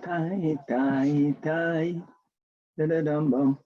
Tai, tai, tai. Da-da-dum-bum.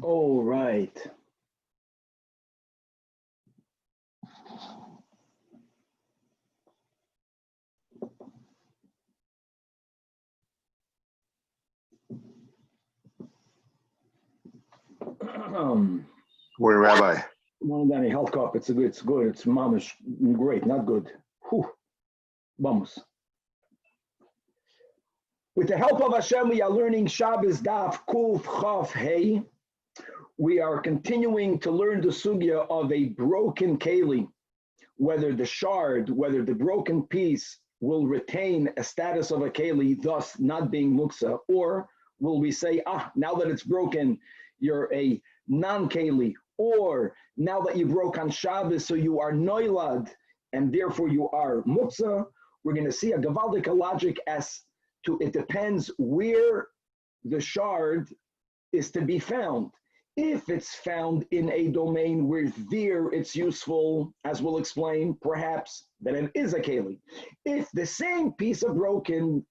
All right. Morning, Rabbi. Morning, Danny. Health cup. It's good. It's good. It's mamish. Great. Not good. Whew. Vamos. With the help of Hashem, we are learning Shabbos Daf Kuf Chaf Hey. We are continuing to learn the sugya of a broken keli, whether the shard, whether the broken piece will retain a status of a keli, thus not being muksa, or will we say, now that it's broken, you're a non-keli, or now that you broke on Shabbos, so you are noilad, and therefore you are muksa. We're going to see a gavaldika logic as to, it depends where the shard is to be found. If it's found in a domain where there it's useful, as we'll explain, perhaps then it is a keli. If the same piece of broken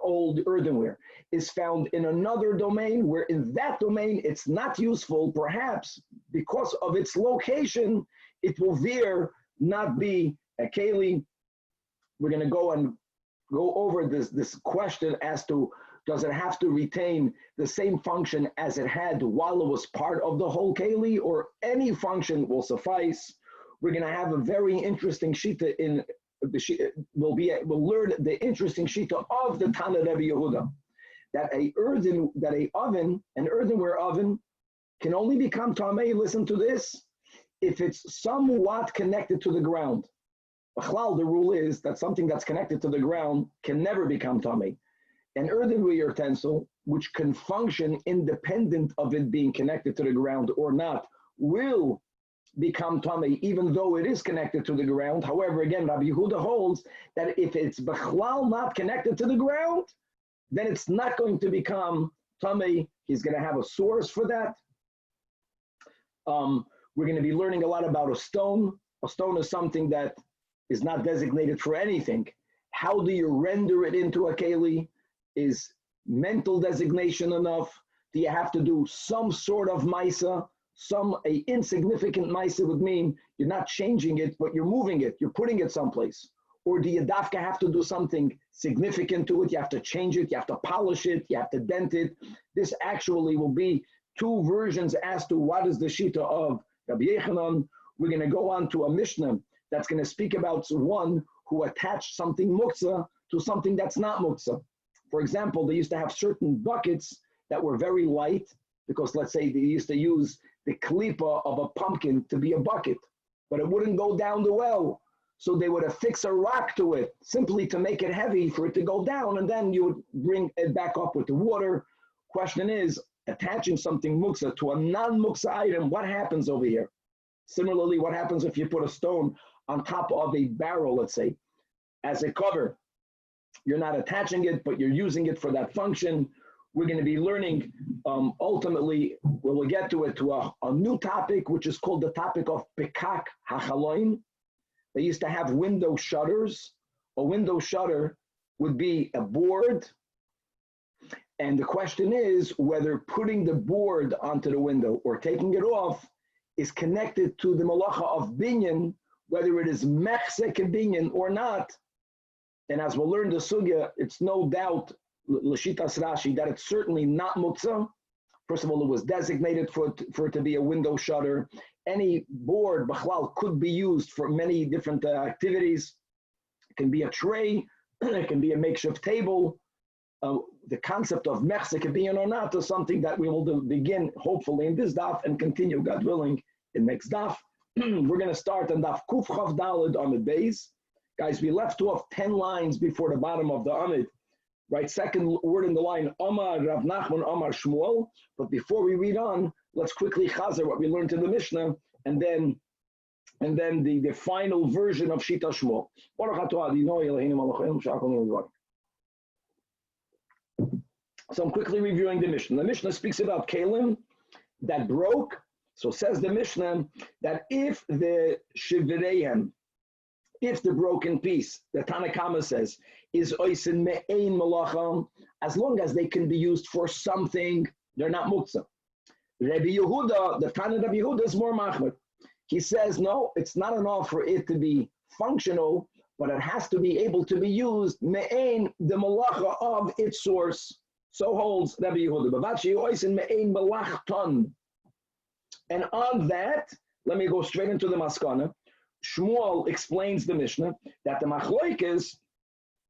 old earthenware is found in another domain where in that domain it's not useful, perhaps because of its location, it will there not be a keli. We're going to go over this question as to, does it have to retain the same function as it had while it was part of the whole keli, or any function will suffice? We're going to have a very interesting shita in the we'll learn the interesting shita of the Tanach Rebbe Yehuda, that an earthenware oven can only become tamei. Listen to this: if it's somewhat connected to the ground. The rule is that something that's connected to the ground can never become tamei. An earthenware utensil, which can function independent of it being connected to the ground or not, will become tamei, even though it is connected to the ground. However, again, Rabbi Yehuda holds that if it's b'chlal not connected to the ground, then it's not going to become tamei. He's going to have a source for that. We're going to be learning a lot about a stone. A stone is something that is not designated for anything. How do you render it into a keli? Is mental designation enough? Do you have to do some sort of maisa? A insignificant maisa would mean you're not changing it, but you're moving it, you're putting it someplace. Or do you dafka have to do something significant to it? You have to change it, you have to polish it, you have to dent it. This actually will be two versions as to what is the shita of Rabbi Yechanan. We're going to go on to a Mishnah that's going to speak about one who attached something muktzah to something that's not muktzah. For example, they used to have certain buckets that were very light, because let's say they used to use the klipa of a pumpkin to be a bucket, but it wouldn't go down the well. So they would affix a rock to it simply to make it heavy for it to go down, and then you would bring it back up with the water. Question is, attaching something muksa to a non-muksa item, what happens over here? Similarly, what happens if you put a stone on top of a barrel, let's say, as a cover? You're not attaching it, but you're using it for that function. We're going to be learning, ultimately, we'll get to it, to a new topic, which is called the topic of Pekak HaChaloim. They used to have window shutters. A window shutter would be a board. And the question is whether putting the board onto the window or taking it off is connected to the malacha of binyan, whether it is mechsek binyan or not. And as we'll learn the sugya, it's no doubt, l'shitas Rashi, that it's certainly not muktzah. First of all, it was designated for it to be a window shutter. Any board, b'chlal, could be used for many different activities. It can be a tray, it can be a makeshift table. The concept of mechsek binyan or not is something that we will begin, hopefully, in this daf and continue, God willing, in next daf. We're going to start on daf Kuf Chav Daled on the base. Guys, we left off 10 lines before the bottom of the Amid. Right, second word in the line, Omar Rav Nachman Omar Shmuel. But before we read on, let's quickly chazer what we learned in the Mishnah, and then the final version of Shita Shmuel. So I'm quickly reviewing the Mishnah. The Mishnah speaks about kalim that broke. So says the Mishnah that if the shivirehem, if the broken piece, the Tanach says, is oisin me'ein malacha, as long as they can be used for something, they're not muktzah. Rabbi Yehuda, the Tanach Rabbi Yehuda is more machmir. He says, no, it's not enough for it to be functional, but it has to be able to be used me'ein, the malacha of its source. So holds Rabbi Yehuda. Bavachi oisin me'ein malachton. And on that, let me go straight into the maskana. Shmuel explains the Mishnah that the machloikis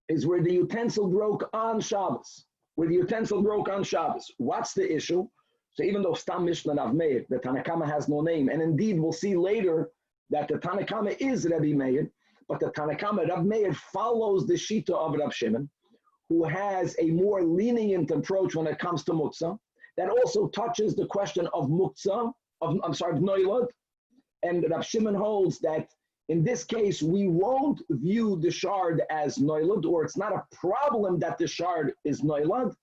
is where the utensil broke on Shabbos. Where the utensil broke on Shabbos. What's the issue? So even though Stam Mishnah Rav Meir, the Tanakama has no name, and indeed we'll see later that the Tanakama is Rabbi Meir, but the Tanakama Rav Meir follows the Shita of Rav Shimon, who has a more lenient approach when it comes to Muktzah, that also touches the question of Muktzah, of Noilad, and Rav Shimon holds that in this case, we won't view the shard as noilad, or it's not a problem that the shard is noilad,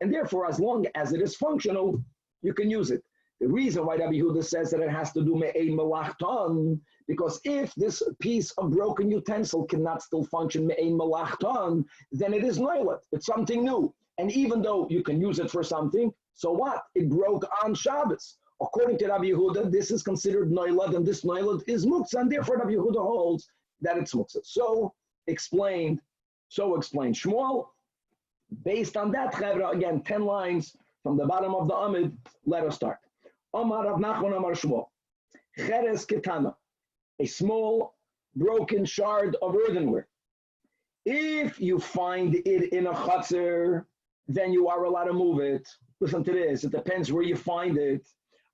and therefore, as long as it is functional, you can use it. The reason why Rabbi Yehuda says that it has to do me'ein malachton, because if this piece of broken utensil cannot still function me'ein malachton, then it is noilad. It's something new. And even though you can use it for something, so what? It broke on Shabbos. According to Rabbi Yehuda, this is considered noilad, and this noilad is muktzah, and therefore Rabbi Yehuda holds that it's muktzah. So explained Shmuel. Based on that, again, 10 lines from the bottom of the Amid, let us start. Omar Rav Nachman Omar Shmuel. Cheres ketana, a small broken shard of earthenware. If you find it in a chutzner, then you are allowed to move it. Listen to this, it depends where you find it.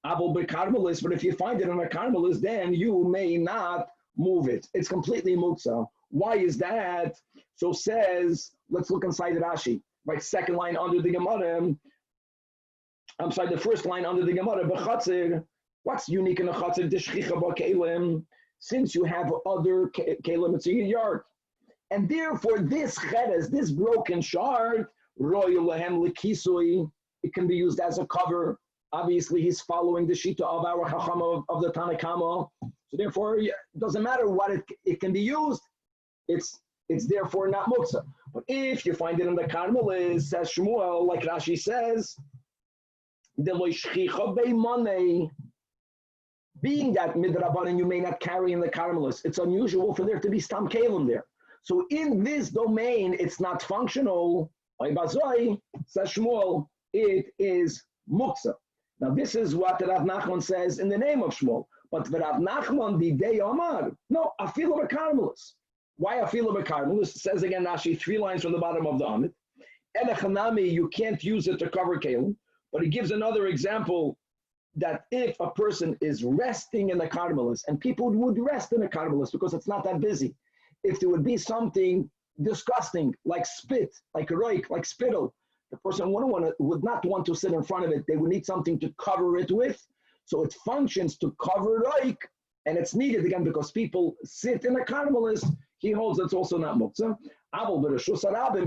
But if you find it in a carmelist, then you may not move it. It's completely muktzah. Why is that? So says, let's look inside the Rashi. Right, second line under the Gemara. I'm sorry, the first line under the Gemara. B'chatzir, what's unique in a chatzir? D'shchicha b'kelim. Since you have other kelim, it's in your yard. And therefore, this cheres, this broken shard, royal lehem lekisui, it can be used as a cover. Obviously, he's following the Shita of our Chacham of the Tanakama. So therefore, it doesn't matter what it can be used. It's therefore not muktzah. But if you find it in the Carmelis, says Shmuel, like Rashi says, being that midrabanan you may not carry in the Carmelis, it's unusual for there to be stam kalim there. So in this domain, it's not functional. Says Shmuel, it is muktzah. Now this is what Rav Nachman says in the name of Shmuel. But Rav Nachman, the day Omar, no, afilu b'karmelis. Why afilu b'karmelis? It says again, Rashi, 3 lines from the bottom of the Amid. Elechanami, you can't use it to cover kalim. But he gives another example that if a person is resting in the carmelis, and people would rest in the carmelis because it's not that busy, if there would be something disgusting, like spit, like roik, like spittle, the person would not want to sit in front of it. They would need something to cover it with. So it functions to cover roik, and it's needed again because people sit in a carnivalist. He holds it's also not muktzah.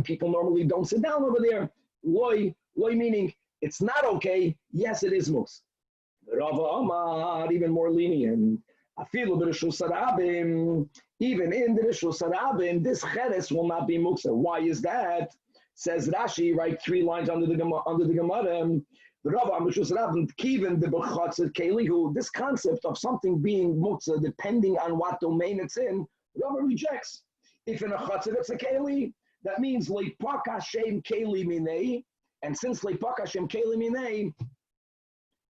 People normally don't sit down over there. Loy meaning it's not okay. Yes, it is muktzah. Rava Amar, even more lenient. Even in the Rishus Harabim, this cheres will not be muktzah. Why is that? Says Rashi, right 3 lines under the Gemara. This concept of something being muktzah depending on what domain it's in, Rava rejects. If in a chatzah it's a keli, that means leipak Hashem keli minei, and since leipak Hashem keli minei,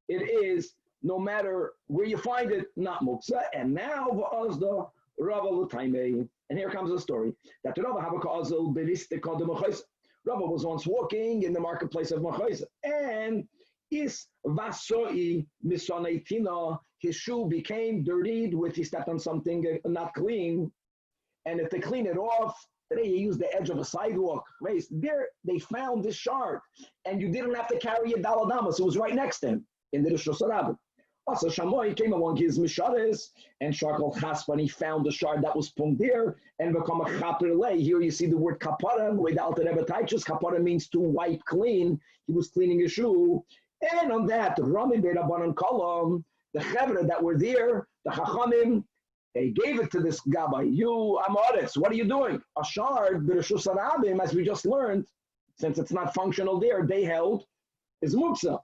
it is no matter where you find it, not muktzah. And now v'azda Rava l'taimei. And here comes the story that Rava have a ka'azel beristika de machayis. Rava was once walking in the marketplace of Machayis, and is vasoi misoneitina. His shoe became dirtied with he stepped on something not clean, and if they clean it off, today you use the edge of a sidewalk. There they found this shard, and you didn't have to carry a daladamas. It was right next to him in the Rishus Harabim. Also, Shammai came along his mishares and Sharkal Chaspan. He found the shard that was put there and become a chaper lay. Here you see the word kapara. The way the Alter Rebbe teaches, kapara means to wipe clean. He was cleaning his shoe, and on that, Rami Beirabanan Kolam, the chevra that were there, the chachamim, they gave it to this gabbai. You amoritz, what are you doing? A shard, the Rishus Harabim, as we just learned, since it's not functional there, they held is muktzah.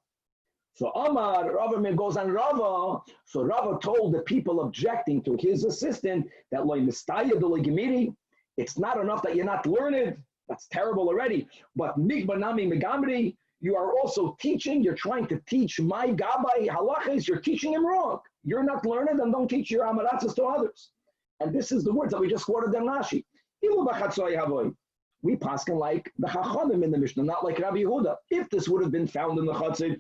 So Amar, Rava goes on Rava. So Rava told the people objecting to his assistant that it's not enough that you're not learned. That's terrible already. But Migbanami Megamri, you are also teaching, you're trying to teach my Gabai halachas, you're teaching him wrong. You're not learned and don't teach your amaratzas to others. And this is the words that we just quoted in Rashi. We paskin like the Chachamim in the Mishnah, not like Rabbi Yehuda. If this would have been found in the Chatzid,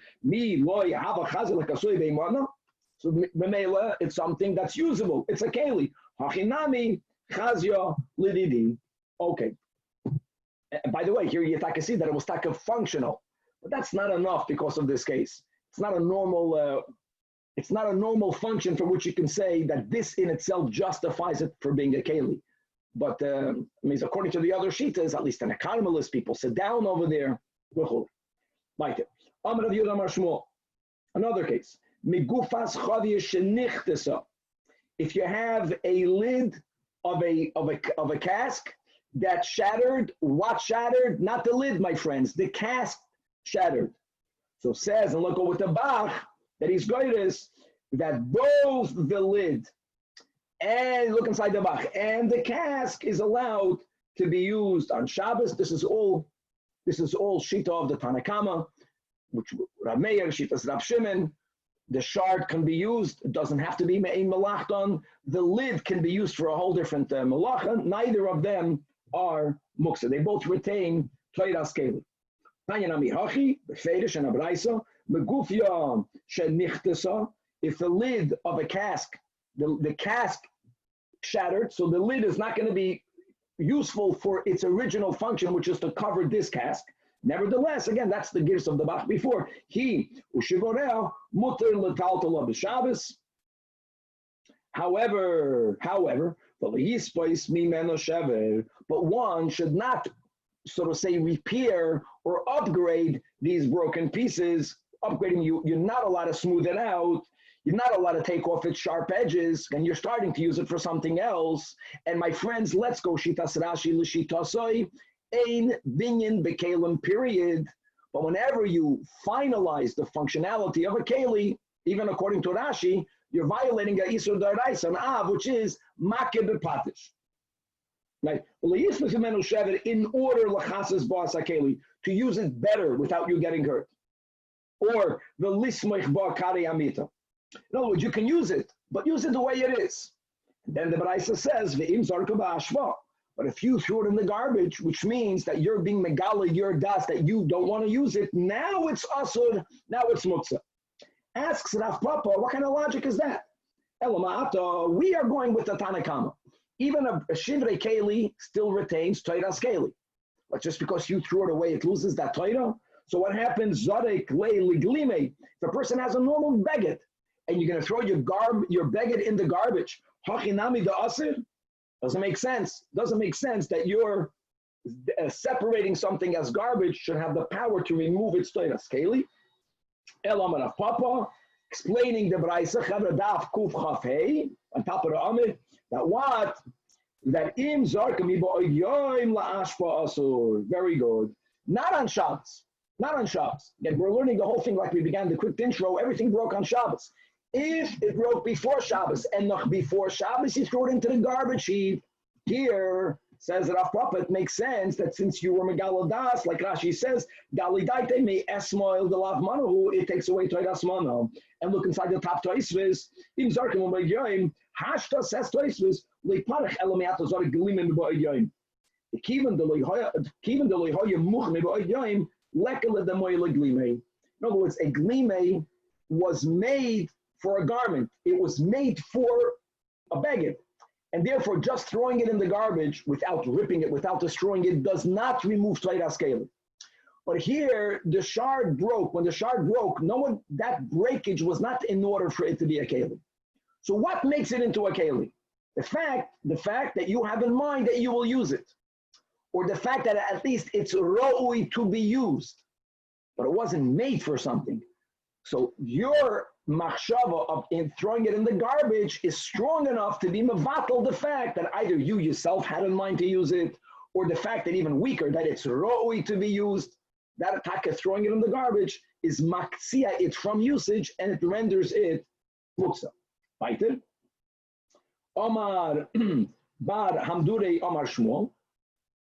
so B'meila, it's something that's usable. It's a keli. Hachinami chazya lididi. Okay. And by the way, here you can see that it was taka functional, but that's not enough because of this case. It's not a normal. It's not a normal function for which you can say that this in itself justifies it for being a keli. But means according to the other shitas, at least an economist, people sit down over there. Like it. Another case. If you have a lid of a cask that shattered, what shattered? Not the lid, my friends. The cask shattered. So says, and look over the Bach, that he's going to that both the lid and look inside the Bach, and the cask is allowed to be used on Shabbos. This is all Shita of the Tanach, which Rav Meir, Shita's Rav Shimon. The shard can be used. It doesn't have to be Me'in Malachton. The lid can be used for a whole different Malacha. Neither of them are Muksa. They both retain Toiras Keli. Tanyanami Hachi, the Fedish and Abraisa, Megufya Shenichtesa. If the lid of a cask, the cask shattered, so the lid is not going to be useful for its original function, which is to cover this cask. Nevertheless, again, that's the gifts of the Bach before. He ushivoreh muter letaltala b'Shabbos. However, but one should not, so to say, repair or upgrade these broken pieces. Upgrading, you're not allowed to smooth it out. You're not allowed to take off its sharp edges, and you're starting to use it for something else. And my friends, let's go shitas Rashi l'shitasoi ein binyan bekalim, period. But whenever you finalize the functionality of a keli, even according to Rashi, you're violating a isur d'oraisa, an av, which is makeh b'patish. Right? In order l'chasas ba'as hakeli, to use it better without you getting hurt, or the lismich ba'kari amita. In other words, you can use it, but use it the way it is. And then the Baraisa says, "Ve'im zarka ba'ashva." But if you threw it in the garbage, which means that you're being megala your das, that you don't want to use it, now it's asur, now it's muktzah. Asks Rav Papa, what kind of logic is that? Elama'ata, we are going with the Tanach. Even a shivrei keli still retains toiras keli. But just because you threw it away, it loses that toira. So what happens? Zajac le liglime. If a person has a normal beged, and you're going to throw your beged in the garbage, hachinami the asir, doesn't make sense. Doesn't make sense that you're separating something as garbage should have the power to remove its toiras keli. Elam Rav Papa explaining the Braisa Chavra DAF Kuf Chaf Hey on top of the Amid that im zarkami ba'od yoim la'ashpa asur. Very good. Not on Shabbos. Not on Shabbos. Again, we're learning the whole thing like we began the quick intro. Everything broke on Shabbos. If it broke before Shabbos and not before Shabbos, you threw it into the garbage heap. Here, says Rav Papa, it makes sense that since you were megalodas, like Rashi says, Galidaite me esmoil the lav manahu, it takes away toidas mano. And look inside the top toisvis, im zarkim u'ba'yoim, hashta says toisvis, le'parech elomeato zarek glimim ba'yoim. Kiven de loihoya muchme ba'yoim, lekele demoy leglime. In other words, a glime was made for a garment. It was made for a beged. And therefore, just throwing it in the garbage without ripping it, without destroying it, does not remove toiras keli. But here, the shard broke. When the shard broke, that breakage was not in order for it to be a keli. So what makes it into a keli? The fact that you have in mind that you will use it, or the fact that at least it's ro'ui to be used, but it wasn't made for something. So your machshava of throwing it in the garbage is strong enough to be mevatel the fact that either you yourself had in mind to use it, or the fact that even weaker, that it's ro'ui to be used, that attack of throwing it in the garbage is maksia it from usage, and it renders it muksa. Weiter. Omar bar hamdurei Omar Shmuel,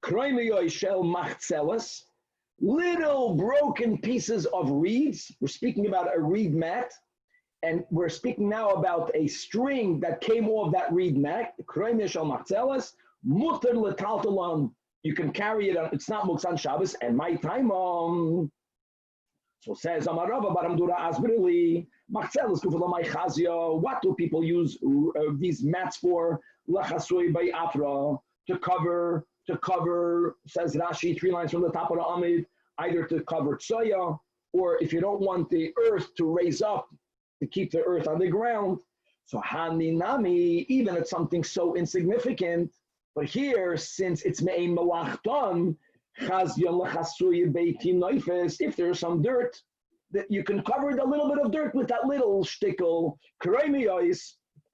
kroimeyoy shel machzelas, little broken pieces of reeds. We're speaking about a reed mat, and we're speaking now about a string that came off that reed mat. You can carry it on, it's not Muksan Shabbos, and my time so says Amarava Baramdura Asbrili, Machzelas Kufala Chazia. What do people use these mats for? Lachasui by Atra, to cover, says Rashi, 3 lines from the top of the Amid, either to cover tsoya, or if you don't want the earth to raise up, to keep the earth on the ground. So Haninami, even it's something so insignificant, but here, since it's me'ein melachton, if there's some dirt, that you can cover the little bit of dirt with that little shtickle,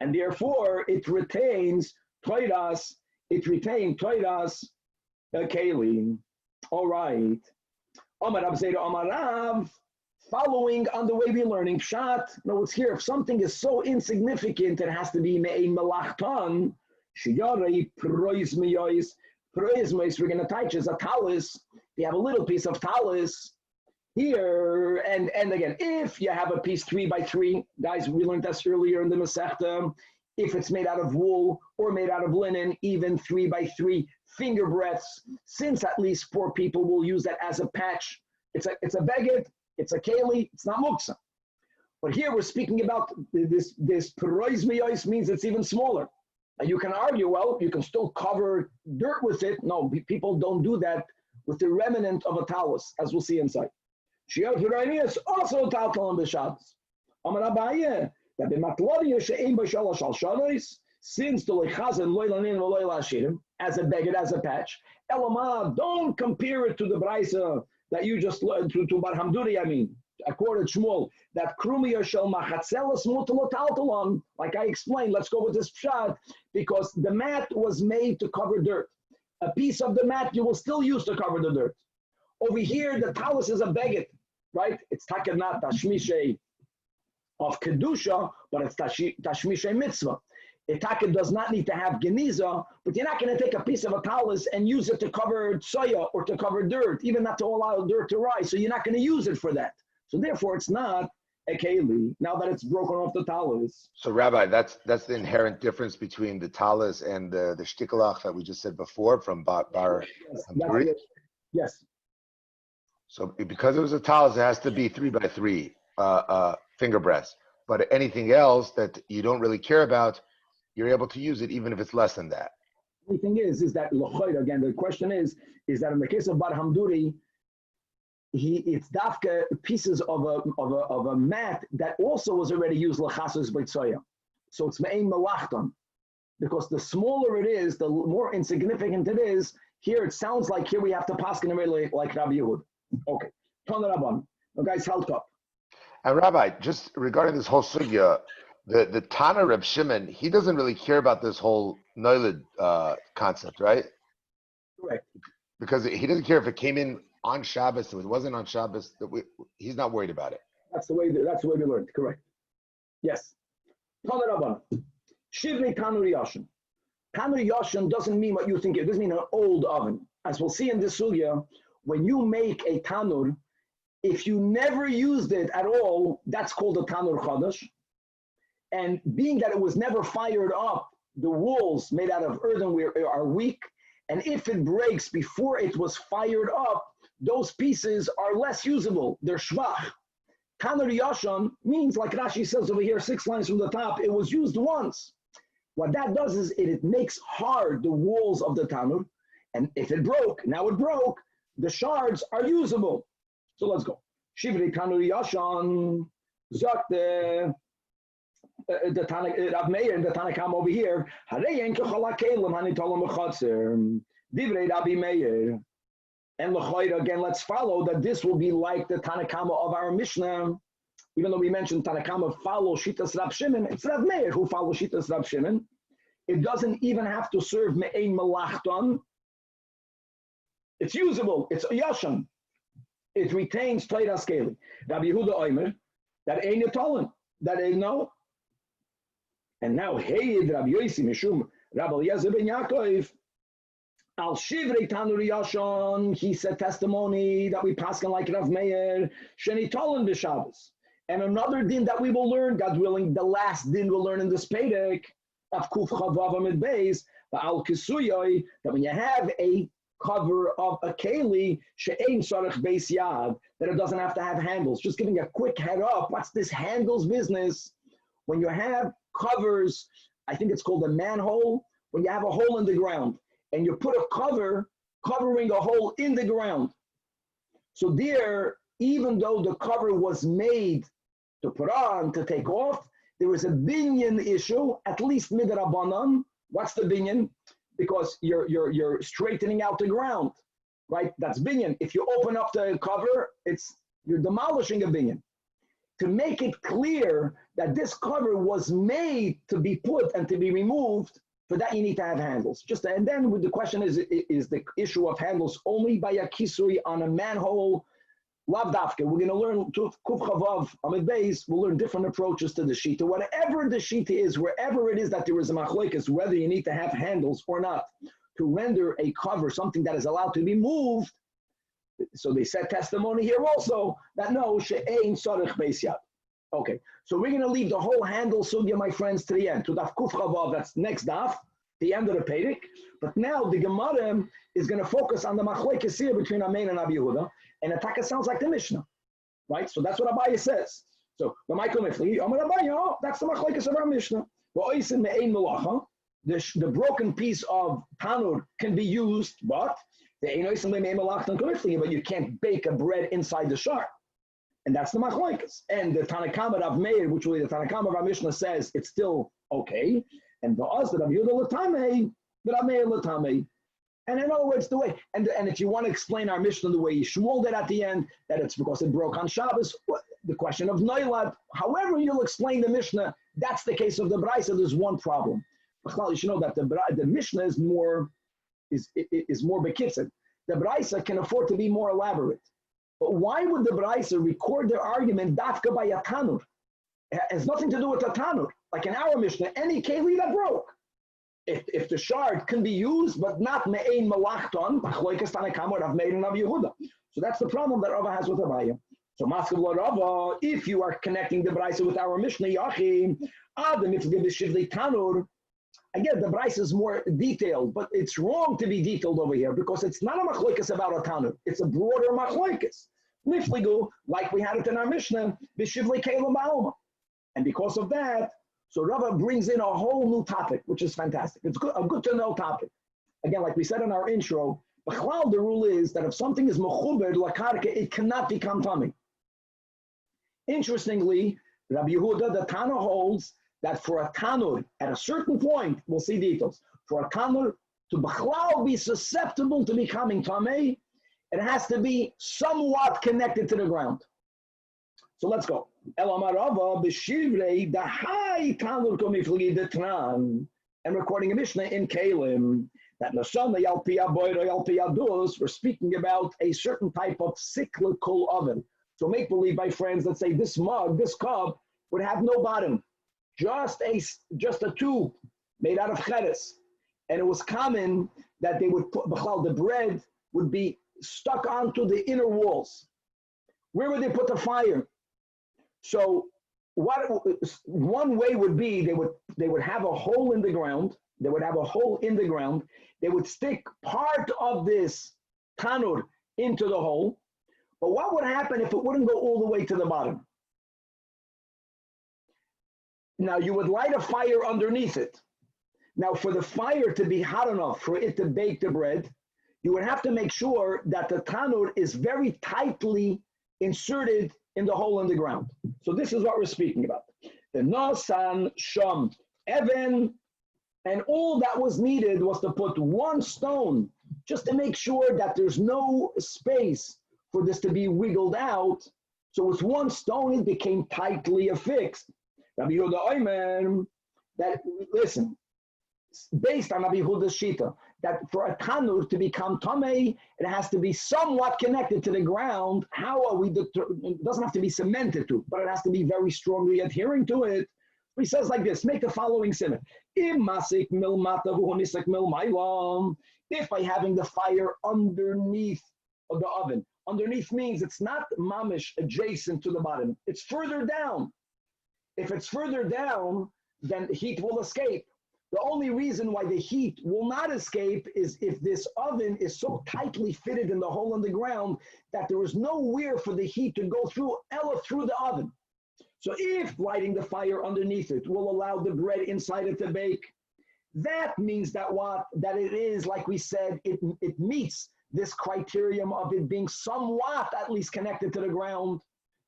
and therefore it retains toiras, kalim. All right. Omar Rav Zera Omar Rav, following on the way we're learning Pshat. No, it's here. If something is so insignificant, it has to be me'ein melachton. Shiyarei proizmiyos. Proizmiyos, we're going to teach is a talis. You have a little piece of talis here, and again, if you have a piece 3 by 3, guys, we learned this earlier in the Masechta. If it's made out of wool or made out of linen, even 3 by 3 finger breadths, since at least 4 people will use that as a patch. It's a beged, it's a keli, it's not muksa. But here we're speaking about this proizmiyos means it's even smaller. And you can argue, well, you can still cover dirt with it. No, people don't do that with the remnant of a talus, as we'll see inside. Shiur is also taltal on the Shabbos. Amar Abaye, that the Matilde she'ein b'shalosh al shalos, since the lechazen loylanin v'loylashirim, as a beged, as a patch. Elama, don't compare it to the Braisa that you just learned, to Bar Hamduri, I mean, according to Shmuel, that Krumiyah shel machatzelas mutal taltalon, like I explained, let's go with this pshat, because the mat was made to cover dirt. A piece of the mat you will still use to cover the dirt. Over here, the talus is a beged, right? It's takanat tashmishay of kedusha, but it's tashmishay mitzvah. A taket does not need to have geniza, but you're not going to take a piece of a talus and use it to cover tsoya or to cover dirt, even not to allow dirt to rise. So you're not going to use it for that. So therefore, it's not a keli, now that it's broken off the talus. So Rabbi, that's the inherent difference between the talus and the shtiklach that we just said before from Bar. Yes. So because it was a talus, it has to be 3 by 3 finger breadths. But anything else that you don't really care about, you're able to use it even if it's less than that. only thing is that again, the question is that in the case of Bar Hamduri, it's dafka pieces of a mat that also was already used l'chasos b'tzoya. So it's me'ein melachton, because the smaller it is, the more insignificant it is. Here it sounds like here we have to paskin really like Rabbi Yehud. Okay, Tana Rabban. The guys held up. And Rabbi, just regarding this whole sugya, the Tana Reb Shimon, he doesn't really care about this whole noilid concept, right? Correct. Because he doesn't care if it came in on Shabbos, if it wasn't on Shabbos. He's not worried about it. That's the way we learned. Correct. Yes. Tana Rabban. Shivri Tanur Yashin. Tanur Yashin doesn't mean what you think. It doesn't mean an old oven. As we'll see in this sugya, when you make a tanur, if you never used it at all, that's called a tanur chadash. And being that it was never fired up, the walls made out of earthenware are weak. And if it breaks before it was fired up, those pieces are less usable. They're shvach. Tanur Yashan means, like Rashi says over here, 6 lines from the top, it was used once. What that does is it makes hard the walls of the tanur. And if it broke, now it broke, the shards are usable. So let's go. Shivri Tanur Yashan, Zak the Tanach, Rav Meir and the Tanach over here. Hareyen kechala kelim hanitolam b'chatzer. Divrei Rabbi Meir. And l'chayra, again, let's follow that this will be like the Tanakama of our Mishnah. Even though we mentioned Tanakama follow Shitas Rab Shimon, it's Rav Meir who follows Shitas Rab Shimon. It doesn't even have to serve me'ein melachton. It's usable. It's a yashan. It retains Torah Skeli. Rabbi Yehuda Omer, that ain't yatolim. That ain't no. And now, hey, Rabbi Yosi Mishum, Rabbi Eliezer ben Yaakov, Al Shivrei Tanur Yashan, he said testimony that we pass on like Rav Meir, Sheni Tolan b'Shabbos. And another din that we will learn, God willing, the last din we'll learn in this Perek, of Kuf Chavav Amid Beis, the Al Kisuyoi, that when you have a cover of a keli, she'ein sarich beis yad, that it doesn't have to have handles. Just giving a quick head up, what's this handles business? When you have covers, I think it's called a manhole, when you have a hole in the ground, and you put a cover covering a hole in the ground. So there, even though the cover was made to put on, to take off, there was a binyan issue, at least midrabanan. What's the binyan? Because you're straightening out the ground, right? That's binyan. If you open up the cover, you're demolishing a binyan. To make it clear that this cover was made to be put and to be removed, for that you need to have handles. And then the question is the issue of handles only by a kisui on a manhole? Lav dafke. We're going to learn Kuf Chavav Amid Beis. We'll learn different approaches to the shita. Whatever the shita is, wherever it is that there is a machlokes, whether you need to have handles or not, to render a cover something that is allowed to be moved. So they said testimony here also that no, she'ein sarich beis yad. Okay, so we're going to leave the whole handle sugya, my friends, to the end, to daf Kuf Chavav. That's next daf, the end of the Perek. But now the Gemara is going to focus on the machlokes here between Amen and Rabbi Yehuda. And Ataka sounds like the Mishnah, right? So that's what Abaye says. So the Michael Mifli, that's the machlokes of our Mishnah. The broken piece of tanur can be used, but you can't bake a bread inside the shar. And that's the machlokes. And the Tanakama of Meir, which really the Tanakama of our Mishnah says it's still okay. And the Oz that Rabbi Yehuda Latame, the Rabbi Meir Latame. And in other words, the way, and if you want to explain our Mishnah the way Yishmuel did at the end, that it's because it broke on Shabbos, the question of Noilat, however you'll explain the Mishnah, that's the case of the Braisa. There's one problem. You should know that the Mishnah is more bekitzed. The Braisa can afford to be more elaborate. But why would the Braisa record their argument dafka by a tanur? It has nothing to do with a tanur. Like in our Mishnah, any keli that broke. If the shard can be used, but not me'ein malachton, machlokes Tanakama Rav Meir and Rabbi Yehuda. So that's the problem that Rava has with Abaye. So Maskav lo Rava, if you are connecting the Braisa with our Mishnah, Yachim, Adam if you give Shivli Tanur, again the Braisa is more detailed, but it's wrong to be detailed over here because it's not a machlokes about a Tanur. It's a broader machlokes. Nifligu, like we had it in our Mishnah, B'Shivli Kelim Ba'alma. And because of that, so Rava brings in a whole new topic, which is fantastic. It's a good to know topic. again, like we said in our intro, the rule is that if something is mechuber lakarka, it cannot become tummy. Interestingly, Rabbi Yehuda, the Tanach holds that for a tanur, at a certain point, we'll see details, for a tanur to b'chlal be susceptible to becoming tamei, it has to be somewhat connected to the ground. So let's go. Elamarava b'shivrei dahai tanur komifligi detran, and recording a Mishnah in Kalim that neshamot yalpia boiro yalpia dus. We're speaking about a certain type of cyclical oven. So make believe, my friends, let's say this mug, this cup would have no bottom, just a tube made out of cheres. And it was common that they would put, the bread would be stuck onto the inner walls. Where would they put the fire? So one way would be they would have a hole in the ground. They would have a hole in the ground. They would stick part of this tanur into the hole. But what would happen if it wouldn't go all the way to the bottom? Now you would light a fire underneath it. Now for the fire to be hot enough for it to bake the bread, you would have to make sure that the tanur is very tightly inserted in the hole in the ground. So this is what we're speaking about. The nasan sham even, and all that was needed was to put one stone just to make sure that there's no space for this to be wiggled out. So with one stone, it became tightly affixed. Rabbi Yehuda Omer, that, listen, based on Rabbi Yehuda's Shita, that for a tanur to become tamei, it has to be somewhat connected to the ground. How are we, it doesn't have to be cemented to, but it has to be very strongly adhering to it. He says like this, make the following simon. If by having the fire underneath of the oven, underneath means it's not mamish adjacent to the bottom, it's further down. If it's further down, then heat will escape. The only reason why the heat will not escape is if this oven is so tightly fitted in the hole in the ground that there is nowhere for the heat to go through, ella through the oven. So if lighting the fire underneath it will allow the bread inside it to bake, that means that it is, like we said, it meets this criterion of it being somewhat at least connected to the ground,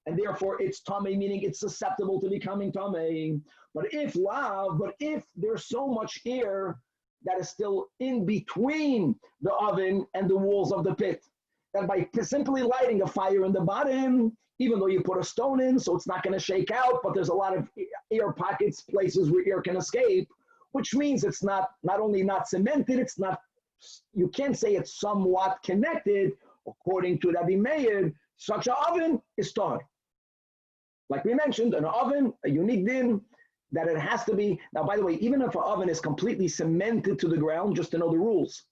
and therefore it's tamei, meaning it's susceptible to becoming tamei. But if there's so much air that is still in between the oven and the walls of the pit, that by simply lighting a fire in the bottom, even though you put a stone in, so it's not going to shake out, but there's a lot of air pockets, places where air can escape, which means it's not only not cemented, it's not, you can't say it's somewhat connected. According to Rabbi Meir, such an oven is tar. Like we mentioned, an oven, a unique din, that it has to be, now by the way, even if an oven is completely cemented to the ground, just to know the rules,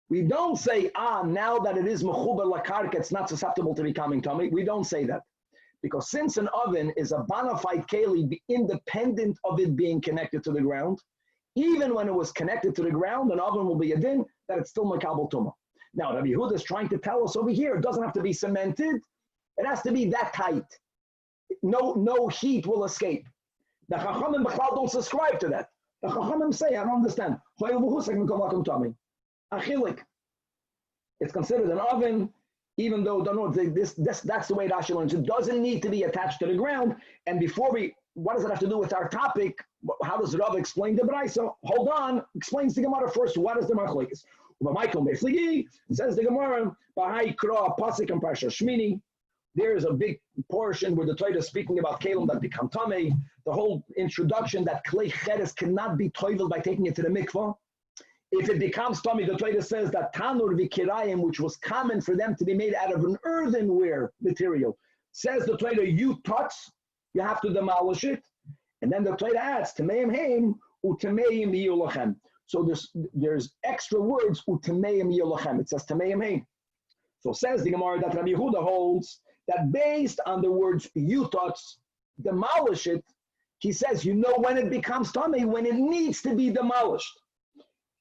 we don't say, now that it is mechuber lakarka, it's not susceptible to becoming tummy. We don't say that. Because since an oven is a bona fide keli, independent of it being connected to the ground, even when it was connected to the ground, an oven will be a din that it's still makabel tumah. Now, Rabbi Yehuda is trying to tell us over here, it doesn't have to be cemented. It has to be that tight. No heat will escape. The Chachamim B'chlal don't subscribe to that. The Chachamim say, I don't understand. Achilik. It's considered an oven, even though that's the way Rashi learns. It doesn't need to be attached to the ground. And what does it have to do with our topic? How does Rabbi explain the Braisa? Hold on, explains the Gemara first. What is the Machlokes? Says the Gemara, Bahai Kra Pasik and Parsha Shmini. There is a big portion where the Torah is speaking about Kalim that become Tamei. The whole introduction that Klei Cheres cannot be toivel by taking it to the mikvah. If it becomes Tamei, the Torah says that Tanur Vikirayim, which was common for them to be made out of an earthenware material, says the Torah, you touch, you have to demolish it. And then the Torah adds, Tameim Heim, Utameim Yolachem. So there's extra words, Utameim Yolachem. It says Tameim Heim. So says the Gemara that Rabbi Yehuda holds that based on the words you touch, demolish it, he says, you know when it becomes tummy, when it needs to be demolished.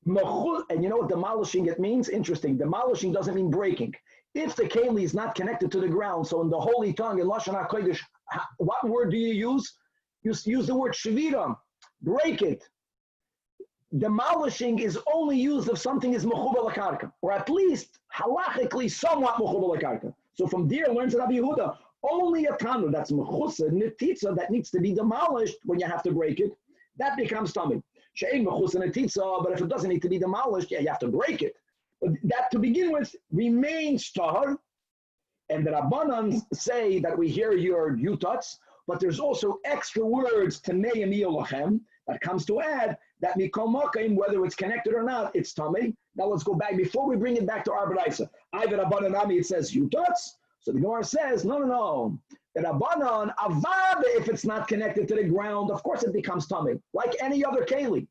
And you know what demolishing it means? Interesting. Demolishing doesn't mean breaking. If the keli is not connected to the ground, so in the holy tongue, in Lashon HaKodesh, what word do you use? You use the word shvira, break it. demolishing is only used if something is mechubar l'karka, or at least halachically somewhat mechubar l'karka. So from there learns Rabbi Yehuda, only a tanur that's mechusa, netitza, that needs to be demolished when you have to break it, that becomes tummy. She'ein mechusa netitza, but if it doesn't need to be demolished, yeah, you have to break it. But that to begin with remains tahar, and the Rabbanan say that we hear your yutats, but there's also extra words to neim yolachem that comes to add that mikol makaim, whether it's connected or not, it's tummy. Now let's go back before we bring it back to our Baraisa. Ivan Rabbanan Ami, it says yutats. So the Gemara says, no. The Rabbanan avad, if it's not connected to the ground, of course it becomes tummy, like any other keli.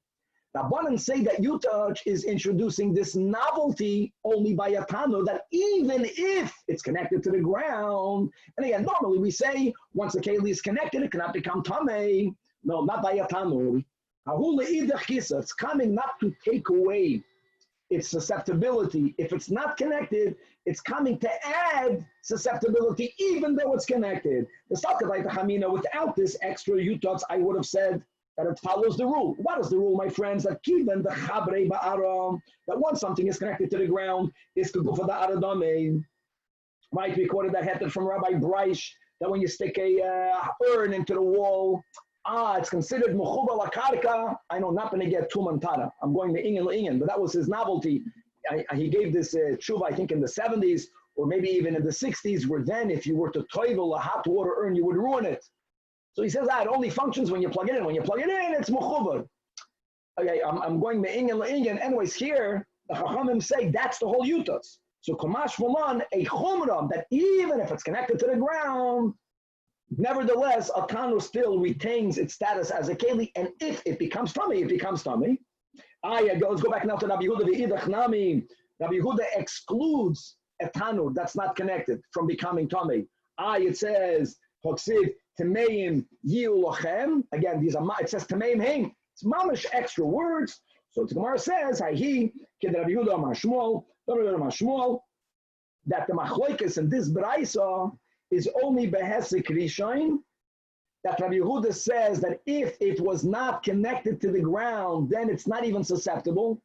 Rabbanan say that yutaj is introducing this novelty only by a tanur, that even if it's connected to the ground, and again, normally we say once a keli is connected, it cannot become tamei. No, not by a tanur. It's coming not to take away its susceptibility. If it's not connected, it's coming to add susceptibility, even though it's connected. The Salkavite Hamina, without this extra yutaj, I would have said that it follows the rule. What is the rule, my friends? That kiven the chabrei ba'aram, that once something is connected to the ground, is to go for the aradame. Right, we quoted that heter from Rabbi Breish, that when you stick a urn into the wall, it's considered mechuba lakarka. I know not going to get tumantara. I'm going to ingen, but that was his novelty. He gave this tshuva, I think, in the 70s, or maybe even in the 60s, where then if you were to toivel a hot water urn, you would ruin it. So he says it only functions when you plug it in. When you plug it in, it's mechuba. Okay, I'm going to ingen. Anyways, here, the Chachamim say that's the whole yutas. So Kamash Volan, a chumram, that even if it's connected to the ground, nevertheless, a tanur still retains its status as a keli, and if it becomes tummy, it becomes tummy. Let's go back now to Rabbi Yehuda v'idach nami. Rabbi Yehuda excludes a tanur that's not connected from becoming tummy. It says, Hoksiv temeim yiu lachem. Again, it says temeim heim. It's mamish extra words. So the Gemara says, Hayhi kid Rabbi Yehuda Amar Shmuel, that the machloikes in this braisa is only behesek rishain, that Rabbi Yehuda says that if it was not connected to the ground, then it's not even susceptible.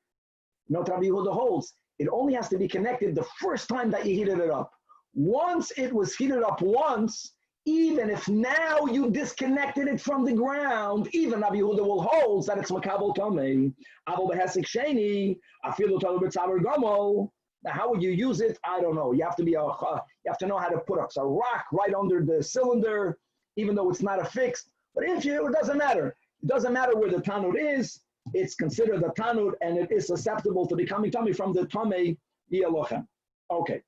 No, Rabbi Yehuda holds, it only has to be connected the first time that you heated it up. Once it was heated up once, even if now you disconnected it from the ground, even Rabbi Yehuda will hold that it's makabel tomei. Avol behesek sheni, afilu talu b'tzaver gomol. Now, how would you use it? I don't know. You have to know how to put a rock right under the cylinder, even though it's not affixed. But it doesn't matter. It doesn't matter where the tanur is. It's considered a tanur, and it is susceptible to becoming tummy from the tomei yelochem. Okay.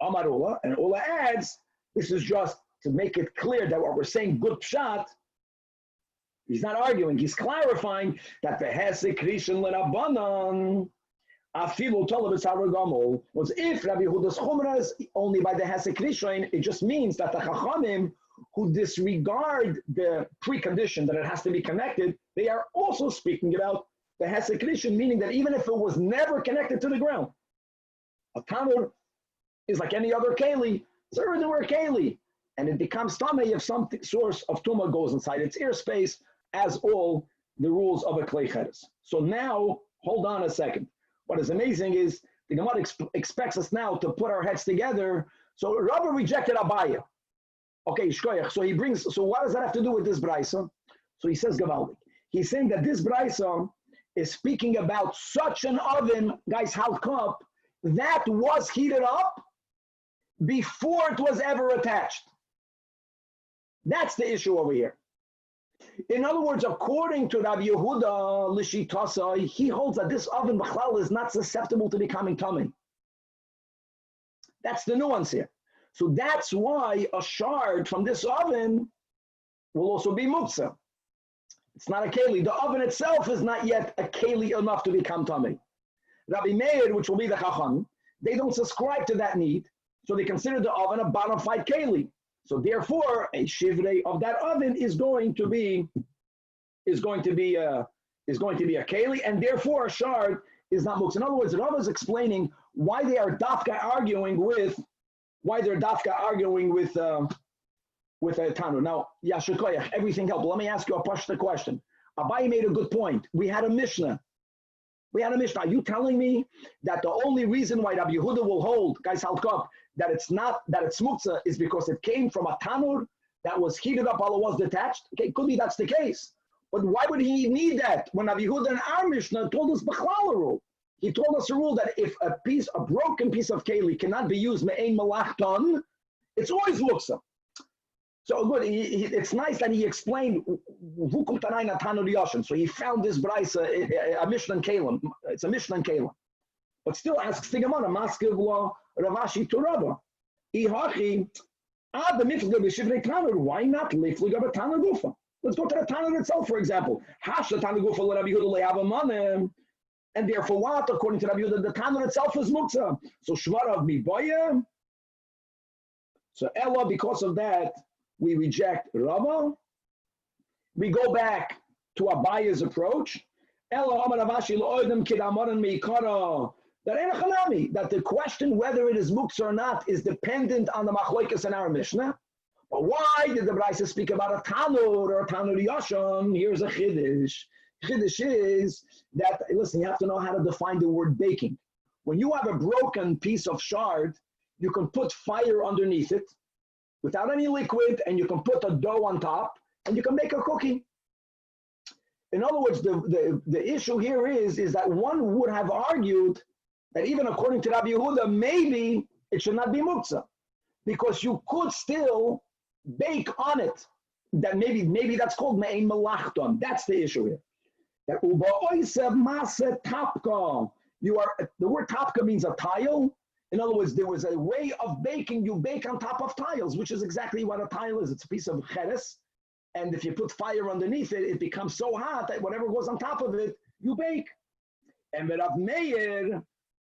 Amar Ula, and Ula adds, this is just to make it clear that what we're saying, good pshat, he's not arguing. He's clarifying that the hesek rishon l'rabbanan, afilu tolav b'tzaver gomol, was if Rabbi Yehuda's chumra is only by the hesek rishon, it just means that the chachamim who disregard the precondition that it has to be connected, they are also speaking about the hesek rishon, meaning that even if it was never connected to the ground, a tanur is like any other keli, it's earthenware keli, and it becomes tamei if some source of tuma goes inside its airspace, as all the rules of a klei cheres. So now, hold on a second. What is amazing is the Gemara expects us now to put our heads together. So Rabbi rejected Abaya. Okay, shkoyach. So what does that have to do with this brisa? So he says Gavaldik. He's saying that this brisa is speaking about such an oven, guys, half cup, that was heated up before it was ever attached. That's the issue over here. In other words, according to Rabbi Yehuda Lishitasa, he holds that this oven b'chlal is not susceptible to becoming tummy. That's the nuance here. So that's why a shard from this oven will also be muktzah. It's not a keli. The oven itself is not yet a keli enough to become tummy. Rabbi Meir, which will be the chacham, they don't subscribe to that need, so they consider the oven a bona fide keli. So therefore, a shivrei of that oven is going to be a keli, and therefore a shard is not muktzah. In other words, the Rabbi is explaining why they are dafka arguing with a tanur. Now, Yashikoyach, everything helped. Let me ask you a pashta question. Abai made a good point. We had a Mishnah We had a Mishnah. Are you telling me that the only reason why Rabbi Yehuda will hold, guys, halkov, that it's muktzah is because it came from a tanur that was heated up while it was detached? Okay, could be that's the case. But why would he need that when Rabbi Yehuda in our Mishnah told us b'chlal rule? He told us a rule that if a broken piece of keli cannot be used me'ein malachton, it's always muktzah. So good, it's nice that he explained Vukum Tanai Natanu Yoshin. So he found this brisa, a Mishnah in Kalim. It's a Mishnah in Kalim. But still asks the Gemara, Maskiv law, Ravashi to Rabba. Ihachi, the Miflig B'Shivrei Tanur. Why not Liflig of a Tanur Gufa? Let's go to the Tanur itself, for example. Hasha Tanur Gufa Rabbi Yehuda Le'ava. And therefore, what, according to Rabbi Yehuda, the Tanur itself is Muktzah. So Shvarav Miboya. So Ella, because of that, we reject Rava. We go back to Abaya's approach. That the question whether it is muktzah or not is dependent on the machlokes in our Mishnah. But why did the Brisa speak about a tanur or a tanur yashon? Here's a chiddush. Chiddush is that, listen, you have to know how to define the word baking. When you have a broken piece of shard, you can put fire underneath it without any liquid, and you can put a dough on top, and you can make a cookie. In other words, the issue here is that one would have argued that even according to Rabbi Yehuda, maybe it should not be muktzah, because you could still bake on it. That maybe that's called me'ein malachton. That's the issue here. That uba oisev mase tapka. The word tapka means a tile. In other words, there was a way of baking. You bake on top of tiles, which is exactly what a tile is. It's a piece of cheres, and if you put fire underneath it, it becomes so hot that whatever goes on top of it, you bake. And with Rav Meir,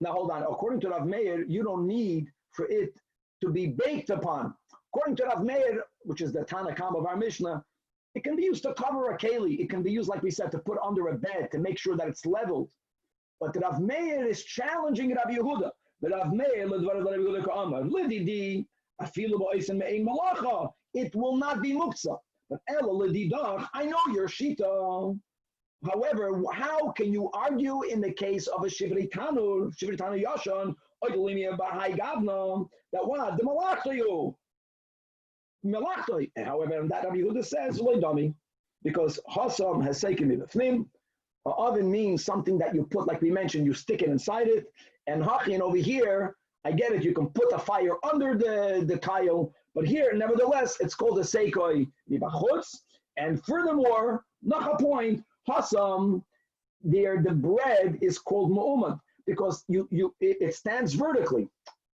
now hold on. According to Rav Meir, you don't need for it to be baked upon. According to Rav Meir, which is the Tanach of our Mishnah, it can be used to cover a keli. It can be used, like we said, to put under a bed to make sure that it's leveled. But Rav Meir is challenging Rabbi Yehuda. It will not be muktzah. But I know your shita. However, how can you argue in the case of a shivrei tanur yashan, that what the malachtoyu? However, that Rabbi Yehuda says dummy, because Hassan has taken it. An oven means something that you put, like we mentioned, you stick it inside it. And hachin over here, I get it, you can put a fire under the tile, but here, nevertheless, it's called a seikoi mibachutz. And furthermore, nacha point, hasam, there the bread is called mu'umad, because it stands vertically.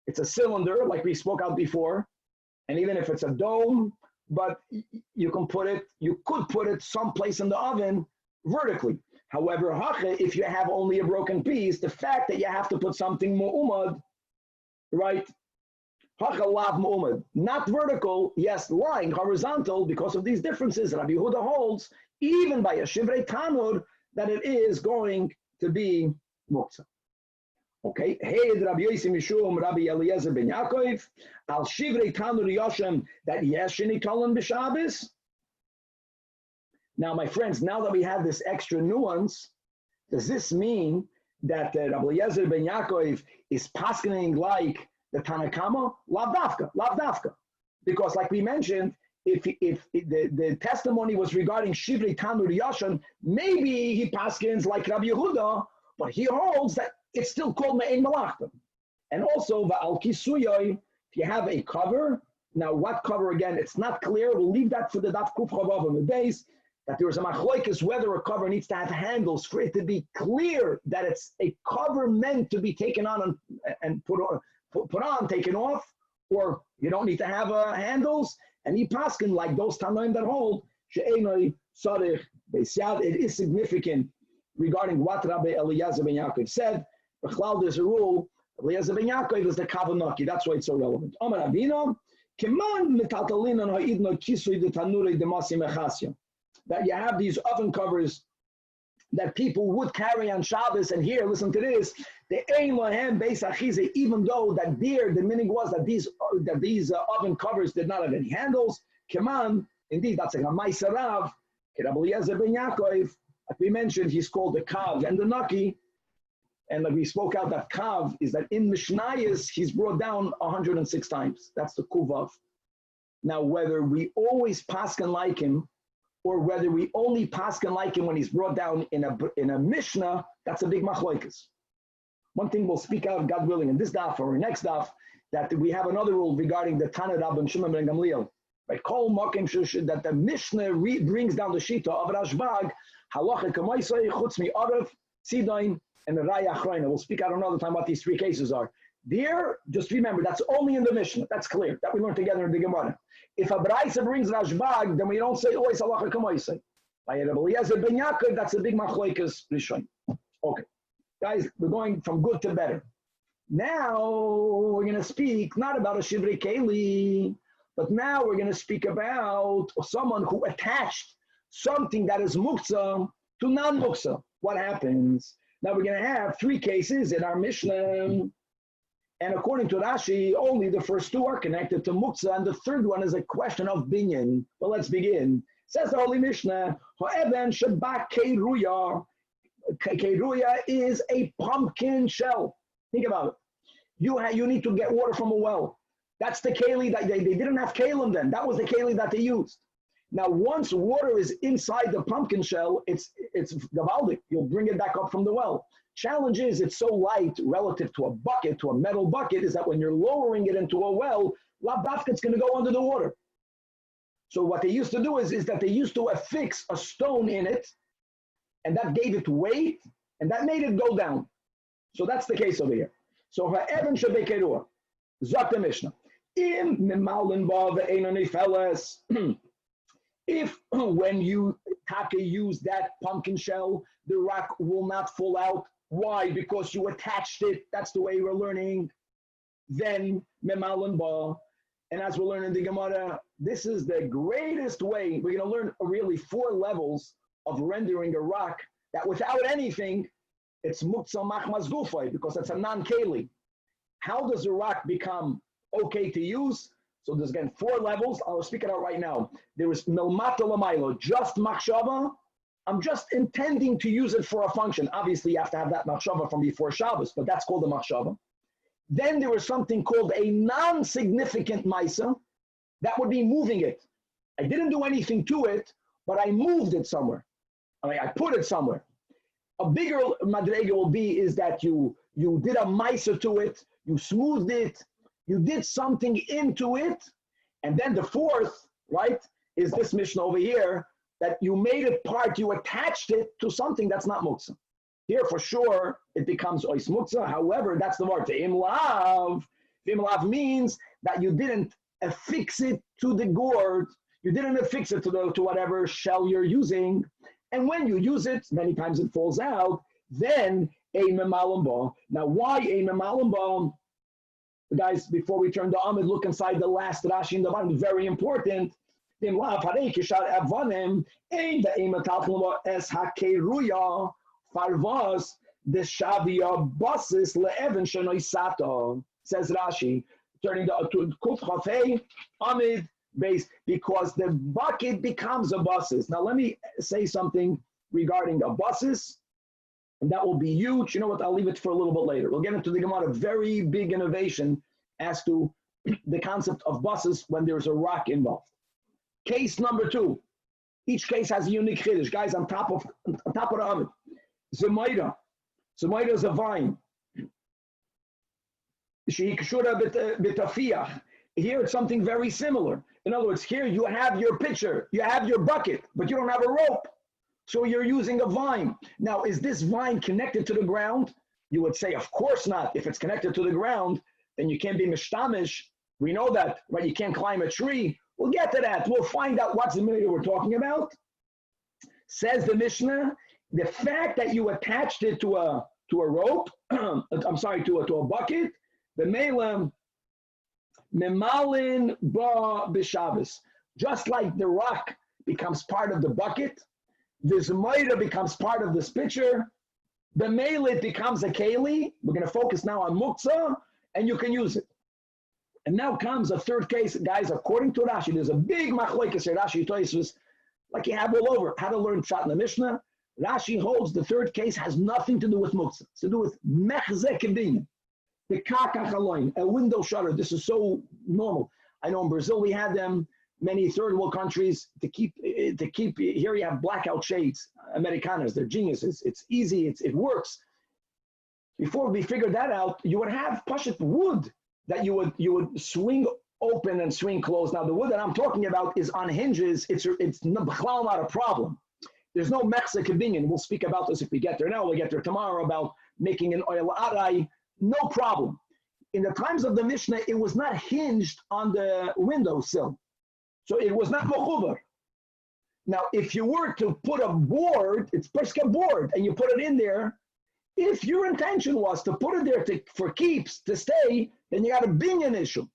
It's a cylinder, like we spoke out before, and even if it's a dome, but you could put it someplace in the oven vertically. However, if you have only a broken piece, the fact that you have to put something mu'umad, right? Not vertical, yes, lying horizontal, because of these differences. Rabbi Yehuda holds, even by a shivrei tanur, that it is going to be muktzah. Okay, hey, Rabbi Yossi Mishum, Rabbi Eliezer ben Yaakov, al shivrei tanur yoshem, that yeshini tolan b'Shabbos. Now, my friends, now that we have this extra nuance, does this mean that Rabbi Eliezer ben Yaakov is paskening like the Tanakama? Lav dafka. Because like we mentioned, if the testimony was regarding Shivrei Tanur Yashan, maybe he paskins like Rabbi Yehuda, but he holds that it's still called Me'ein Malachta. And also, Va'al Kisuyoi, if you have a cover, now what cover again, it's not clear, we'll leave that for the Daf Kuf Chavav on the base, that there is a machlokes whether a cover needs to have handles for it to be clear that it's a cover meant to be taken on and put on, taken off, or you don't need to have handles. And he paskin like those tanoim that hold she'enoi sarich beisyad. It is significant regarding what Rabbi Eliezer ben Yaakov said. B'chlal, there's a rule. Eliezer ben Yaakov is the kavanaki. That's why it's so relevant. Amar Avinu keman metaltalin and ha'idno kisui de tanurei demasi mechasya. That you have these oven covers that people would carry on Shabbos, and here, listen to this, the ein lohem beis achize, even though that there, the meaning was that these oven covers did not have any handles. Keman, indeed, that's like a Maisarav, Rabbi Eliezer ben Yaakov, like we mentioned, he's called the Kav and the Naki, And like we spoke out that Kav is that in Mishnayos, he's brought down 106 times. That's the Kuvav. Now, whether we always paskin like him, or whether we only paskin like him when he's brought down in a Mishnah, that's a big machloikas. One thing we'll speak out, God willing, in this daf or next daf, that we have another rule regarding the Tanach Rabbi and Shimon ben Gamliel. Right? Kol makim that the Mishnah brings down the shita of Rashbag, halacha k'maisei chutz mi arav, sidain, and the raya achrayna. We'll speak out another time what these three cases are. There, just remember, that's only in the Mishnah. That's clear. That we learned together in the Gemara. If a Braisa brings Rashbag, then we don't say always halacha k'maisei. By Rabbi Eliezer ben Yaakov, that's a big machloikas rishon. Okay. Guys, we're going from good to better. Now we're going to speak not about a shivri keli, but now we're going to speak about someone who attached something that is muktzah to non-muktzah. What happens? Now we're going to have three cases in our Mishnah, and according to Rashi, only the first two are connected to muktzah, and the third one is a question of binyan. Well, let's begin. Says the Holy Mishnah, Ha'even shabak keiruya. Keiruya is a pumpkin shell. Think about it. You need to get water from a well. That's the keli that they didn't have kalim then. That was the keli that they used. Now, once water is inside the pumpkin shell, it's gavaldik. You'll bring it back up from the well. Challenge is it's so light relative to a bucket, to a metal bucket, is that when you're lowering it into a well, labdafka, it's going to go under the water. So what they used to do is that they used to affix a stone in it, and that gave it weight, and that made it go down. So that's the case over here. So ha'evan shebekerua, zok the Mishnah. Im mimalin ba ve'enoni feles. If when you use that pumpkin shell, the rock will not fall out. Why? Because you attached it. That's the way we're learning. Then mimalin ba. And as we're learning the Gemara, this is the greatest way. We're going to learn really 4 levels of rendering a rock that without anything, it's muktzah machmas gufay, because it's a non-keli. How does a rock become okay to use? So there's again 4 levels. I'll speak it out right now. There is milmata lamaylo, just machshava. I'm just intending to use it for a function. Obviously, you have to have that machshava from before Shabbos, but that's called a machshava. Then there was something called a non-significant maisa. That would be moving it. I didn't do anything to it, but I moved it somewhere. I put it somewhere. A bigger madrega will be is that you did a maisa to it, you smoothed it, you did something into it, and then the 4th, right, is this Mishnah over here, that you made it part, you attached it to something that's not muktzah. Here, for sure, it becomes ois muktzah. However, that's the word. Imlav. Imlav means that you didn't affix it to the gourd, you didn't affix it to whatever shell you're using, and when you use it, many times it falls out, then a memalim ba. Now, why a memalim ba? Guys, before we turn to Ahmed, look inside the last Rashi in the bottom, very important. Farvas the Shavia buses le'evan shenoisato, says Rashi, turning to Kuf Chafei Amid base, because the bucket becomes a buses. Now let me say something regarding a buses, and that will be huge. You know what? I'll leave it for a little bit later. We'll get into the Gemara, a very big innovation as to the concept of buses when there's a rock involved. Case number 2. Each case has a unique chiddush. Guys, on top of the Amid. Zemaida. Zemaida is a vine. Here it's something very similar. In other words, here you have your pitcher, you have your bucket, but you don't have a rope. So you're using a vine. Now, is this vine connected to the ground? You would say, of course not. If it's connected to the ground, then you can't be mishtamish. We know that, right? You can't climb a tree. We'll get to that. We'll find out what's the minute we're talking about. Says the Mishnah, the fact that you attached it to a rope, I'm sorry, to a bucket, the melam memalin ba b'Shabbos. Just like the rock becomes part of the bucket, the zemaida becomes part of this pitcher, the melit becomes a keli. We're going to focus now on muktzah, and you can use it. And now comes a 3rd case, guys. According to Rashi, there's a big machlokes here. Rashi Tosfos, like you have all over, how to learn pshat in the Mishnah. Rashi holds the third case has nothing to do with muktzah. It's to do with mechzeh kedinyan. The kakach aloin, a window shutter. This is so normal. I know in Brazil we had them. Many third world countries to keep here you have blackout shades. Americanas, they're geniuses. It's easy. It works. Before we figured that out, you would have pashut wood that you would swing open and swing closed. Now the wood that I'm talking about is on hinges. It's not a problem. There's no mechzeh kedinyan. We'll speak about this if we get there now. We'll get there tomorrow about making an oil arai. No problem. In the times of the Mishnah, it was not hinged on the windowsill. So it was not mechubar. Now, if you were to put a board, it's a board, and you put it in there, if your intention was to put it there for keeps, to stay, then you got a binyan issue.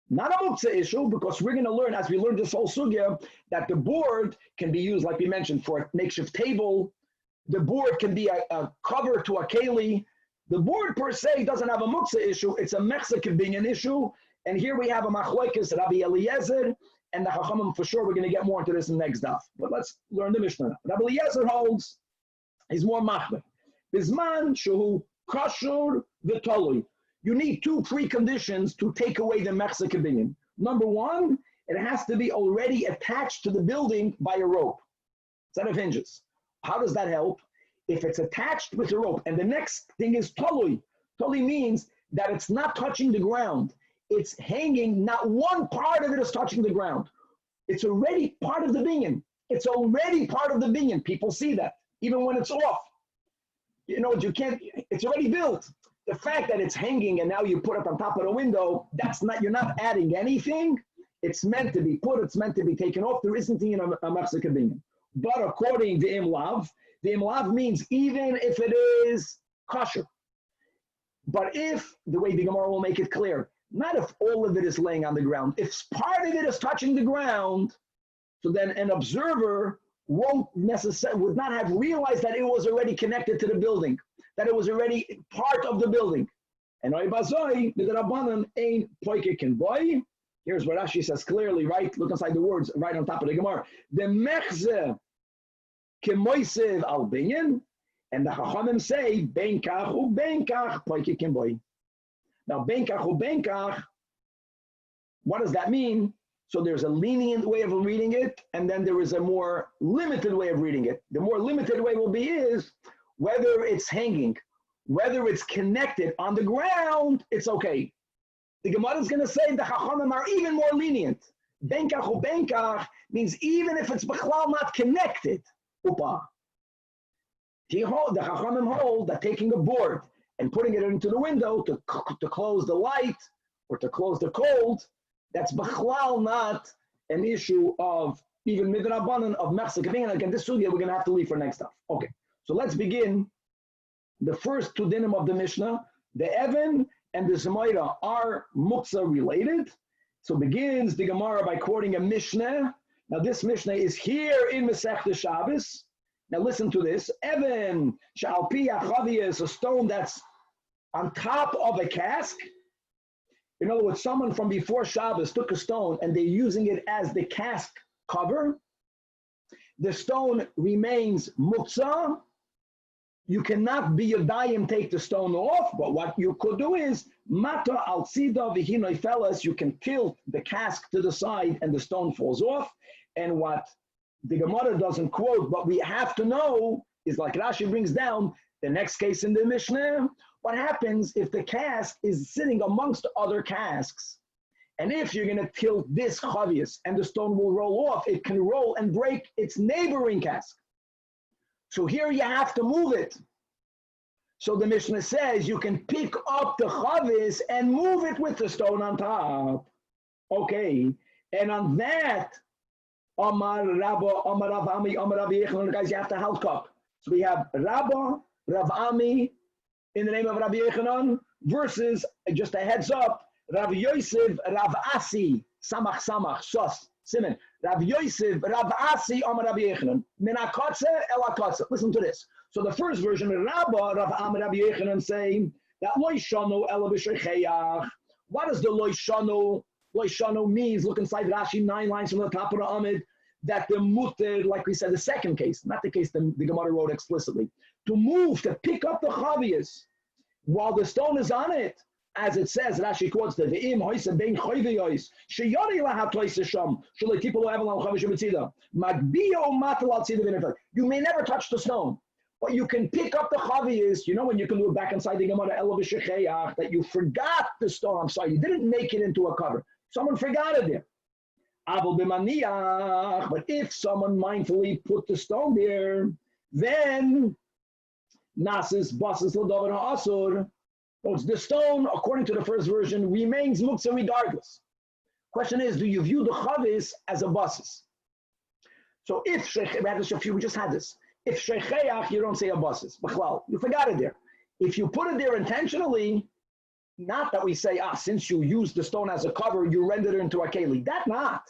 Not a muktzah issue, because we're going to learn, as we learn this whole sugya, that the board can be used, like we mentioned, for a makeshift table. The board can be a cover to a keli. The board per se doesn't have a muktzah issue. It's a mechzeh binyan issue. And here we have a machlokes, Rabbi Eliezer, and the Chachamim for sure. We're going to get more into this in the next DAF. But let's learn the Mishnah. Rabbi Eliezer holds, he's more machmer. Bizman shehu kashur v'tolui. You need two preconditions to take away the mechzeh binyan. Number one, it has to be already attached to the building by a rope instead of hinges. How does that help? If it's attached with a rope, and the next thing is tolui. Tolui means that it's not touching the ground. It's hanging, not one part of it is touching the ground. It's already part of the binyan. It's already part of the binyan. People see that, even when it's off. You know, you can't, it's already built. The fact that it's hanging and now you put it on top of the window, that's not, you're not adding anything. It's meant to be put, it's meant to be taken off. There isn't even a mechzeh binyan. But according to Imlav, the Imlav means even if it is kosher. But if, the way the Gemara will make it clear, not if all of it is laying on the ground. If part of it is touching the ground, so then an observer would not have realized that it was already connected to the building, that it was already part of the building. And here's what Rashi says clearly, right? Look inside the words, right on top of the Gemara. The mechzeh kemoisev al binyan, and the Chachamim say, ben kach u ben kach poike kimboy. Now, benkach u benkach, what does that mean? So there's a lenient way of reading it, and then there is a more limited way of reading it. The more limited way will be is whether it's hanging, whether it's connected on the ground, it's okay. The Gemara is going to say the Chachamim are even more lenient. Benkach u benkach means even if it's b'chlal not connected. Upa. The Chachamim hold that taking a board and putting it into the window to close the light or to close the cold, that's b'chlal not an issue of even midrabanan of mechzeh kedinyan. Again, this sugya we're going to have to leave for next stuff. Okay, so let's begin. The first two dinim of the Mishnah, the Evan and the Zemaira are muktzah related. So begins the Gemara by quoting a Mishnah. Now this Mishnah is here in Masechta Shabbos. Now listen to this. Evan sha'alpi achaviyah is a stone that's on top of a cask. In other words, someone from before Shabbos took a stone and they're using it as the cask cover. The stone remains muktzah. You cannot be yodayim, take the stone off, but what you could do is mata al tzida v'hinoi felas. You can tilt the cask to the side and the stone falls off. And what the Gemara doesn't quote, but we have to know, is like Rashi brings down the next case in the Mishnah. What happens if the cask is sitting amongst other casks? And if you're going to tilt this chavius and the stone will roll off, it can roll and break its neighboring cask. So here you have to move it. So the Mishnah says you can pick up the chavius and move it with the stone on top. Okay, and on that, Amar Rabba, Amar Rav Ami, Amar Rav Yechanan, guys, you have to help up. So we have Rabba, Rav Ami, in the name of Rabbi Yechanan, versus, just a heads up, Rav Yosef, Rav Asi, Samach, Sos, Simen, Rav Yosef, Rav Asi, Amar Rabbi Yechanan, Min HaKotze El HaKotze. Listen to this. So the first version, Rabba, Rav Ami, Rabbi Yechanan saying that Lo Yishanu Ela B'Sheicheyach. What does the Lo Yishanu means? Look inside Rashi, 9 lines from the top of the Amid. that the mutter, like we said, the second case, not the case the Gemara wrote explicitly, to move, to pick up the chavias while the stone is on it, as it says, Rashi quotes the Ve'im hoise bein choiviyos sheyari lahat tois sham shalei people who have al chavish mitzida magbio matal al tzida v'nefel. You may never touch the stone, but you can pick up the chavias. You know when you can do it back inside the Gemara elav shechayach that you forgot the stone. I'm sorry, you didn't make it into a cover. Someone forgot it there. But if someone mindfully put the stone there, then nasis basis l'davar ha'asur. The stone, according to the first version, remains muktzah regardless. Question is, do you view the chavis as a basis? So if we just had this. If shechayach, you don't say a basis. You forgot it there. If you put it there intentionally, not that we say, since you used the stone as a cover, you rendered it into a keli. That not.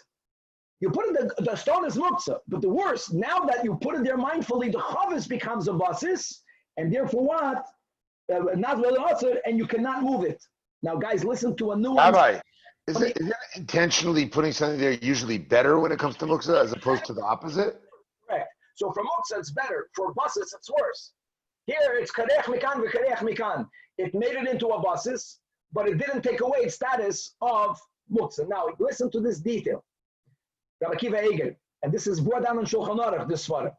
You put it, the stone is muktzah. But the worst, now that you put it there mindfully, the chavis becomes a basis, and therefore what? Not really answered, and you cannot move it. Now, guys, listen to a nuance. Rabbi, is it intentionally putting something there usually better when it comes to muktzah as opposed to the opposite? Correct. So for muktzah, it's better. For basis, it's worse. Here, it's karech mikan v'karech mikan. It made it into a basis, but it didn't take away its status of muktzah. Now, listen to this detail. Rabbi Kiva Eger, and this is brought down in Shulchan Aruch, this svara,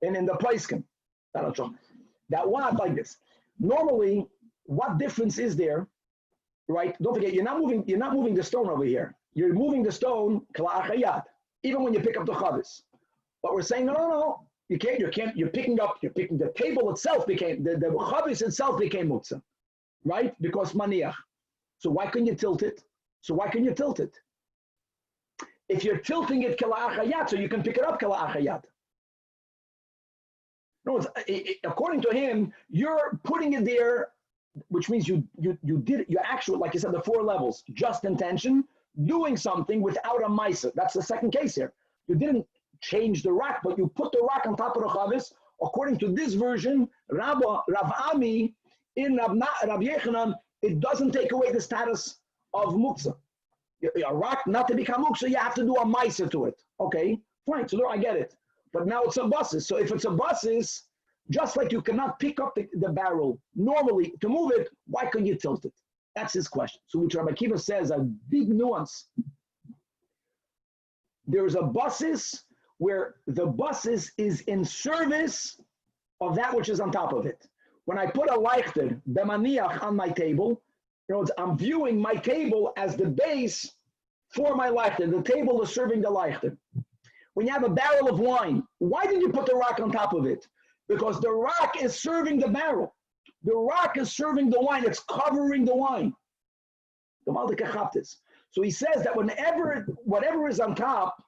and in the Periscope. That one like this. Normally, what difference is there, right? Don't forget, you're not moving the stone over here. You're moving the stone, even when you pick up the chavis. But we're saying, no, you can't, you're picking the table itself became, the chavis itself became muktzah, right? Because maniach. So why couldn't you tilt it? If you're tilting it kala'achayat, so you can pick it up kala'achayat. No, according to him, you're putting it there, which means you did it, you actually, like you said, the 4 levels, just intention, doing something without a maisa. That's the second case here. You didn't change the rock, but you put the rock on top of the chavis. According to this version, Rav Ami in Rabbi Yechanan, it doesn't take away the status of muktzah. A rock, not to become muktzah, you have to do a maisa to it. Okay, fine, so I get it. But now it's a basis. So if it's a basis, just like you cannot pick up the barrel normally to move it, why couldn't you tilt it? That's his question. So which Rabbi Kiva says a big nuance. There is a basis where the basis is in service of that which is on top of it. When I put a leichter, bemaniach, on my table, I'm viewing my table as the base for my leichter. The table is serving the leichter. When you have a barrel of wine, why did you put the rock on top of it? Because the rock is serving the barrel. The rock is serving the wine. It's covering the wine. So he says that whatever is on top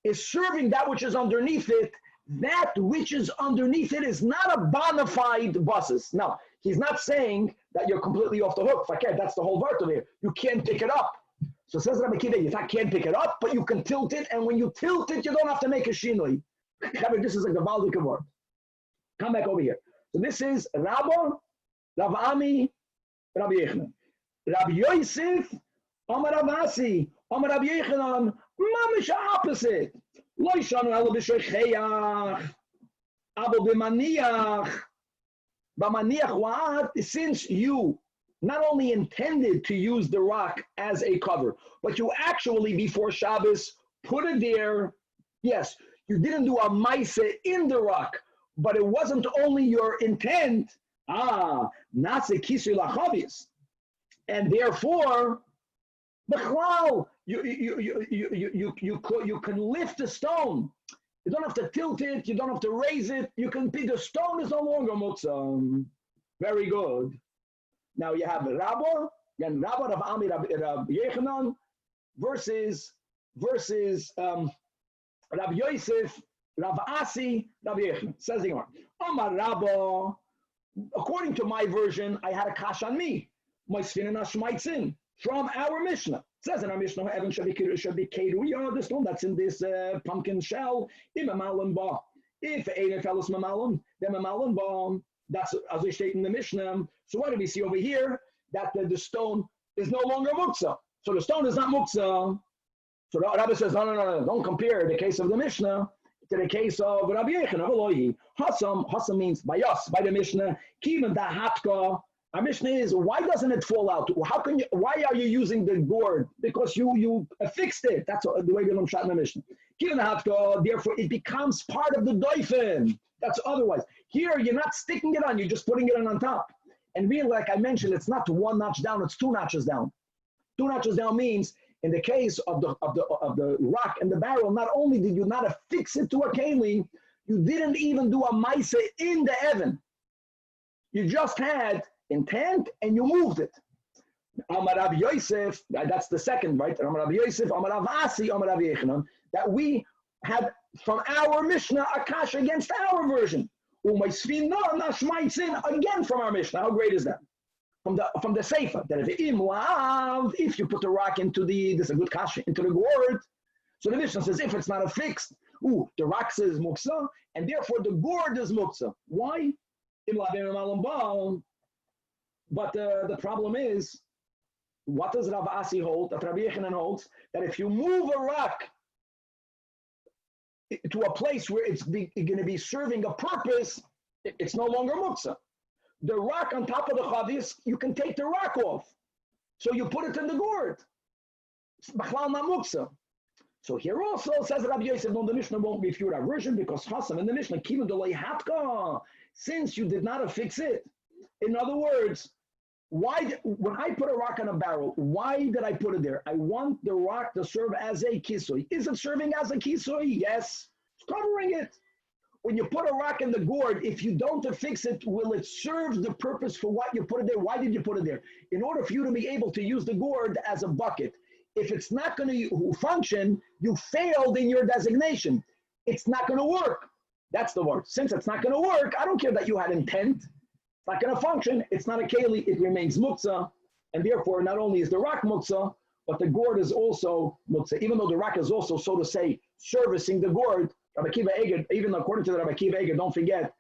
is serving that which is underneath it. That which is underneath it is not a bona fide basis. Now, he's not saying that you're completely off the hook. That's the whole word of here. You can't pick it up. So says Rabbi Kiva, you can't pick it up, but you can tilt it, and when you tilt it, you don't have to make a shinoi. This is like the Valdik word. Come back over here. So this is Rabbi, Rav Ami, Rabbi Yechanan. Rabbi Yosef, Amar Rav Asi, Amar Rabbi Yechanan, mamish opposite. Lo yishanu elo b'sheicheyach, abo b'maniach. B'maniach what? Since you not only intended to use the rock as a cover, but you actually, before Shabbos, put it there. Yes, you didn't do a maisa in the rock, but it wasn't only your intent. Nase kisri lachavis, and therefore, b'chlal, you can lift the stone. You don't have to tilt it. You don't have to raise it. You can be. The stone is no longer muktzah. Very good. Now you have Rabbi, and Rabbi of Ami Rabbi Yechanan versus Rabbi Yosef, Rabbi Asi, Rabbi Yechanan. Says the Gemara. Amar Rabbi, according to my version, I had a kash on me. My sfinin ashmaitzin from our Mishnah. It says in our Mishnah, Evan should be keruya, the stone that's in this pumpkin shell. If ain't fellas mamalim, then mamalim ba. That's as we state in the Mishnah. So what do we see over here? That the stone is no longer muktzah. So the stone is not muktzah. So the Rabbi says, no, don't compare the case of the Mishnah to the case of Rabbi Yechon. Hassan means by us, by the Mishnah. Even the hatka. Our Mishnah is, why doesn't it fall out? Why are you using the gourd? Because you fixed it. That's the way we learn Shat in the Mishnah. Even the hatka, therefore it becomes part of the doifen. That's otherwise. Here you're not sticking it on, you're just putting it on top. And really, like I mentioned, it's not one notch down, it's two notches down. Two notches down means, in the case of the rock and the barrel, not only did you not affix it to a keli, you didn't even do a maisa in the oven. You just had intent and you moved it. Amar Rabbi Yosef, that's the second, right? Amar Rabbi Yosef, Amar Rav Asi, Amar Rabbi Yechanan, that we had from our Mishnah a kasha against our version. Again from our Mishnah. How great is that? From the Sefer, that if you put the rock into this is a good kasha, into the gourd, so the Mishnah says if it's not affixed, the rock says muksa, and therefore the gourd is muksa. Why? But the problem is, what does Rav Asi hold? That Rabbi Yechanan holds that if you move a rock to a place where it's going to be serving a purpose, it's no longer muksa. The rock on top of the chavis, you can take the rock off. So you put it in the gourd. It's b'chlal na muksa. So here also says Rabbi Yosef, no, the Mishnah won't refute our version because Hassan in the Mishnah, kiven delay hatka, since you did not affix it. In other words, when I put a rock on a barrel, why did I put it there? I want the rock to serve as a kisui. Is it serving as a kisui? Yes. It's covering it. When you put a rock in the gourd, if you don't affix it, will it serve the purpose for what you put it there? Why did you put it there? In order for you to be able to use the gourd as a bucket. If it's not going to function, you failed in your designation. It's not going to work. That's the word. Since it's not going to work, I don't care that you had intent. It's not going to function. It's not a keli. It remains muksa. And therefore, not only is the rock muksa, but the gourd is also muksa. Even though the rock is also, so to say, servicing the gourd, Rabbi Akiva Eger, even according to the Rabbi Akiva Eger, don't forget,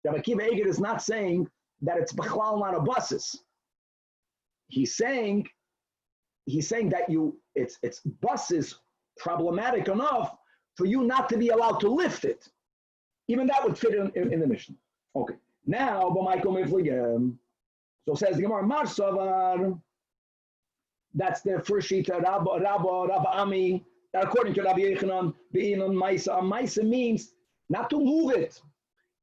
Rabbi Akiva Eger is not saying that it's b'chlal not a buses. He's saying that it's buses problematic enough for you not to be allowed to lift it. Even that would fit in the Mishnah. Okay. Now, so says the Gemara, Mar Savar, that's the first sheet, Rabbi Ami, that according to Rabbi Yechanan, Be'inon Maisa. Maisa means not to move it.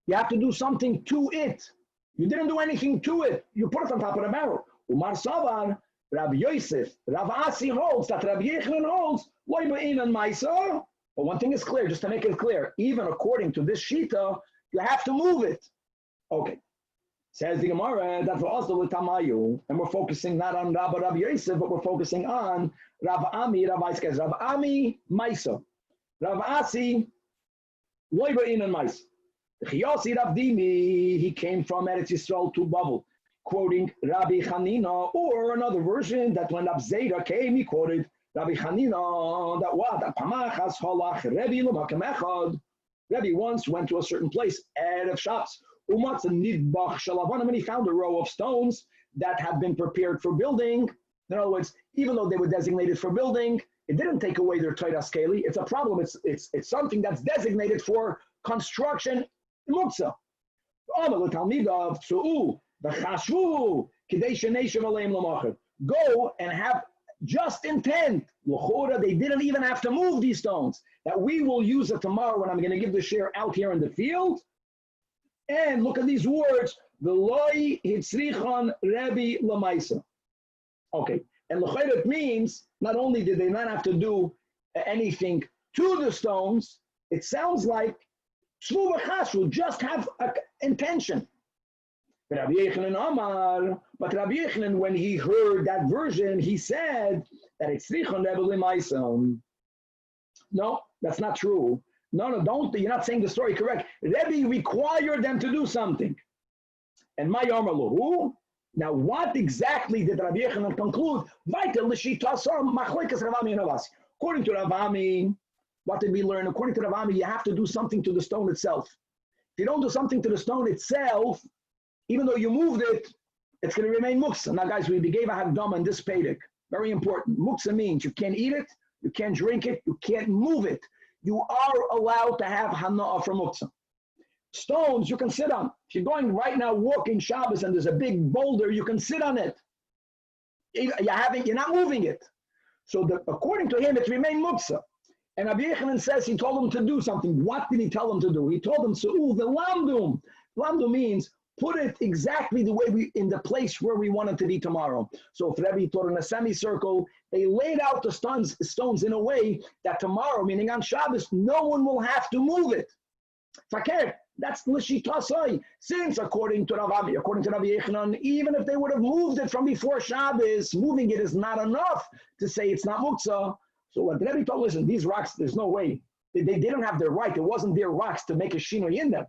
You have to do something to it. You didn't do anything to it. You put it on top of the barrel. Umar Savar, Rabbi Yosef, Rav Asi holds that Rabbi Yechanan holds, why Be'inon Maisa? But one thing is clear, just to make it clear, even according to this shita, you have to move it. Okay. Says the Gemara, that's also with Tamayu, and we're focusing not on Rabbi Yosef, but we're focusing on Rav Ami, Rav Iskez, Rav Ami, Maisa. Rav Asi, Loibain and Maisa. The Chiyasi Rav Dimi, he came from Eretz Yisrael to Bavel, quoting Rabbi Chanina, or another version that when Rav Zera came, he quoted Rabbi Chanina, that what? Pamachas halach Rebbe l'makom echad. Rebbe once went to a certain place, Erev Shabbos, and he found a row of stones that had been prepared for building. In other words, even though they were designated for building, it didn't take away their Toiras Keli. It's a problem. It's something that's designated for construction. Muksa. Go and have just intent. They didn't even have to move these stones. That we will use it tomorrow when I'm going to give the share out here in the field. And look at these words. V'loi hitzrichon Rebbe l'maisa. Okay. And l'chayr, it means not only did they not have to do anything to the stones, it sounds like tzvu v'chashu, just have an intention. But Rabbi Yechanan, when he heard that version, he said that it's tzrichon Rebbe l'maisa. No, that's not true. No, don't. You're not saying the story correct. Rebbe required them to do something. And my Yomar Lahu. Now, what exactly did Rabbi Yechanan conclude? According to Rav Ami, what did we learn? According to Rav Ami, you have to do something to the stone itself. If you don't do something to the stone itself, even though you moved it, it's going to remain muksa. Now, guys, we gave a hagdama in this Pedic. Very important. Muksa means you can't eat it, You can't drink it. You can't move it. You are allowed to have hana'ah from muktzah. Stones you can sit on. If you're going right now walking Shabbos and there's a big boulder, you can sit on it. You're not moving it. So according to him, it remained muktzah. And Rabbi Yochanan says he told him to do something. What did he tell him to do? He told him, "Su'u v'lamdum." Lamdum means put it exactly the way in the place where we want it to be tomorrow. So if Rabbi taught in a semicircle, they laid out the stones in a way that tomorrow, meaning on Shabbos, no one will have to move it. Fakir, that's l'shitasai. Since according to Rabbi Yochanan, even if they would have moved it from before Shabbos, moving it is not enough to say it's not muktzah. So what Rabbi told, listen, these rocks, there's no way. They didn't have their right. It wasn't their rocks to make a shinoi in them.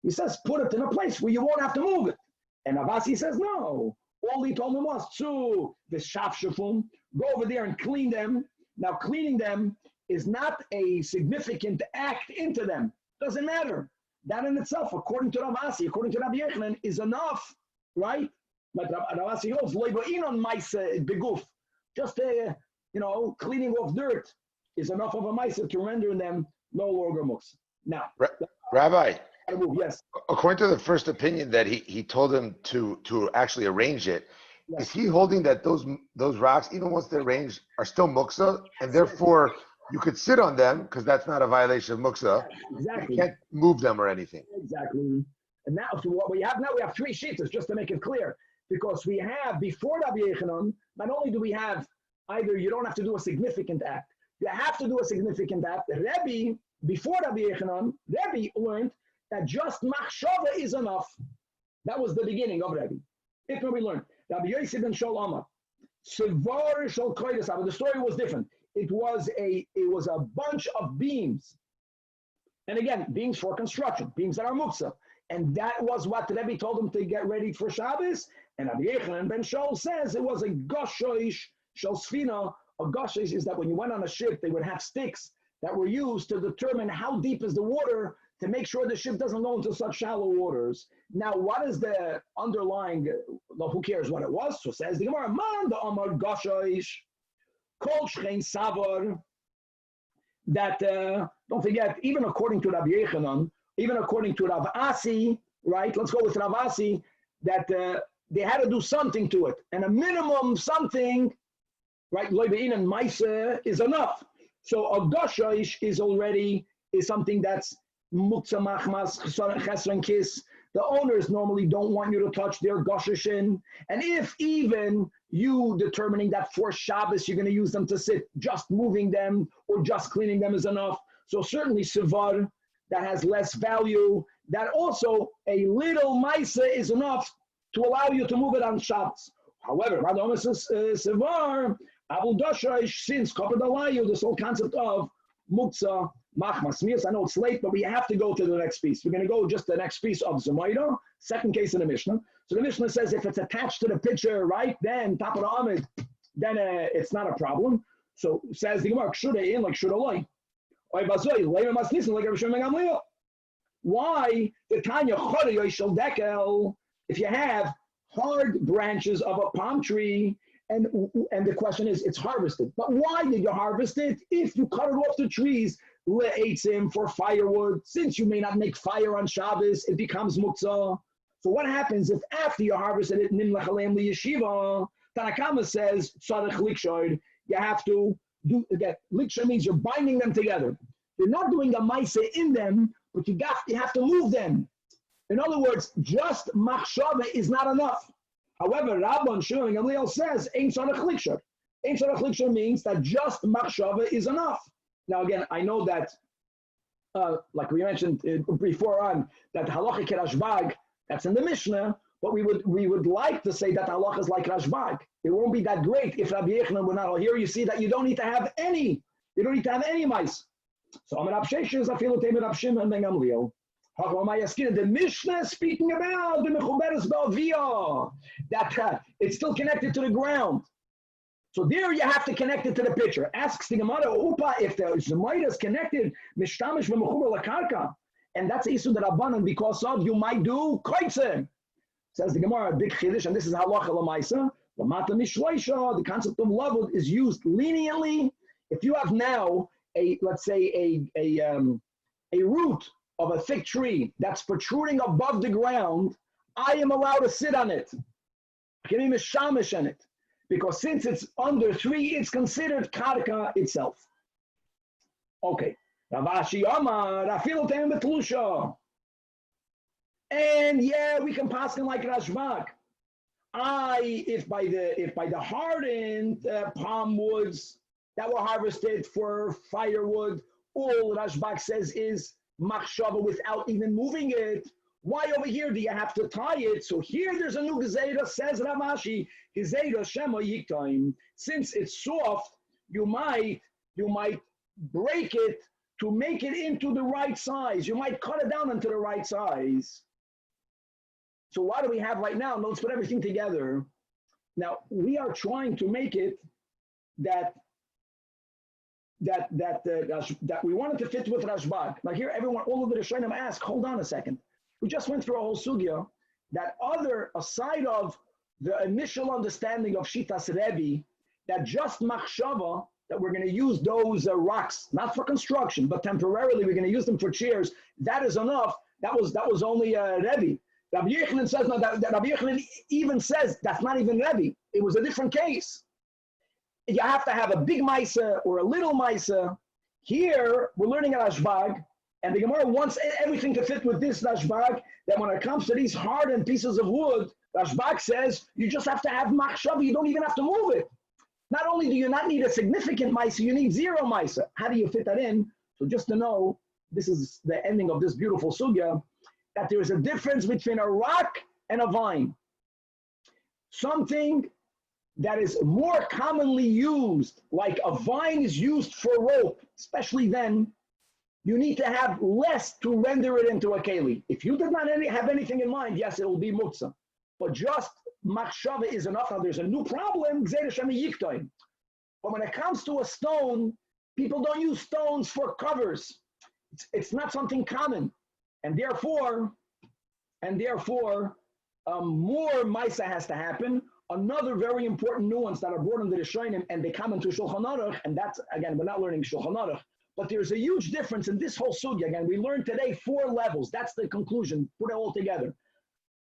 He says, put it in a place where you won't have to move it. And Avasi says, no. All he told him was, to the shafshafum, go over there and clean them. Now, cleaning them is not a significant act into them. Doesn't matter. That in itself, according to Ravasi, according to Rabbi Yochanan, is enough, right? But Ravasi holds, loiba'inon maisa beguf. Just cleaning off dirt is enough of a maisa to render them no longer muktzah. Now, Rabbi, yes. According to the first opinion that he told him to actually arrange it, yes. Is he holding that those rocks, even once they're arranged, are still muktzah, and therefore you could sit on them because that's not a violation of muktzah. Exactly. You can't move them or anything. Exactly. And now, so what we have now, we have three sheets, just to make it clear, because we have before Rabbi Yochanan, not only do we have either you don't have to do a significant act, you have to do a significant act. Rabbi, before Rabbi Yochanan, Rabbi learned that just machshava is enough. That was the beginning of Rabbi. It's what we learned. Rabbi Yosef ben Shol Amar, Sevar Shol Kodesh, but the story was different. It was a bunch of beams, and again, beams for construction, beams that are muktzah, and that was what Rabbi told him to get ready for Shabbos. And Rabbi Yochanan ben Shol says it was a goshoish shel sfina. A goshoish is that when you went on a ship, they would have sticks that were used to determine how deep is the water to make sure the ship doesn't go into such shallow waters. Now, what is the underlying? Well, who cares what it was? So says the Gemara, man the Amar goshoish. Kol Shchein Savar, that don't forget, even according to Rabbi Yochanan, even according to Rav Asi, right? Let's go with Rav Asi, that they had to do something to it, and a minimum something, right? Loibein and Maisa is enough. So a goshoish is something that's muktzah machmas chesron kis. The owners normally don't want you to touch their gosheshin. And if even you determining that for Shabbos you're going to use them to sit, just moving them or just cleaning them is enough. So certainly Sivar, that has less value, that also a little Maisa is enough to allow you to move it on Shabbos. However, Radom says Sivar, Abu Dashaish, since Kapadalayu, this whole concept of Muktzah, Machmas. I know it's late, but we have to go to the next piece. We're going to go just the next piece of Zemaira, second case in the Mishnah. So the Mishnah says if it's attached to the picture, right, then top of the Amid, then it's not a problem. So says the Gemara, should in like should alike. Why the Tanya Dekel, if you have hard branches of a palm tree, and the question is, it's harvested. But why did you harvest it? If you cut it off the trees, le'etzim for firewood, since you may not make fire on Shabbos, it becomes muktzah. So what happens if after you harvested it, nimlach aleim liyeshiva? Tanakama says, tzadich likshoid, you have to do, again, likshoid means you're binding them together. You're not doing a maisa in them, but you have to move them. In other words, just machshava is not enough. However, Rabban Shmuel and Gamliel says, ein tzadich likshoid. Ein tzadich likshoid means that just machshava is enough. Now, again, I know that, like we mentioned before on, that halacha kerashbag, that's in the Mishnah, but we would like to say that halacha is like rashbag. It won't be that great if Rabbi Yochanan would not. Here you see that you don't need to have any mice. So Amar Abshesh is afilu teimid Abshim and Ben Gamliel. The Mishnah is speaking about the mechuberes ba'aviyah, that it's still connected to the ground. So there you have to connect it to the picture. Asks the Gemara, Upa, if the Zemaira is connected, mishtamish v'mechuber lakarka, and that's Isu Rabbanan because of you might do koitzim. Says the Gemara, big chiddush, and this is halacha l'maisa. The concept of lavud is used leniently If you have now let's say a root of a thick tree that's protruding above the ground, I am allowed to sit on it. I can be mishamish on it. Because since it's under 3, it's considered karka itself. Okay. Ravashi Amar, Afilu Tem Betlusha. And yeah, we can pass him like Rashbak. If by the hardened palm woods that were harvested for firewood, all Rashbak says is machshava without even moving it. Why over here do you have to tie it? So here there's a new gezerah, says Ravashi, gezerah shema yiktaim. Since it's soft, you might break it to make it into the right size. You might cut it down into the right size. So what do we have right now? Now let's put everything together. Now we are trying to make it that we wanted to fit with Rashbag. Now here, everyone, all of the Rishonim ask, hold on a second. We just went through a whole sugya that aside of the initial understanding of Shitas Rebbe, that just machshava, that we're going to use those rocks, not for construction, but temporarily we're going to use them for chairs, that is enough. That was only Rebbe. Rabbi Yochanan says, no, that Rabbi Yochanan even says that's not even Rebbe. It was a different case. You have to have a big Maisa or a little Maisa. Here, we're learning at Rashbag, and the Gemara wants everything to fit with this Rashbag, that when it comes to these hardened pieces of wood, Rashbag says, you just have to have machshava, you don't even have to move it. Not only do you not need a significant Maisa, you need 0 Maisa. How do you fit that in? So just to know, this is the ending of this beautiful sugya, that there is a difference between a rock and a vine. Something that is more commonly used, like a vine is used for rope, especially then, you need to have less to render it into a keli. If you did not have anything in mind, yes, it will be muktzah. But just machshava is enough. Now there's a new problem, but when it comes to a stone, people don't use stones for covers. It's not something common. And therefore, more Maisa has to happen. Another very important nuance that are brought into the Rishonim, and they come into Shulchan Aruch, and that's, again, we're not learning Shulchan Aruch, but there's a huge difference in this whole sugya. Again, we learned today 4 levels. That's the conclusion. Put it all together.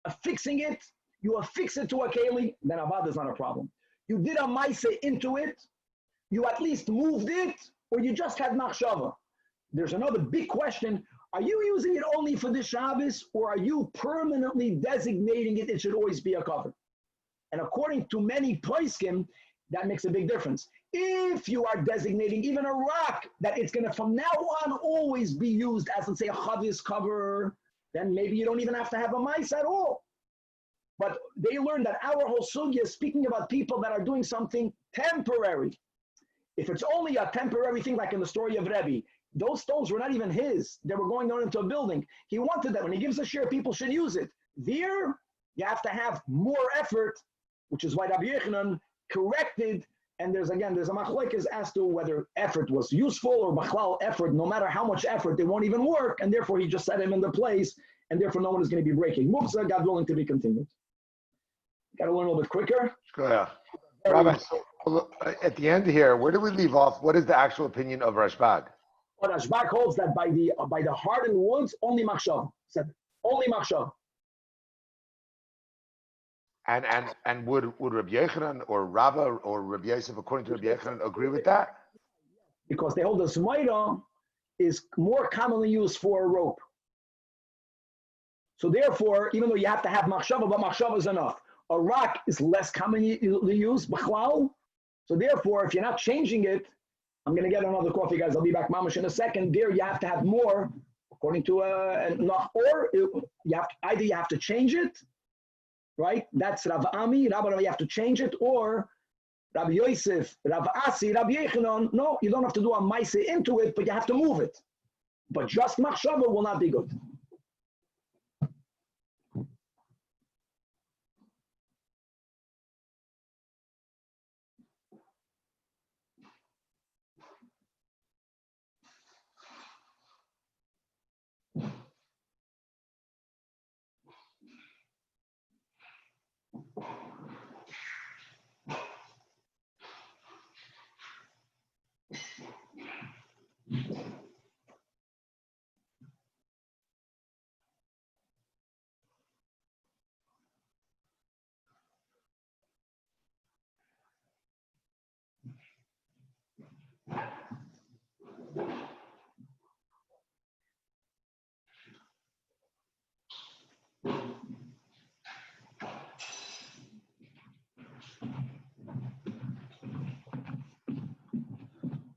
Affixing it, you affix it to a keli, then avad is not a problem. You did a Maisa into it, you at least moved it, or you just had machshava. There's another big question. Are you using it only for the Shabbos, or are you permanently designating it should always be a cover? And according to many poskim, that makes a big difference. If you are designating even a rock that it's going to from now on always be used as, let's say, a chavis cover, then maybe you don't even have to have a mice at all. But they learned that our whole sugya is speaking about people that are doing something temporary. If it's only a temporary thing, like in the story of Rabbi, those stones were not even his. They were going on into a building. He wanted that when he gives a shiur, people should use it. There, you have to have more effort, which is why Rabbi Yochanan corrected. And there's a machlokes as to whether effort was useful or machlal effort. No matter how much effort, they won't even work. And therefore, he just set him in the place. And therefore, no one is going to be breaking. Muksa, God willing, to be continued. Got to learn a little bit quicker. Yeah. Rabbi, so at the end here, where do we leave off? What is the actual opinion of Rashbag? Well, Rashbag holds that by the hardened woods, only machshav. Said only machshav. And would Rabbi Yochanan or Rabbi or Rabbi Yosef, according to Rabbi Yochanan, agree with that? Because they hold the smaida is more commonly used for a rope. So therefore, even though you have to have machshava, but machshava is enough. A rock is less commonly used, b'chlal. So therefore, if you're not changing it, I'm going to get another coffee, guys. I'll be back, mamash, in a second. There, you have to have more, according to or either you have to change it, right? That's Rav Ami, Rabbi, you have to change it, or Rabbi Yosef, Rav Asi, Rabbi Yochanan. No, you don't have to do a maise into it, but you have to move it. But just machshava will not be good.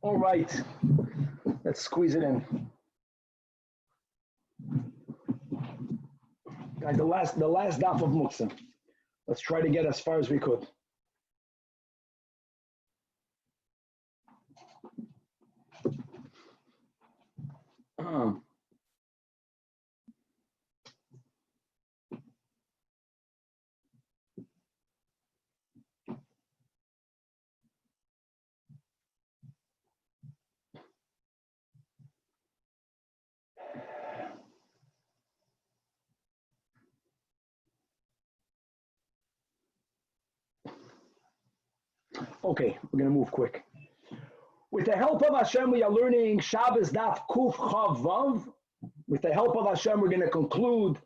All right, let's squeeze it in. Guys, the last daf of Muktzah. Let's try to get as far as we could. Okay, we're going to move quick. With the help of Hashem, we are learning Shabbos Daf Kuf Chav Vav. With the help of Hashem, we're going to conclude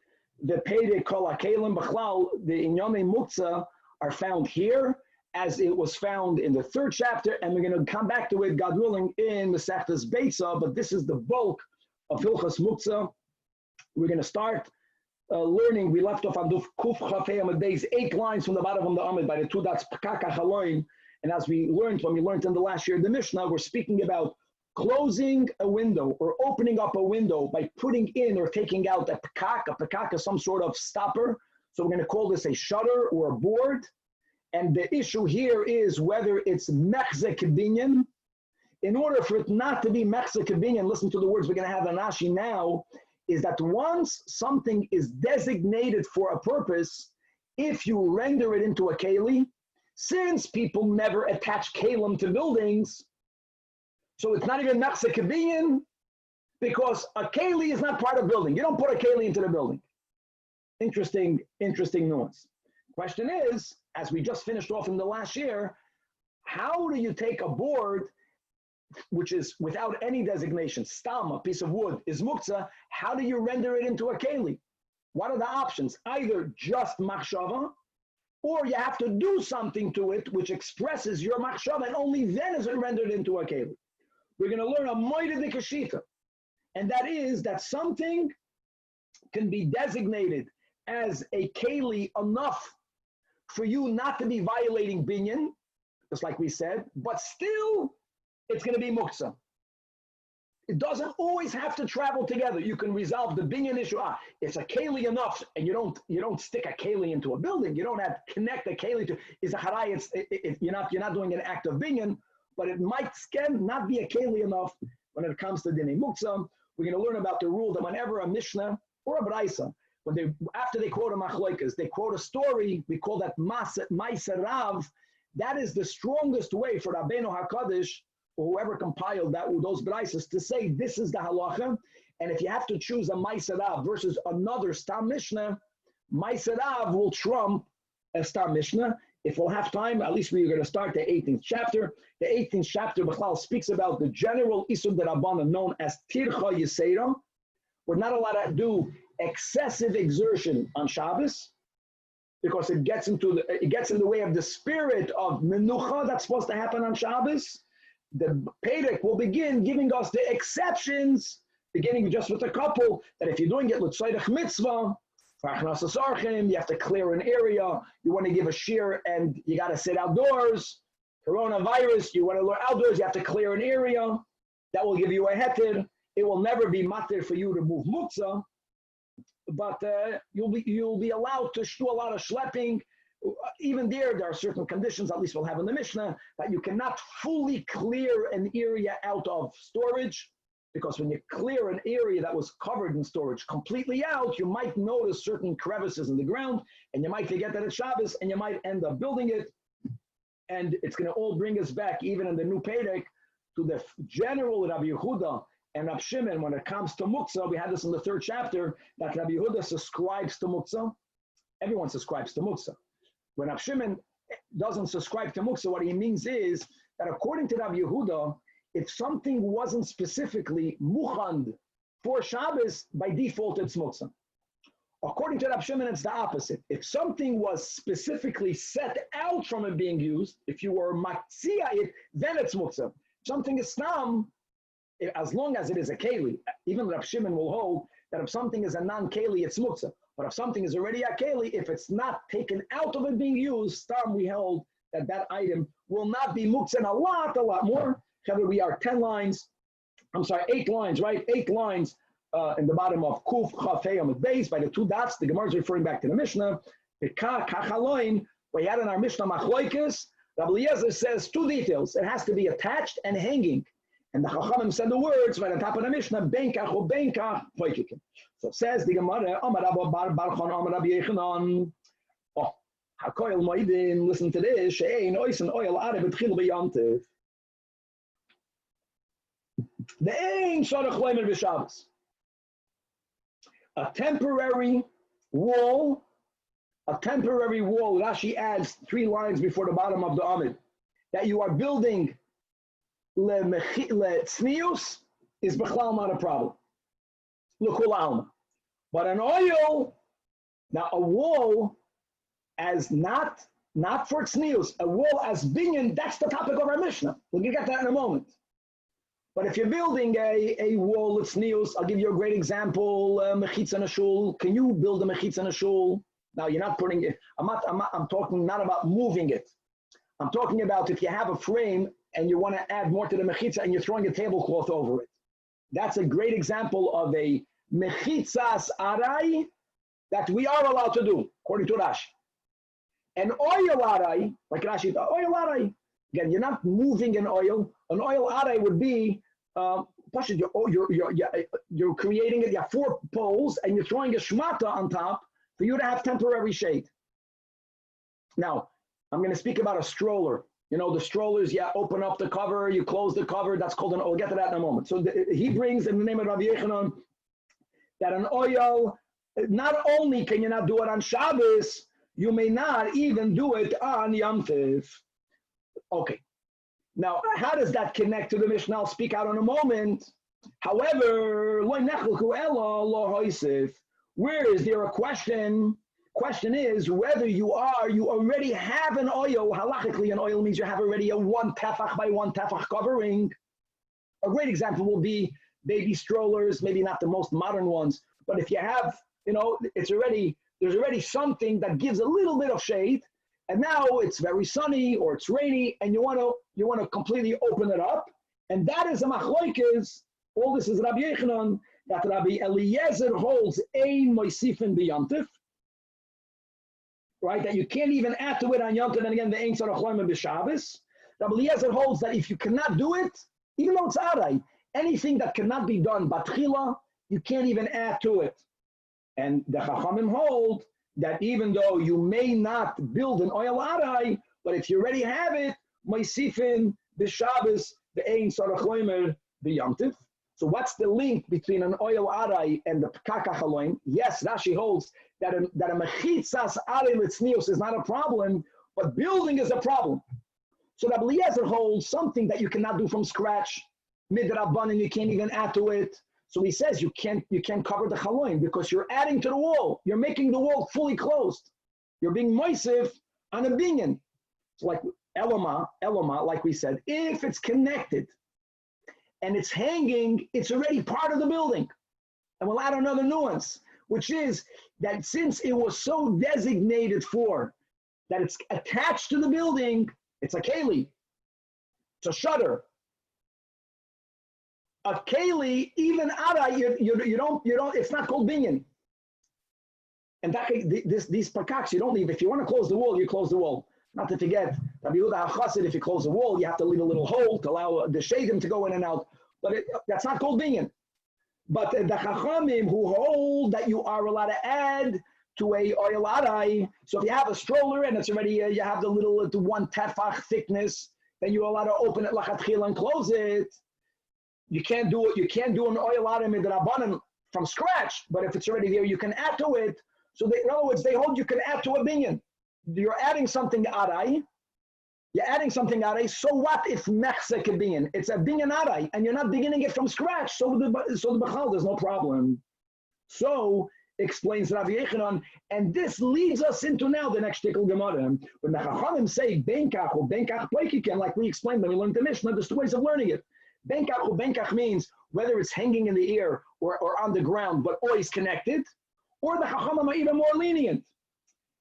the Perek Kol HaKelim B'chlal. The Inyonei Muktzah are found here, as it was found in the third chapter, and we're going to come back to it, God willing, in Masechtas Beitza. But this is the bulk of Hilchas Muktzah. We're going to start learning. We left off on Duf Kuf Chav Hey Amud Beis, 8 lines from the bottom of the Amud by the 2 dots Pekaka Chaloim. And as we learned in the last year of the Mishnah, we're speaking about closing a window or opening up a window by putting in or taking out a pekak. A pekak is some sort of stopper. So we're going to call this a shutter or a board. And the issue here is whether it's mechzek binyan. In order for it not to be mechzek binyan, listen to the words we're going to have in Rashi now, is that once something is designated for a purpose, if you render it into a keli, since people never attach kalim to buildings, so it's not even mechzek binyan, because a keli is not part of building. You don't put a keli into the building. Interesting nuance. Question is, as we just finished off in the last year, how do you take a board which is without any designation, stam, a piece of wood, is muktzah, how do you render it into a keli? What are the options? Either just machshava, or you have to do something to it which expresses your machshava, and only then is it rendered into a keli. We're going to learn a moide de kashita, and that is that something can be designated as a keli enough for you not to be violating binyan, just like we said, but still it's going to be muktzah. It doesn't always have to travel together. You can resolve the binyan issue. It's a keli enough, and you don't stick a keli into a building. You don't have to connect a keli to is a haray. You're not doing an act of binyan, but it might not be a keli enough when it comes to dinei muktzah. We're going to learn about the rule that whenever a Mishnah or a Braisa, after they quote a machloikas, they quote a story. We call that ma'aser rav. That is the strongest way for Rabbeinu HaKadosh, or whoever compiled those braisas, to say this is the halacha. And if you have to choose a ma'aser rav versus another stam mishnah, ma'aser rav will trump a stam mishnah. If we'll have time, at least we're going to start the 18th chapter. The 18th chapter, Bechlal, speaks about the general isur d'Rabbanan known as tircha yisera. We're not allowed to do excessive exertion on Shabbos, because it gets in the way of the spirit of menucha that's supposed to happen on Shabbos. The Perek will begin giving us the exceptions, beginning just with a couple, that if you're doing it l'tzoydech mitzvah, you have to clear an area, you want to give a shiur and you got to sit outdoors, coronavirus, you want to learn outdoors, you have to clear an area, that will give you a heter. It will never be matir for you to move muktzah, but you'll be allowed to do a lot of schlepping. Even there are certain conditions, at least we'll have in the Mishnah, that you cannot fully clear an area out of storage, because when you clear an area that was covered in storage completely out, you might notice certain crevices in the ground, and you might forget that it's Shabbos, and you might end up building it, and it's going to all bring us back, even in the new Perek, to the general Rabbi Yehuda and Rabbi Shimon when it comes to muktzah. We had this in the third chapter, that Rabbi Yehuda subscribes to muktzah. Everyone subscribes to muktzah. When Rabbi Shimon doesn't subscribe to muktzah, what he means is that according to Rabbi Yehuda, if something wasn't specifically muchand for Shabbos, by default it's muktzah. According to Rabbi Shimon, it's the opposite. If something was specifically set out from it being used, if you were matzia it, then it's muktzah. Something is stam, as long as it is a keli. Even Rabbi Shimon will hold that if something is a non-keli, it's muktzah. But if something is already a keli, if it's not taken out of it being used, stam, we held that item will not be muktzah a lot more. We are 8 lines, right? 8 lines in the bottom of Kuf Chafei on the base by the 2 dots. The Gemara is referring back to the Mishnah. We had in our Mishnah Machloikis. Rabbi Eliezer says 2 details. It has to be attached and hanging. And the Chachamim said the words right on top of the Mishnah, Benkach or Benkach Poikikim. So it says the Gemara, Amar Rabba Barchon, Amar Rabbi Yechanan. Oh, HaKoyel Moedin, listen to this, She'ein Oisen Oil Arab B'tchil B'yantiv. The Ein Shorach Leimer B'Shabbos. A temporary wall, Rashi adds 3 lines before the bottom of the Amid, that you are building le'tznius is b'chlal not a problem. L'kul alma. But an oil, now a wall as not for tznius, a wall as binyan, that's the topic of our Mishnah. We'll get that in a moment. But if you're building a wall of tznius, I'll give you a great example, mechitza in a shul. Can you build a mechitza in a shul? Now you're not putting it, I'm talking not about moving it. I'm talking about if you have a frame and you want to add more to the mechitza and you're throwing a tablecloth over it. That's a great example of a mechitzas arai that we are allowed to do, according to Rashi. An oil arai, like Rashi, oil arai. Again, you're not moving an oil. An oil arai would be, you're creating it, you have 4 poles and you're throwing a shmata on top for you to have temporary shade. Now, I'm going to speak about a stroller. You know, the strollers, open up the cover, you close the cover, that's called we'll get to that in a moment. So he brings in the name of Rabbi Yechanan that an oil, not only can you not do it on Shabbos, you may not even do it on Yom Tov. Okay. Now, how does that connect to the Mishnah? I'll speak out in a moment. However, where is there a question? Question is whether you already have an oil. Halachically, an oil means you have already a 1 tefach by 1 tefach covering. A great example will be baby strollers, maybe not the most modern ones, but if you have, there's already something that gives a little bit of shade, and now it's very sunny or it's rainy, and you want to completely open it up, and that is a machloikes. All this is Rabbi Yechanan, that Rabbi Eliezer holds ein moisifin b'yantif. Right, that you can't even add to it on Yom Tov, and again, the Ein Sarach Loimer B'Shabbos. Rabbi Eliezer holds that if you cannot do it, even though it's Arai, anything that cannot be done Batchila, you can't even add to it. And the Chachamim hold that even though you may not build an oil Arai, but if you already have it, Moisifin B'Shabbos, the Ein Sarach Loimer B'Yom Tov. So what's the link between an oil arai and the pekakach haloim? Yes, Rashi holds that a mechitzas arai litznius is not a problem, but building is a problem. So Rabbi Eliezer holds something that you cannot do from scratch, midrabanan, you can't even add to it. So he says you can't cover the haloim because you're adding to the wall. You're making the wall fully closed. You're being moisif on a binyan. So like eloma, like we said, if it's connected and it's hanging, it's already part of the building. And we'll add another nuance, which is that since it was so designated for, that it's attached to the building, it's a keli, it's a shutter. A keli, even ara, you don't, it's not called binyan. And that these pakaks, you don't leave. If you want to close the wall, you close the wall. Not to forget, if you close the wall, you have to leave a little hole to allow the shadim to go in and out. But that's not called binyan. But the chachamim who hold that you are allowed to add to a oil arai, so if you have a stroller and it's already, you have the little 1 tefach thickness, then you're allowed to open it lachatchila and close it. You can't do it. You can't do an oil arai midrabanan from scratch. But if it's already there, you can add to it. So in other words, they hold you can add to a binyan. You're adding something arai. You're adding something arai. So what if mechse binyan? It's a binyan arai, and you're not beginning it from scratch. So the bechal, there's no problem. So explains Rabbi Yechanan, and this leads us into now the next shtickle Gemara. When the Chachamim say benkach or benkach pleikiken, like we explained when we learned the Mishnah, there's 2 ways of learning it. Benkach or benkach means whether it's hanging in the air or on the ground, but always connected. Or the Chachamim are even more lenient.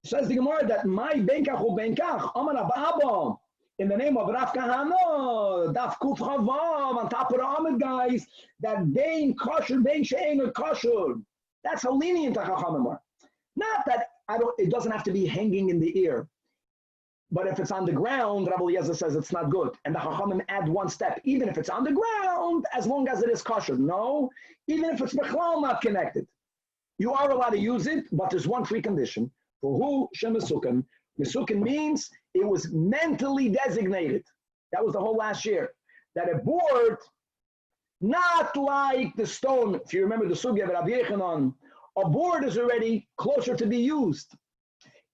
Says the Gemara that my benkach u benkach, Amar Abba, in the name of Rav Kahana, Daf Kuf Chavav, on top of the Amid guys, that bein kosher, bein she'ein kosher. That's how lenient the Chachamim are. Not that it doesn't have to be hanging in the air. But if it's on the ground, Rabbi Eliezer says it's not good. And the Chachamim add one step. Even if it's on the ground, as long as it is kosher. No, even if it's bechlal not connected. You are allowed to use it, but there's one precondition. For who? Shem Mesukin. Mesukin means it was mentally designated. That was the whole last year. That a board, not like the stone, if you remember the sugya of Rabbi Yechanan, a board is already closer to be used.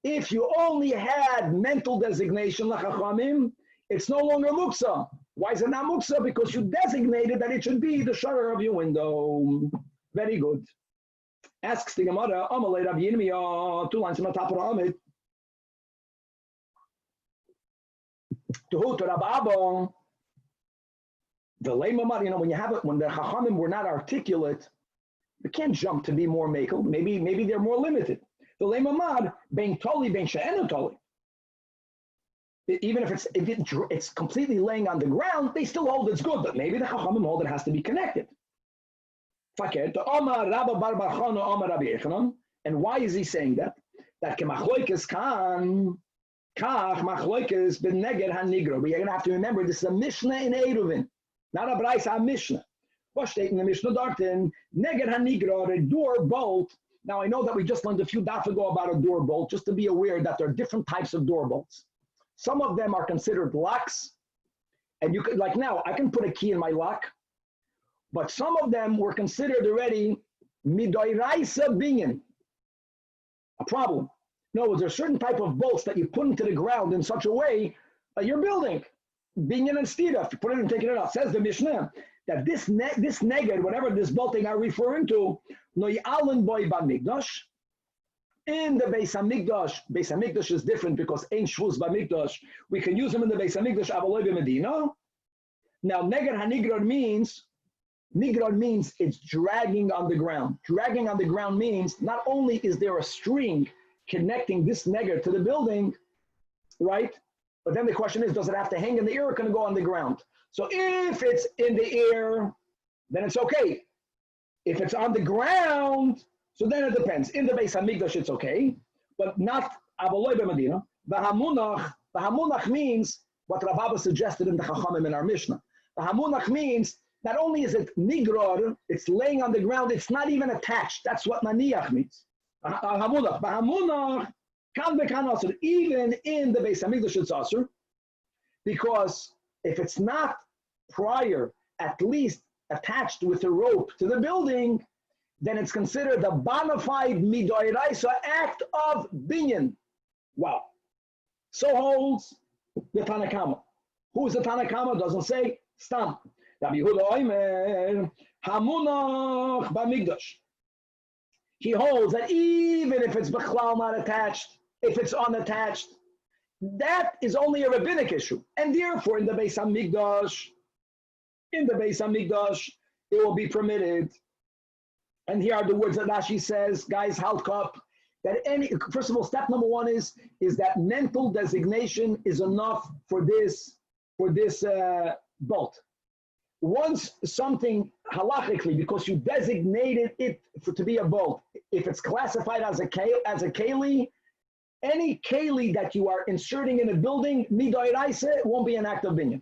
If you only had mental designation, lachachamim, it's no longer muksa. Why is it not muksa? Because you designated that it should be the shutter of your window. Very good. Asks the Gemara, Amalei Rabbi Yirmiyah, 2 lines on the top of the Amid. To Rabbi Abba, the Leimamad, when you have it, when the Chachamim were not articulate, you can't jump to be more makel. Maybe they're more limited. The Leimamad, being totally, being she'enu totally. Even if it's completely laying on the ground, they still hold it's good, but maybe the Chachamim hold it has to be connected. And why is he saying that? That kemachloikes kan kach machloikes beneged hanigro. But you're gonna have to remember this is a Mishnah in Eruvin, not a Braisa, a Mishnah. What state in the Mishnah Dartin? Neged hanigro, a door bolt. Now I know that we just learned a few DAF ago about a door bolt. Just to be aware that there are different types of door bolts. Some of them are considered locks, and you could, like now, I can put a key in my lock. But some of them were considered already midoiraisa binyan, a problem. No, there's a certain type of bolts that you put into the ground in such a way that you're building. Binyan and stira, if you put it and take it out, says the Mishnah, that this neged, whatever this bolting are referring to, no ya'alin boy b'mikdash. In the Beis Hamikdash is different because ein shvus b'mikdash. We can use them in the Beis Hamikdash, avaloi b'medina. Now, neged hanigrod means it's dragging on the ground. Dragging on the ground means not only is there a string connecting this neged to the building, right? But then the question is, does it have to hang in the air or can it go on the ground? So if it's in the air, then it's okay. If it's on the ground, so then it depends. In the Beis Hamikdash, it's okay, but not avaloi b'medina. V'hamunach means what Rav Abba suggested in the Chachamim in our Mishnah. V'hamunach means not only is it nigror, it's laying on the ground, it's not even attached. That's what maniach means. Hamunach, even in the Beis Hamikdash it's asur, because if it's not prior, at least attached with a rope to the building, then it's considered a bona fide midoiraisa act of binyan. Wow. So holds the Tanach. Who is the Tanach? Doesn't say. Stam. Rabbi Yehuda Oimer, Hamunach b'mikdash. He holds that even if it's bechlal not attached, if it's unattached, that is only a rabbinic issue. And therefore, in the Beis Hamikdash, it will be permitted. And here are the words that Rashi says, guys, halt cup, that first of all, step number 1 is that mental designation is enough for this bolt. Once something halachically, because you designated it to be a bolt, if it's classified as a keli, any keli that you are inserting in a building, midoiraisa, it won't be an act of binyan.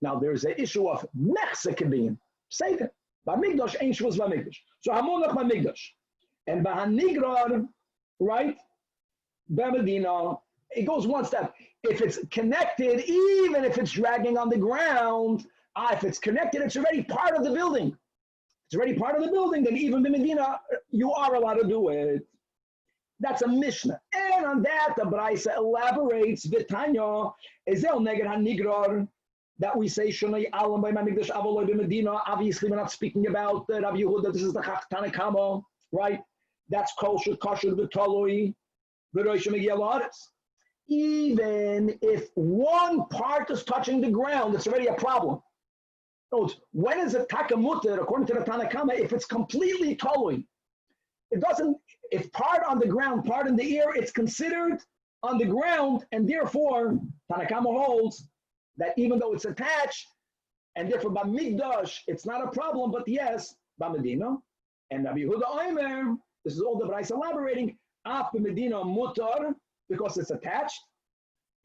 Now there's an issue of mechsek binyan. Say that. B'mikdash ain't shvus b'mikdash. So hamunach b'mikdash. And b'hanigrar, right? B'medina, it goes one step. If it's connected, even if it's dragging on the ground, if it's connected, it's already part of the building. It's already part of the building, then even in Medina, you are allowed to do it. That's a Mishnah. And on that, the Braisa elaborates, V'tanya, Ezel Neged HaNigrar, that we say, Shonai Alam by Mamikdash Avoloi B'Medina. Obviously, we're not speaking about Rabbi Yehuda, this is the Tanach, right? That's kosher V'Taloi, V'Rosh Megiel Haaretz. Even if one part is touching the ground, it's already a problem. When is it takamuter, according to the Tanach, if it's completely tolui? It doesn't, If part on the ground, part in the air, it's considered on the ground, and therefore, Tanakama holds that even though it's attached, and therefore by Migdash, it's not a problem, but yes, by Medina. And Rabbi Yehuda Omer, this is all the Bryce elaborating, Af Medina Mutar, because it's attached.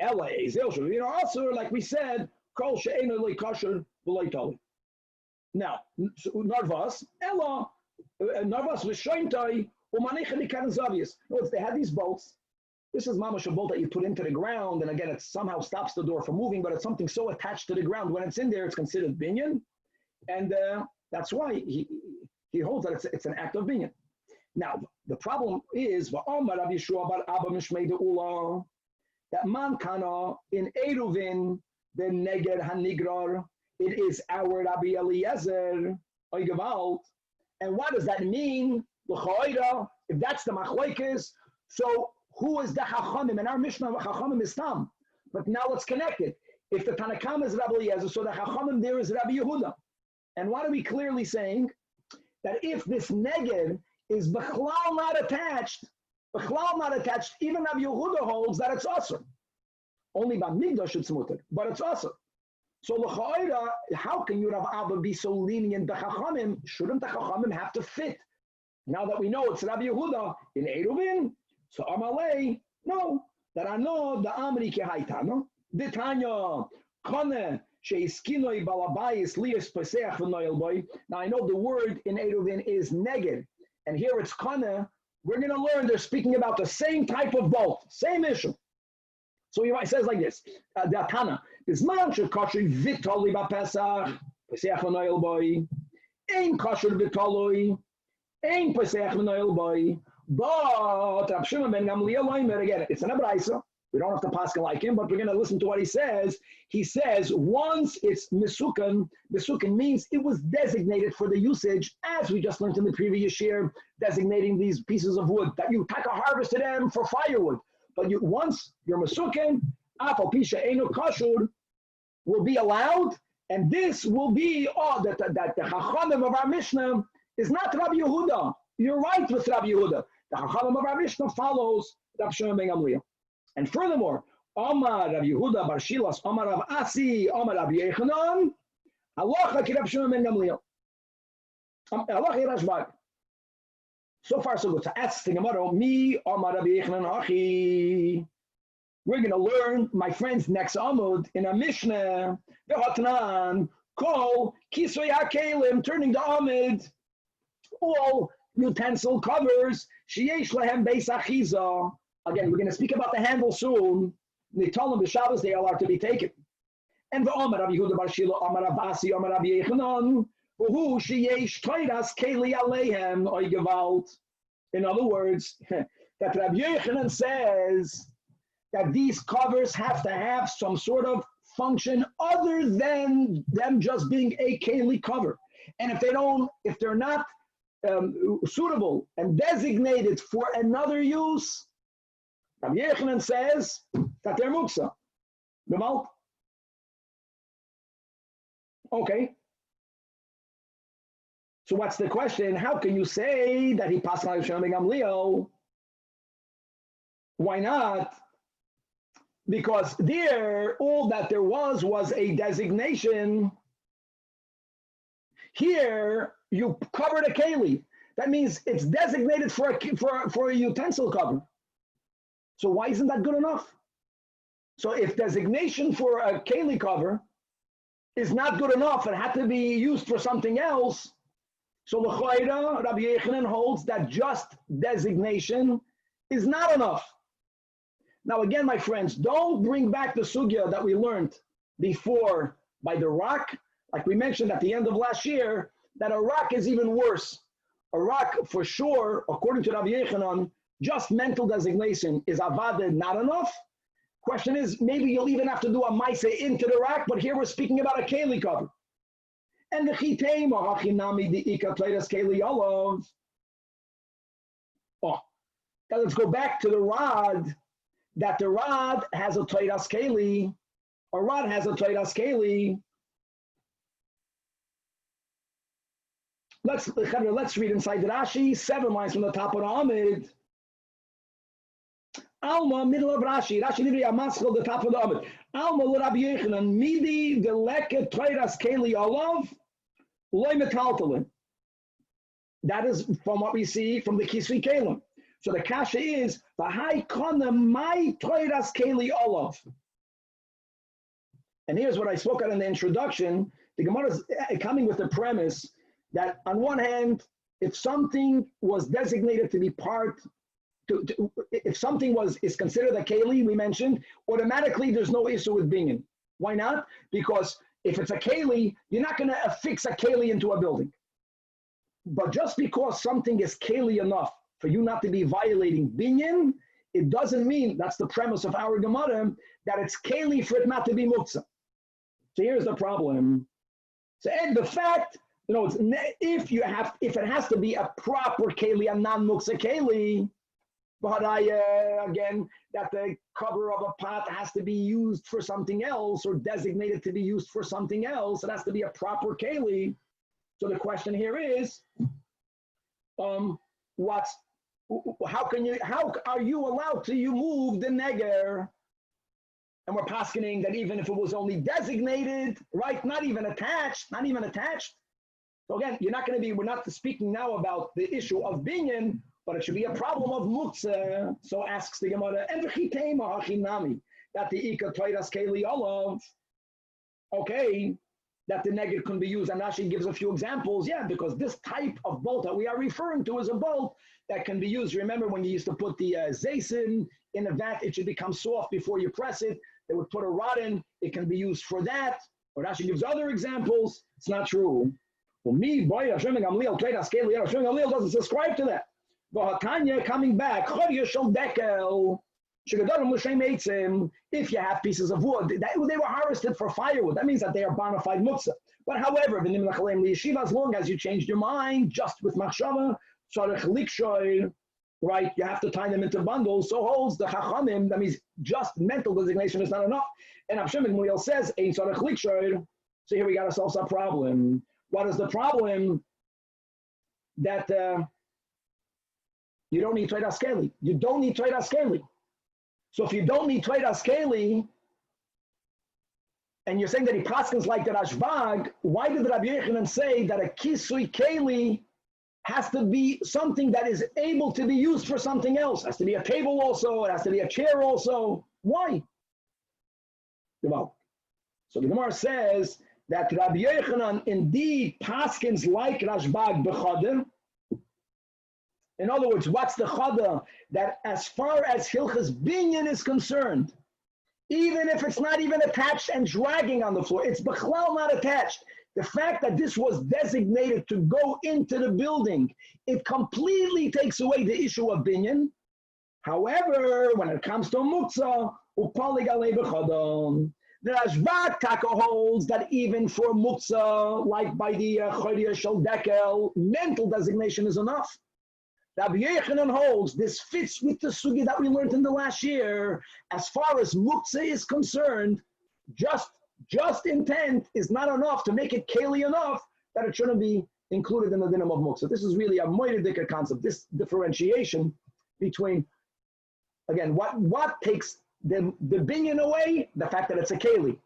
Ella Ezel Shavina also, like we said, Kol She'ena Lo Kosher V'Lo Tali. Now, Narvas, Ella, Narvas L'Shointai, U'Manecha Nikan Zavius. Notice they had these bolts. This is mamash a bolt that you put into the ground, and again, it somehow stops the door from moving, but it's something so attached to the ground. When it's in there, it's considered binyan, and that's why he holds that it's an act of binyan. Now, the problem is that man kana in Eruvin the neged hanigrar. It is our Rabbi Eliezer oigavalt, and what does that mean? If that's the machlokes, so who is the Chachamim? In our Mishnah, Chachamim is Tam. But now let's connect it. If the Tanakam is Rabbi Eliezer, so the Chachamim there is Rabbi Yehuda. And what are we clearly saying? That if this neged is Bechlal not attached, even Rabbi Yehuda holds that it's Asr. Only by Migdash it's mutter, but it's Asr. So l'cha'ira, how can you Rav Abba be so lenient? The Chachamim, shouldn't the Chachamim have to fit? Now that we know it's Rabbi Yehuda in Eruvin, so Amalei, no, that I know the Amri Kehaitano, the Tanya, Kone, Sheiskinoi Balabayis, Lias Peseach V'Noyel Boy. Now I know the word in Eruvin is neged, and here it's Kone. We're going to learn they're speaking about the same type of bolt, same issue. So it says like this, the Tana, this man should kosher Vitoli Bapesach, Peseach V'Noyel Boy, Ein kosher Vitoli, Ein Peseach V'Noyel Boy. But Rav Shimon ben Gamliel, again, it's an abraisa. We don't have to paskin like him, but we're going to listen to what he says. He says once it's misukan means it was designated for the usage, as we just learned in the previous year, designating these pieces of wood that you take a harvest to them for firewood. But once you're misukan, afal pisha enu kashur will be allowed, and this will be that the Chachamim of our Mishnah is not Rabbi Yehuda. You're right with Rabbi Yehuda. The Chachamim of our Mishnah follows Rav Shimon ben Gamliel. And furthermore, Omar Rabbi Yehuda Bar Shilas, Omar Rav Asi, Omar Rabbi Yechanan, Halacha ki Rav Shimon ben Gamliel. Halacha Rashbag. So far, so good. So ask the Gemara, me, Omar Rabbi Yechanan Achi. We're going to learn, my friends, next Amud in a Mishnah, V'Hatnan, Kol, Kisoy HaKelim, turning the Amud, all utensil covers, sheyesh lahem beis achiza. Again, we're going to speak about the handle soon. The Talmud, the Shabbos, they all are to be taken. And the Omar Rabbi Yehuda Bar Shila, Omar Rav Asi, Omar Rabbi Yechanan, who sheyesh toiras keli aleihem oigevalt. In other words, that Rabbi Yechanan says that these covers have to have some sort of function other than them just being a keli cover. And if they're not suitable and designated for another use, Rabbi Yechanan says that they're muksa. Okay. So what's the question? How can you say that he passed on Shimon ben Gamliel? Why not? Because there, all that there was a designation. Here, you covered a keli. That means it's designated for a utensil cover. So why isn't that good enough? So if designation for a keli cover is not good enough, it had to be used for something else. So l'chayra, Rabbi Yechanan holds that just designation is not enough. Now again, my friends, don't bring back the sugya that we learned before by the rock. Like we mentioned at the end of last year, that a rock is even worse. A rock, for sure, according to Rabbi Yechanan, just mental designation is avada not enough. Question is, maybe you'll even have to do a maisa into the rock, but here we're speaking about a keli cover. And the chiteim or hachinami the ika pleidas keli olav. Oh, now let's go back to the rod. That the rod has a pleidas keli. A rod has a pleidas keli. Let's read inside the Rashi, 7 lines from the top of the Amid. Alma, middle of Rashi. Rashi literally amaskal, the top of the Amid. Alma Rabbi Yochanan, midi the leket toiras keli olav, loy metaltalin. That is from what we see from the Kisri Kalim. So the kasha is the high kona my toiras keli olav. And here's what I spoke on in the introduction. The Gemara is coming with the premise that on one hand, if something was designated to be part, if something is considered a keli, we mentioned, automatically there's no issue with binyan. Why not? Because if it's a keli, you're not going to affix a keli into a building. But just because something is keli enough for you not to be violating binyan, it doesn't mean, that's the premise of our Gemara, that it's keli for it not to be muktzah. So here's the problem. So and the fact, if it has to be a proper keli, a non-muktzah keli, but again, that the cover of a pot has to be used for something else or designated to be used for something else, it has to be a proper keli. So the question here is, how are you allowed to move the neger? And we're poskening that even if it was only designated, right, not even attached. So again, we're not speaking now about the issue of binyan, but it should be a problem of muktzah. So asks the Gemara, that the ika toiras keli olav, okay, that the neged can be used. And Rashi gives a few examples. Yeah, because this type of bolt that we are referring to is a bolt that can be used. Remember when you used to put the zaysin in a vat, it should become soft before you press it. They would put a rod in. It can be used for that. Or Rashi gives other examples. It's not true. Well, Hashem doesn't subscribe to that. But Hatanya coming back, if you have pieces of wood, they were harvested for firewood. That means that they are bona fide muktzah. But however, as long as you changed your mind, just with machshava, right, you have to tie them into bundles. So holds the chachamim. That means just mental designation is not enough. And Abshim Gamliel says, so here we got ourselves a problem. What is the problem? That you don't need toiras keli. You don't need toiras keli. So if you don't need toiras keli, and you're saying that he paskins like the Rashbag, why did Rabbi Yochanan say that a kisui keli has to be something that is able to be used for something else? It has to be a table also. It has to be a chair also. Why? Well, so the Gemara says that Rabbi Yochanan indeed paskins like Rashbag b'chader. In other words, what's the chada? That as far as Hilchas Binyan is concerned, even if it's not even attached and dragging on the floor, it's b'chlal not attached. The fact that this was designated to go into the building, it completely takes away the issue of Binyan. However, when it comes to muktzah, upalig alei b'chadon. The Rashbag Taka holds that even for muktzah, like by the Chodesh Shel Dekel, mental designation is enough. Rabbi Yochanan holds this fits with the sugi that we learned in the last year. As far as muktzah is concerned, just intent is not enough to make it keli enough that it shouldn't be included in the dinam of muktzah. This is really a moedidika concept. This differentiation between, again, what takes the binyan away? The fact that it's a keli.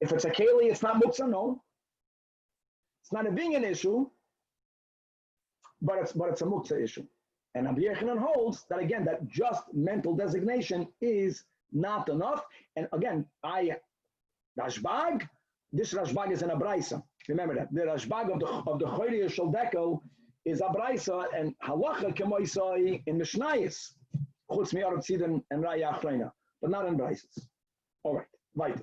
If it's a keli, it's not muktzah. No, it's not a binyan issue. But it's a muktzah issue. And Rabbi Yochanan holds that, again, that just mental designation is not enough. And again, Rashbag, this Rashbag is in a braisa. Remember that. The Rashbag of the Chodesh Shel Dekel is a braisa, and halacha kemoisai in Mishnayis, chutz mi'arab tzidin and raya achreina, but not in braisas. All right, weiter.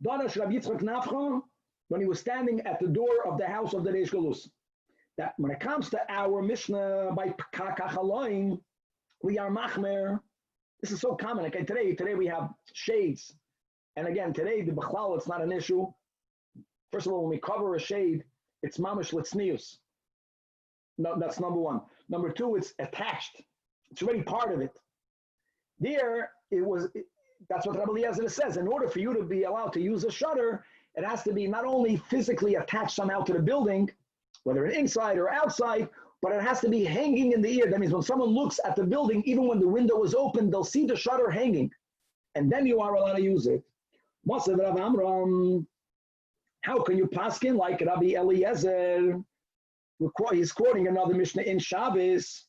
Darash Rabbi Yitzchak Nafcha, when he was standing at the door of the house of the Reish Galus, that when it comes to our Mishnah by Kakachaloin, we are machmer. This is so common. Okay, today we have shades, and again today the b'chlal it's not an issue. First of all, when we cover a shade, it's mamish litznius. No, that's number one. Number two, it's attached. It's already part of it. There, that's what Rabbi Eliezer says. In order for you to be allowed to use a shutter, It has to be not only physically attached somehow to the building, whether inside or outside, but it has to be hanging in the ear. That means when someone looks at the building, even when the window is open, they'll see the shutter hanging. And then you are allowed to use it. How can you paskin like Rabbi Eliezer? He's quoting another Mishnah in Shabbos.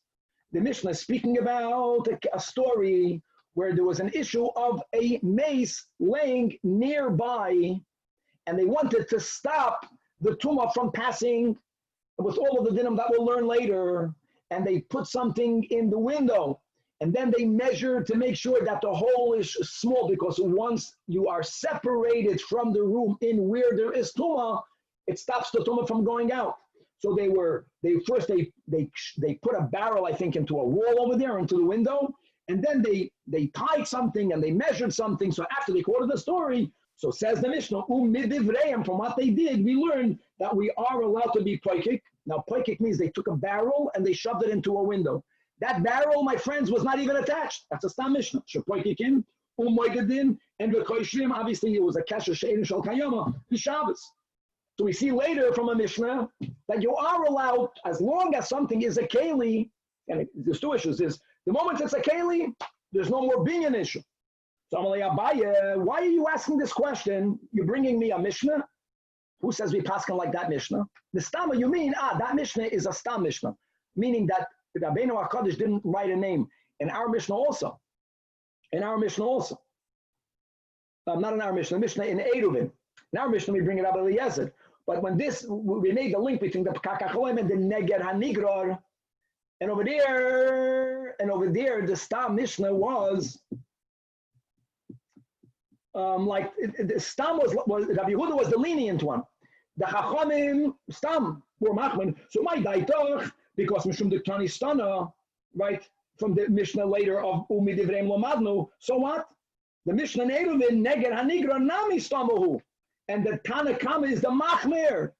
The Mishnah is speaking about a story where there was an issue of a mace laying nearby, and they wanted to stop the tumah from passing with all of the dinim that we'll learn later, and they put something in the window, and then they measured to make sure that the hole is small, because once you are separated from the room in where there is tumah, it stops the tumah from going out. So they put a barrel, I think, into a wall over there, into the window, and then they tied something and they measured something. So after they quoted the story, so says the Mishnah, from what they did, we learned that we are allowed to be poikik. Now, poikik means they took a barrel and they shoved it into a window. That barrel, my friends, was not even attached. That's a stam Mishnah. Shepoikikim, moigadin, and v'koishrim. Obviously, it was a kasher she'ein shel kayama, the Shabbos. So we see later from a Mishnah that you are allowed, as long as something is a keli, and there's two issues, is the moment it's a keli, there's no more being an issue. So I'm like, Abaye, why are you asking this question? You're bringing me a Mishnah? Who says we paskin like that Mishnah? The stama, you mean, that Mishnah is a stam Mishnah, meaning that Rabbeinu HaKadosh didn't write a name. In our Mishnah also. In our Mishnah also. Not in our Mishnah, Mishnah in Eruvin. In our Mishnah, we bring it up Eliezer. But when we made the link between the Pekach and the Neger HaNigror, and over there, the Stam Mishnah was the Stam was Rabbi Yehuda was the lenient one. The Chachamim Stam were Machman. So my Daitoch, because Mishum the Tani Stana, right, from the Mishnah later of Umidivreim Lomadnu. So what? The Mishnah in Eruvin, Neger HaNigror Nami Stamahu. And the Tanakh is the Machmir.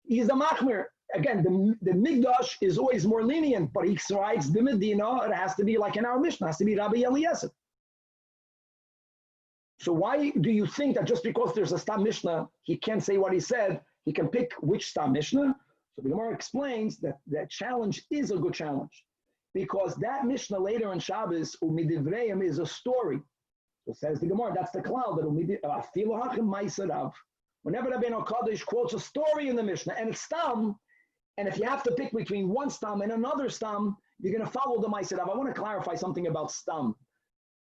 He's the Machmir. Again, the Midrash is always more lenient, but he writes the Medina, it has to be like in our Mishnah, it has to be Rabbi Eliezer. So why do you think that just because there's a Stam Mishnah, he can't say what he said, he can pick which Stam Mishnah? So the Gemara explains that that challenge is a good challenge, because that Mishnah later in Shabbos, Umidivreim, is a story. So says the Gemara, that's the cloud that whenever Rabbeinu HaKadosh quotes a story in the Mishnah and it's stam, and if you have to pick between one stam and another stam, you're going to follow the Ma'aseh Rav. I want to clarify something about stam.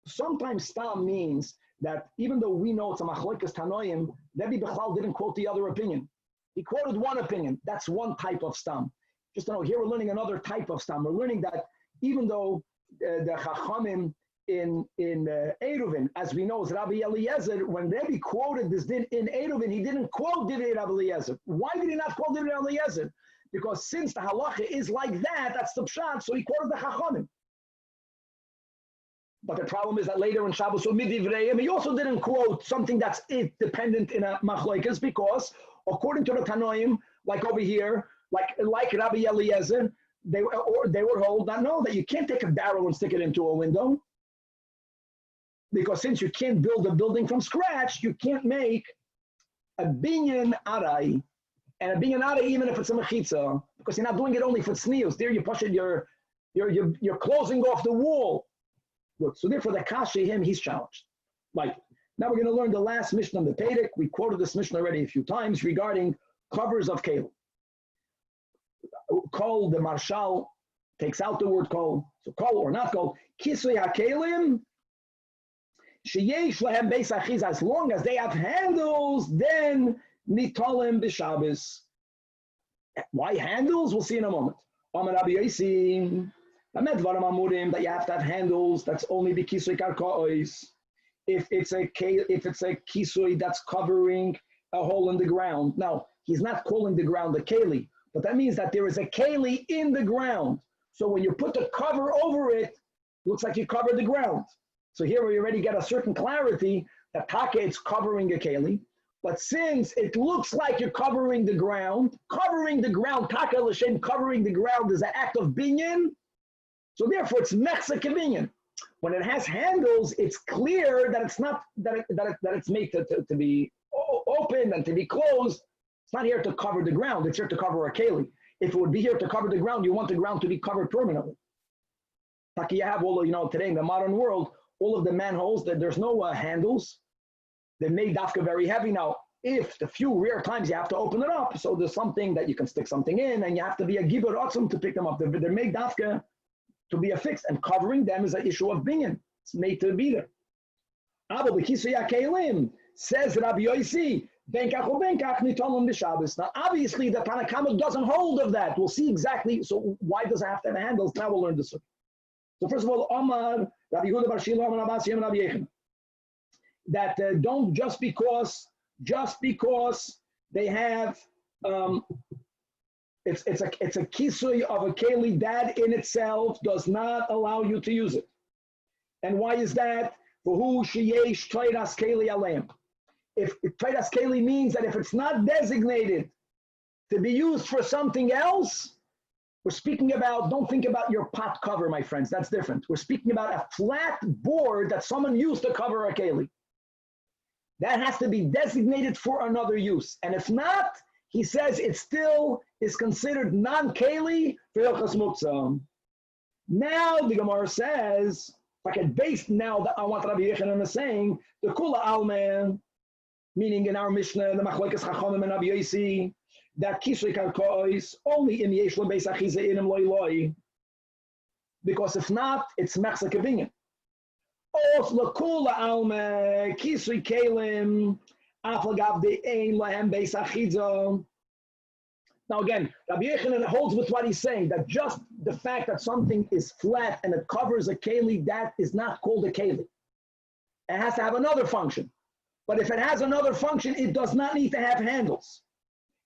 Sometimes stam means that even though we know it's a machlokes tanoim, Rabbi Bechlal didn't quote the other opinion. He quoted one opinion. That's one type of stam. Just to know, here we're learning another type of stam. We're learning that even though the Chachamim in Eruvin, as we know, is Rabbi Eliezer, when Rabbi quoted this din in Eruvin, he didn't quote Divrei Rabbi Eliezer. Why did he not quote Divrei Rabbi Eliezer? Because since the halacha is like that, that's the pshat, so he quoted the Chachamim. But the problem is that later in Shabbos, Midivreim, he also didn't quote something that's dependent in a machlokes, because according to the Tanoim, like over here, like Rabbi Eliezer, they were told that you can't take a barrel and stick it into a window. Because since you can't build a building from scratch, you can't make a binyan arai. And a binyan arai, even if it's a mechitza, because you're not doing it only for tznius. There you push it, you're closing off the wall. Look, so therefore the kashi, he's challenged. Like, now we're going to learn the last Mishnah on the Pedic. We quoted this Mishnah already a few times regarding covers of kelim. Kol, the marshal, takes out the word kol. So kol or not kol. Kisui hakelim, sheyesh lehem beis achiza. As long as they have handles, then nitolim b'Shabbos. Why handles? We'll see in a moment. Amar Rabbi Yosi, that you have to have handles. That's only the kisui karkois. If it's a kisui that's covering a hole in the ground. Now he's not calling the ground a keli, but that means that there is a keli in the ground. So when you put the cover over it, it looks like you covered the ground. So here we already get a certain clarity that taka, it's covering a keli. But since it looks like you're covering the ground, taka l'shem, covering the ground is an act of binyan. So therefore it's mechza k'binyan. When it has handles, it's clear that it's not, that it's made to be open and to be closed. It's not here to cover the ground. It's here to cover a keli. If it would be here to cover the ground, you want the ground to be covered permanently. Like you have all, today in the modern world, all of the manholes, that there's no handles. They're made dafka very heavy. Now, if the few rare times you have to open it up, so there's something that you can stick something in, and you have to be a giver awesome to pick them up. They're made dafka to be affixed, and covering them is an issue of binyan. It's made to be there. Abel b'kisui hakelim, says Rabbi Yossi, benkach ubenkach nitalum b'Shabbos. Now, obviously, the Tanach doesn't hold of that. We'll see exactly. So why does it have to have handles? Now we'll learn this. So first of all, Omar, Rabbi Yehuda bar Shila, Omar Abbas, Yem Rabbi Yechon, that don't just because they have it's a kisui of a keli, that in itself does not allow you to use it. And why is that? For who sheyesh toiras keli aleim. If toiras keli means that if it's not designated to be used for something else, we're speaking about, don't think about your pot cover, my friends. That's different. We're speaking about a flat board that someone used to cover a keli. That has to be designated for another use. And if not, he says it still is considered non-keli for Hilchos Muktzah. Now the Gemara says, like at base now that I want Rabbi Yechanan is saying, the Kula Alman, meaning in our Mishnah, the Machlokes Chachamim and Rabbi Yossi, that Kisui Karkois only in Yesh Lo Beis Achiza Inim Loi Loi, because if not, it's Mechza Kebinyan. Os Lakula Alma Kisui Kalim Aflagav De Ein Lahem Beis Achiza. Now again, Rabbi Yechanan holds with what he's saying, that just the fact that something is flat and it covers a keli, that is not called a keli. It has to have another function. But if it has another function, it does not need to have handles.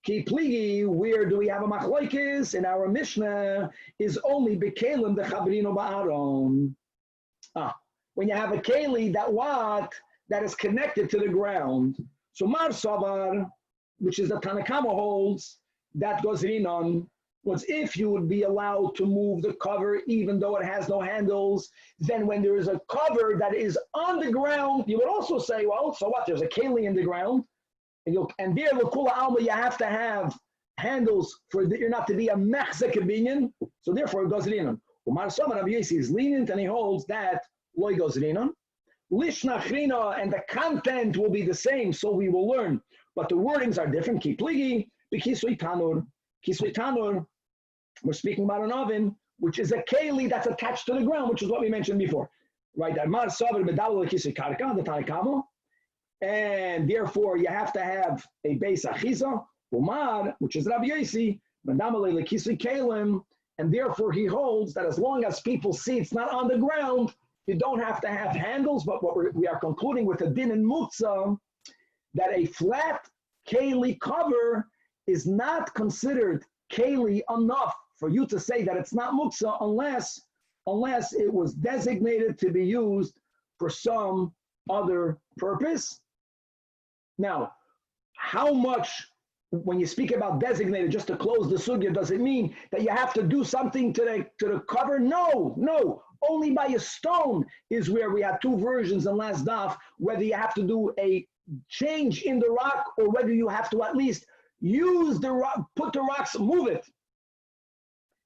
Ki pligi, where do we have a machlokes in our Mishnah, is only bekelim the chabrino ba'aron. When you have a keli that is connected to the ground. So Mar Savar, which is the Tanach holds, that goes in on, was if you would be allowed to move the cover even though it has no handles, then when there is a cover that is on the ground, you would also say, well, so what, there's a keli in the ground, and there, l'kula alma, you have to have handles for you're not to be a mechza kabinyan, so therefore it goes in on. Umar Sama Rabbi Yossi is lenient and he holds that loy goes in on. Lishnachrina, and the content will be the same, so we will learn, but the wordings are different. Ki pligi, b'kisui tanur. Kisui tanur, we're speaking about an oven, which is a keli that's attached to the ground, which is what we mentioned before. Right? The Tanach, and therefore you have to have a base achiza, umar, which is Rabbi Yossi, and therefore he holds that as long as people see it's not on the ground, you don't have to have handles. But what we are concluding with a din and muktzah, that a flat keli cover is not considered keli enough for you to say that it's not muktzah unless it was designated to be used for some other purpose. Now, how much, when you speak about designated, just to close the sugya, does it mean that you have to do something to the cover? No. Only by a stone is where we have two versions in last daf, whether you have to do a change in the rock or whether you have to at least use the rock, put the rocks, move it.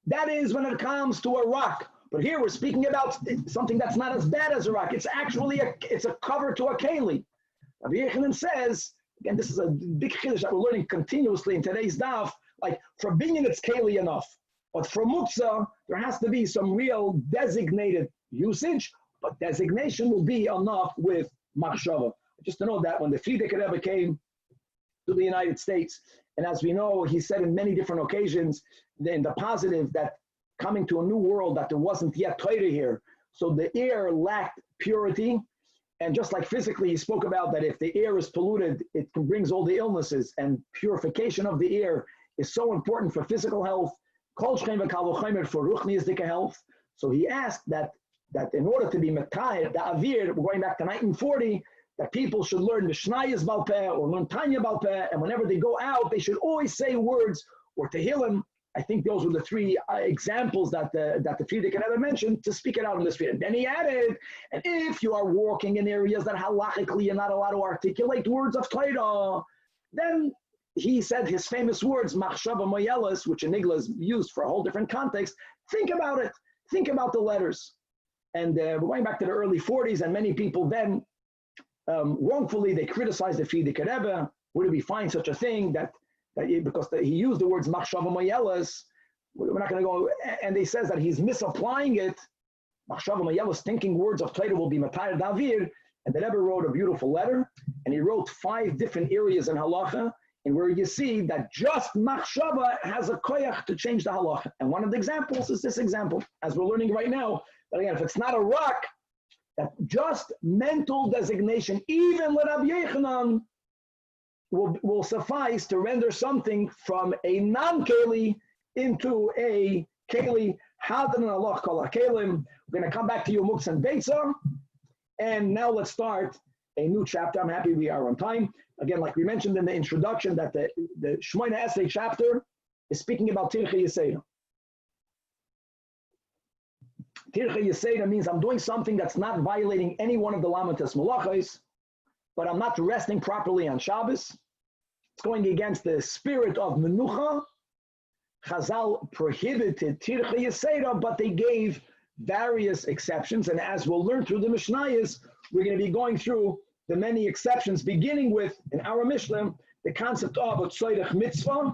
That is when it comes to a rock. But here we're speaking about something that's not as bad as a rock. It's actually it's a cover to a keli. Rabbi Yechanan says, again, this is a big chiddush that we're learning continuously in today's daf, like for binyan it's keli enough. But for muktzah, there has to be some real designated usage, but designation will be enough with machshava. Just to know that when the Frierdiker Rebbe came to the United States, and as we know, he said in many different occasions, in the positive, that coming to a new world, that there wasn't yet Torah here. So the air lacked purity. And just like physically, he spoke about that if the air is polluted, it brings all the illnesses, and purification of the air is so important for physical health, for ruchniisdike health. So he asked that in order to be metayed, the avir, we're going back to 1940, that people should learn Mishnayos Baal Peh or learn Tanya Baal Peh, and whenever they go out, they should always say words or Tehillim I think those were the three examples that the Frierdiker Rebbe mentioned to speak it out in this video. Then he added, and if you are walking in areas that halachically you're not allowed to articulate words of Torah, then he said his famous words, machshava moyelis, which in Nigla is used for a whole different context. Think about it. Think about the letters. And we're going back to the early 40s, and many people then, wrongfully, they criticized the Frierdiker Rebbe. Where do we find such a thing because he used the words machshava moyelis? We're not going to go, and he says that he's misapplying it. Machshava moyelis, thinking words of Torah will be matayr davir. And the Rebbe wrote a beautiful letter, and he wrote 5 different areas in halacha, and where you see that just machshava has a koyach to change the halacha. And one of the examples is this example, as we're learning right now, that again, if it's not a rock, that just mental designation, even let Rabbi Yochanan, will suffice to render something from a non-keli into a keli. Hadan Allah kol hakelim. We're going to come back to you, Muktzah and Beitza. And now let's start a new chapter. I'm happy we are on time. Again, like we mentioned in the introduction, that the Shmoyna Esrei chapter is speaking about Tircha Yeseda. Tircha Yeseda means I'm doing something that's not violating any one of the Lamatas Malachos, but I'm not resting properly on Shabbos. It's going against the spirit of Menucha. Chazal prohibited Tircha Yeseda, but they gave various exceptions. And as we'll learn through the Mishnayos, we're going to be going through the many exceptions, beginning with, in our Mishnah, the concept of a tzorech mitzvah,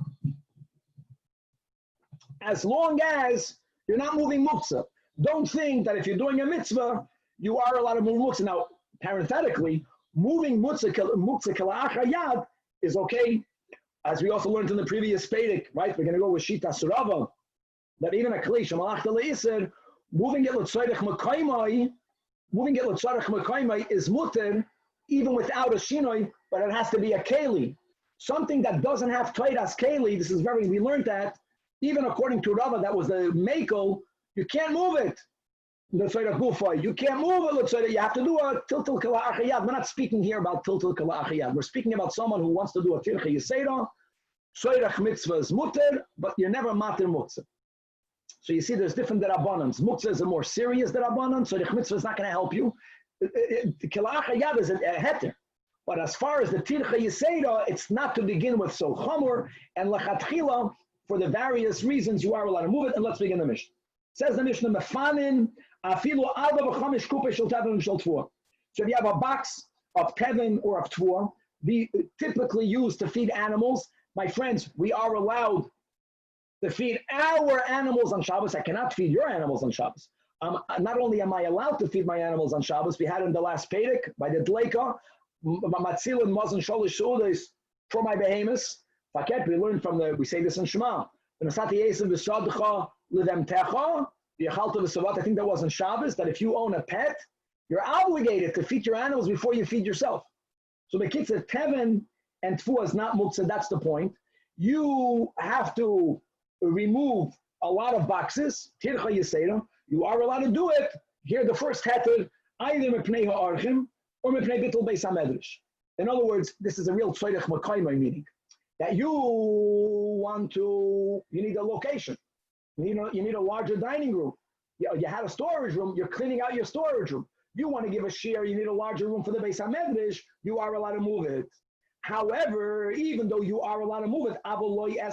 as long as you're not moving muktzah. Don't think that if you're doing a mitzvah, you are allowed to move muktzah. Now, parenthetically, moving muktzah kala'ach hayad is okay, as we also learned in the previous Pedic, right? We're going to go with Shita Surava, that even a kli shemalach le'isr, moving it l'tzorech mekayimai is mutter, even without a shinoi, but it has to be a keli. Something that doesn't have taidas keli, we learned that, even according to Rava, that was the makel, you can't move it. You can't move it, you have to do a tiltil kala achayad. We're not speaking here about tiltil kala achayad. We're speaking about someone who wants to do a tircha yeseda, soirach mitzvah is mutter, but you're never matir mutzah. So you see there's different derabbanans. Mutzah is a more serious derabbanan, so the mitzvah is not going to help you. Kala achayad is a heter. But as far as the tircha yeseda, it's not to begin with so chamor, and lachatchila, for the various reasons you are allowed to move it. And let's begin the Mishnah. Says the Mishnah, mefanin afilu arba v'chamish kupe shel tevin and shel tvua. So if you have a box of tevin or of tvua, typically used to feed animals, my friends, we are allowed to feed our animals on Shabbos. I cannot feed your animals on Shabbos. Not only am I allowed to feed my animals on Shabbos, we had in the last Pedic by the Dleika, Matilde and Mazon Sholish Sudas for my behemoths. We learned we say this in Shema. I think that was in Shabbos, that if you own a pet, you're obligated to feed your animals before you feed yourself. So the kids at Tevin and Tfuah is not muktzah, that's the point. You have to remove a lot of boxes, Tircha Yeseda. You are allowed to do it. Here the first heter, either mepnei ha'archim or mepnei bittul beis hamedrash. In other words, this is a real tzorech mekayimai meaning. That you need a location. You need a larger dining room. You had a storage room, you're cleaning out your storage room. You want to give a shiur, you need a larger room for the Beis HaMedrash, you are allowed to move it. However, even though you are allowed to move it,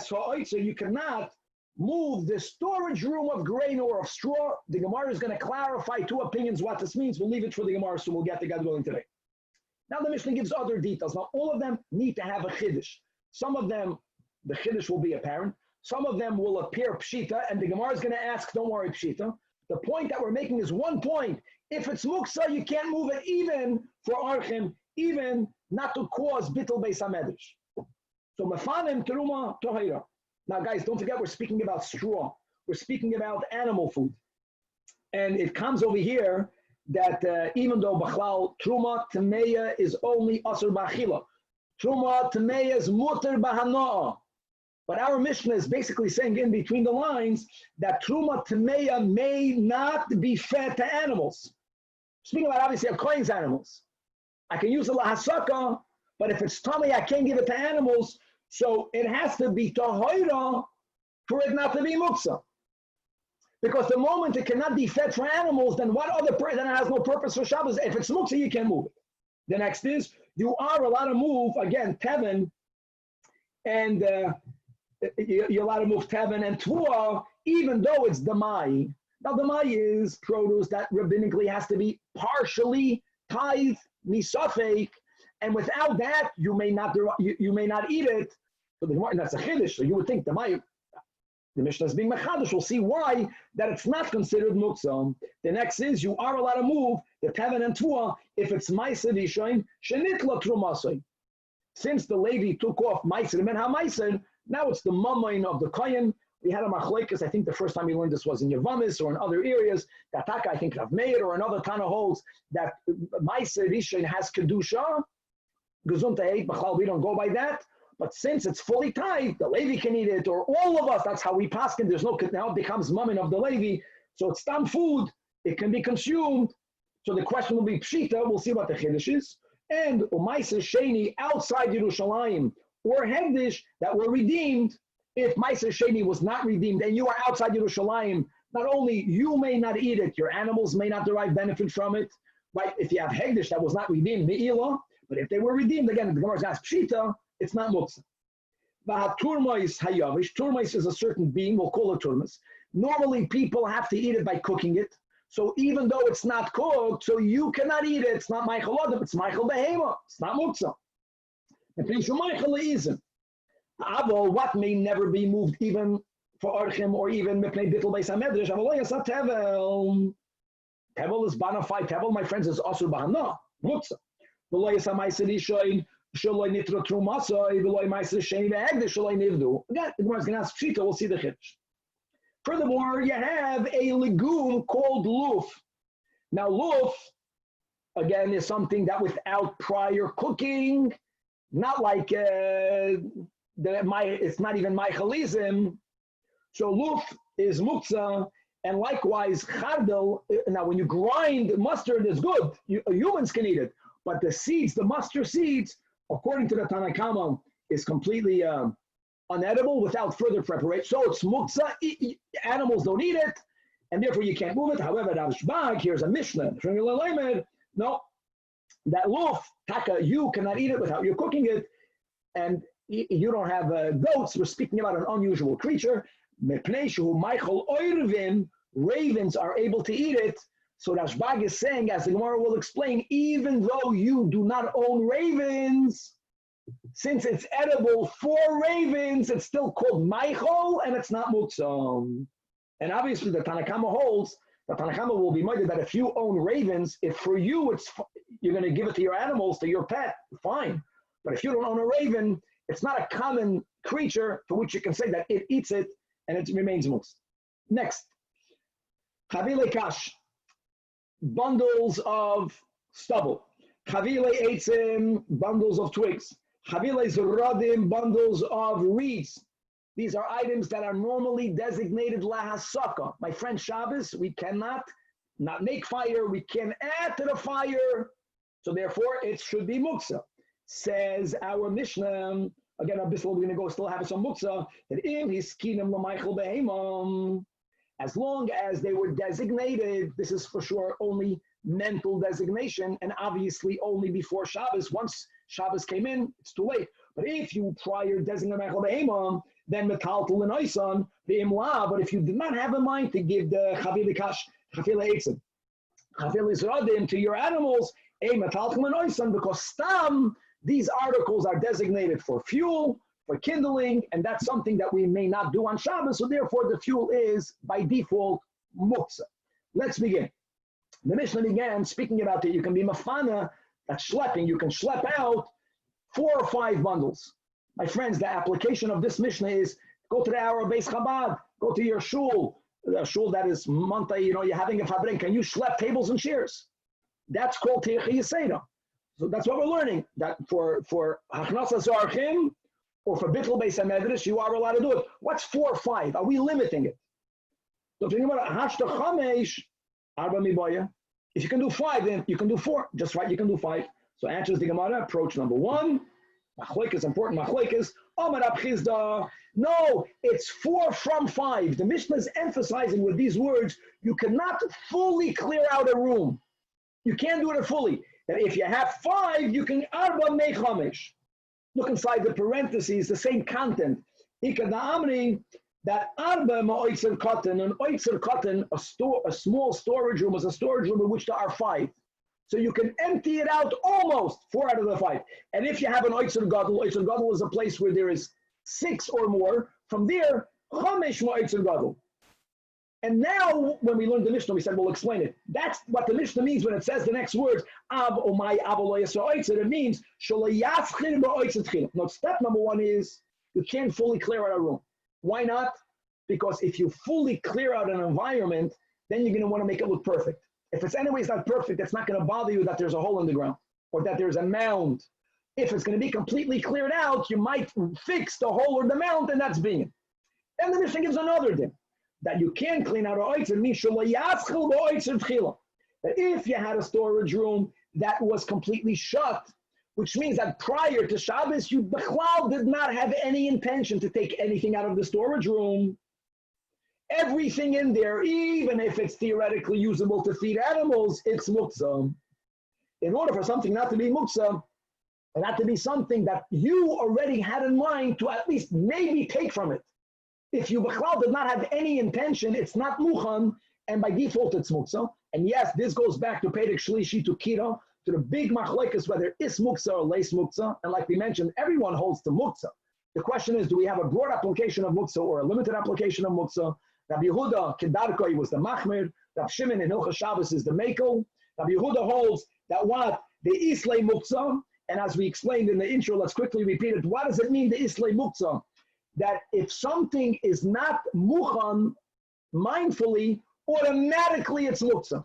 so you cannot move the storage room of grain or of straw. The Gemara is going to clarify 2 opinions what this means. We'll leave it for the Gemara, so we'll get to God willing today. Now the Mishnah gives other details. Now all of them need to have a chiddush. Some of them, the chiddush will be apparent. Some of them will appear pshita, and the Gemara is going to ask, don't worry, pshita. The point that we're making is one point. If it's muksa, you can't move it even for archim, even not to cause bittul beis hamedrash. So mefanim teruma tohira. Now guys, don't forget we're speaking about straw. We're speaking about animal food. And it comes over here that even though bachlal truma temeya is only asur b'achila, truma temeya is muter b'hana'ah. But our Mishnah is basically saying in between the lines that truma temeya may not be fed to animals. Speaking about obviously a kohen's animals. I can use a lahasaka, but if it's tummy, I can't give it to animals. So it has to be tahira for it not to be muksa. Because the moment it cannot be fed for animals, then what other then it has no purpose for Shabbos. If it's muksa, you can't move it. The next is, you are allowed to move, again, Tevin, and you're allowed to move Tevin and Tvua, even though it's Damai. Now, Damai is produce that rabbinically has to be partially tithe, misafek, and without that, you may not eat it. So that's a chiddush. So you would think Damai, the Mishnah is being mechadish. We'll see why that it's not considered muksa. The next is, you are allowed to move the Tevin and Tvua if it's Ma'aser Rishoin shenitla trumasoi. Since the Levi took off Ma'aser and Ha-Ma'aser, now it's the Mamain of the Kohen. We had a machlokes. I think the first time we learned this was in Yavamis or in other areas. That Taka, I think Rav Meir or another Tanach holds that Ma'aser Rishoin has kedusha. Gesundheit, b'chal, we don't go by that. But since it's fully tied, the Levi can eat it, or all of us. That's how we paskin. There's no, now it becomes Mammon of the Levi. So it's stam food. It can be consumed. So the question will be pshita. We'll see what the chiddush is. And Ma'aser Sheni outside Yerushalayim or Hegdish that were redeemed. If Ma'aser Sheni was not redeemed and you are outside Yerushalayim, not only you may not eat it, your animals may not derive benefit from it. Right? If you have Hegdish that was not redeemed, Me'ilah, but if they were redeemed, again, the Gemara asks pshita, it's not muksa. Turmais hayavish. Turmais is a certain bean. We'll call it turmais. Normally, people have to eat it by cooking it. So even though it's not cooked, so you cannot eat it. It's not Michael Adam. It's Michael Behema. It's not muksa. Avol, what may never be moved, even for Orchim or even Mipnei Bittul Beis HaMedrash. Tevel. Tevel is bona fide. Tevel, my friends, is asur b'hana. Muksa. Again, the Gemara is going to ask Pshita, we'll see the chiddush. Furthermore, you have a legume called luf. Now, luf, again, is something that without prior cooking, not like it's not even Michaelism. So luf is muksa, and likewise, chardel. Now, when you grind mustard, is good. Humans can eat it. But the seeds, the mustard seeds, according to the Tanakh, is completely unedible without further preparation. So it's muksa, animals don't eat it, and therefore you can't move it. However, SHABBAT, here's a Mishnah. No, that luf, taka, you cannot eat it without you cooking it, and you don't have goats. We're speaking about an unusual creature. Ravens are able to eat it. So Rashbag is saying, as the Gemara will explain, even though you do not own ravens, since it's edible for ravens, it's still called Michael, and it's not Mutzam. And obviously the Tanakh holds, the Tanakh will be minded that if you own ravens, if for you you're going to give it to your animals, to your pet, fine. But if you don't own a raven, it's not a common creature for which you can say that it eats it, and it remains Mutz. Next. Chavile Kash. Bundles of stubble. Chavile eitzim, bundles of twigs. Chavile zeradim, bundles of reeds. These are items that are normally designated lahasaka. My friend Shabbos, we cannot not make fire. We can add to the fire. So therefore, it should be muksa. Says our Mishnah. Again, we're going to go still have some muksa. That im hiskinim l'maichel behemam. As long as they were designated, this is for sure only mental designation, and obviously only before Shabbos. Once Shabbos came in, it's too late. But if you prior designate then metaltal and oisan the imla. But if you did not have in mind to give the chavile kash, chavile eitzim, chavile zradim to your animals, a metaltal and oisan, because stam, these articles are designated for fuel, for kindling, and that's something that we may not do on Shabbos, so therefore the fuel is, by default, muksa. Let's begin. The Mishnah began speaking about that you can be mafana, that's schlepping, you can schlep out 4 or 5 bundles. My friends, the application of this Mishnah is, go to the hour of Beis Chabad, go to your shul, the shul that is monta, you're having a fabrik, can you schlep tables and chairs? That's called Teichi Yiseda. So that's what we're learning, that for Hachnasa Zarchim, or for Bittul Beis HaMedrash, you are allowed to do it. What's 4 or 5? Are we limiting it? So if you think about Hashta Chamesh, Arba Mibaya, if you can do 5, then you can do 4. Just right, you can do 5. So answers the Gemara, approach number 1. Machlokes, important machlokes. Amar Rab Chizda. No, it's 4 from 5. The Mishnah is emphasizing with these words, you cannot fully clear out a room. You can't do it fully. That if you have 5, you can arba mechamesh. Look inside the parentheses, the same content. Ikada'amri, that arba ma'oitzer cotton, an oitzer cotton, a small storage room is a storage room in which there are 5. So you can empty it out almost 4 out of the 5. And if you have an oitzer gadol is a place where there is 6 or more. From there, chamesh ma'oitzer gadol. And now, when we learned the Mishnah, we said, we'll explain it. That's what the Mishnah means when it says the next words, Ab o my ab lo yasra oitzer. It means, shalayaschir ba'oitzer tchila. Now, step number 1 is, you can't fully clear out a room. Why not? Because if you fully clear out an environment, then you're going to want to make it look perfect. If it's anyways not perfect, it's not going to bother you that there's a hole in the ground or that there's a mound. If it's going to be completely cleared out, you might fix the hole or the mound, and that's being. And the Mishnah gives another thing. That you can clean out an oitzer means that if you had a storage room that was completely shut, which means that prior to Shabbos, you b'chlal did not have any intention to take anything out of the storage room. Everything in there, even if it's theoretically usable to feed animals, it's muktzah. In order for something not to be muktzah, and not to be something that you already had in mind to at least maybe take from it. If you b'chlal did not have any intention, it's not muchan, and by default it's muktzah. And yes, this goes back to Perek Shlishi, to Kira, to the big machlokes whether it's muktzah or leis muktzah. And like we mentioned, everyone holds to muktzah. The question is, do we have a broad application of muktzah or a limited application of muktzah? Rabbi Yehuda Kedarkoi was the machmir. Rabbi Shimon in Hilchos Shabbos is the mekel. Rabbi Yehuda holds that what? The islay muktzah. And as we explained in the intro, let's quickly repeat it. What does it mean, the islay muktzah? That if something is not muchan mindfully, automatically it's muktzah.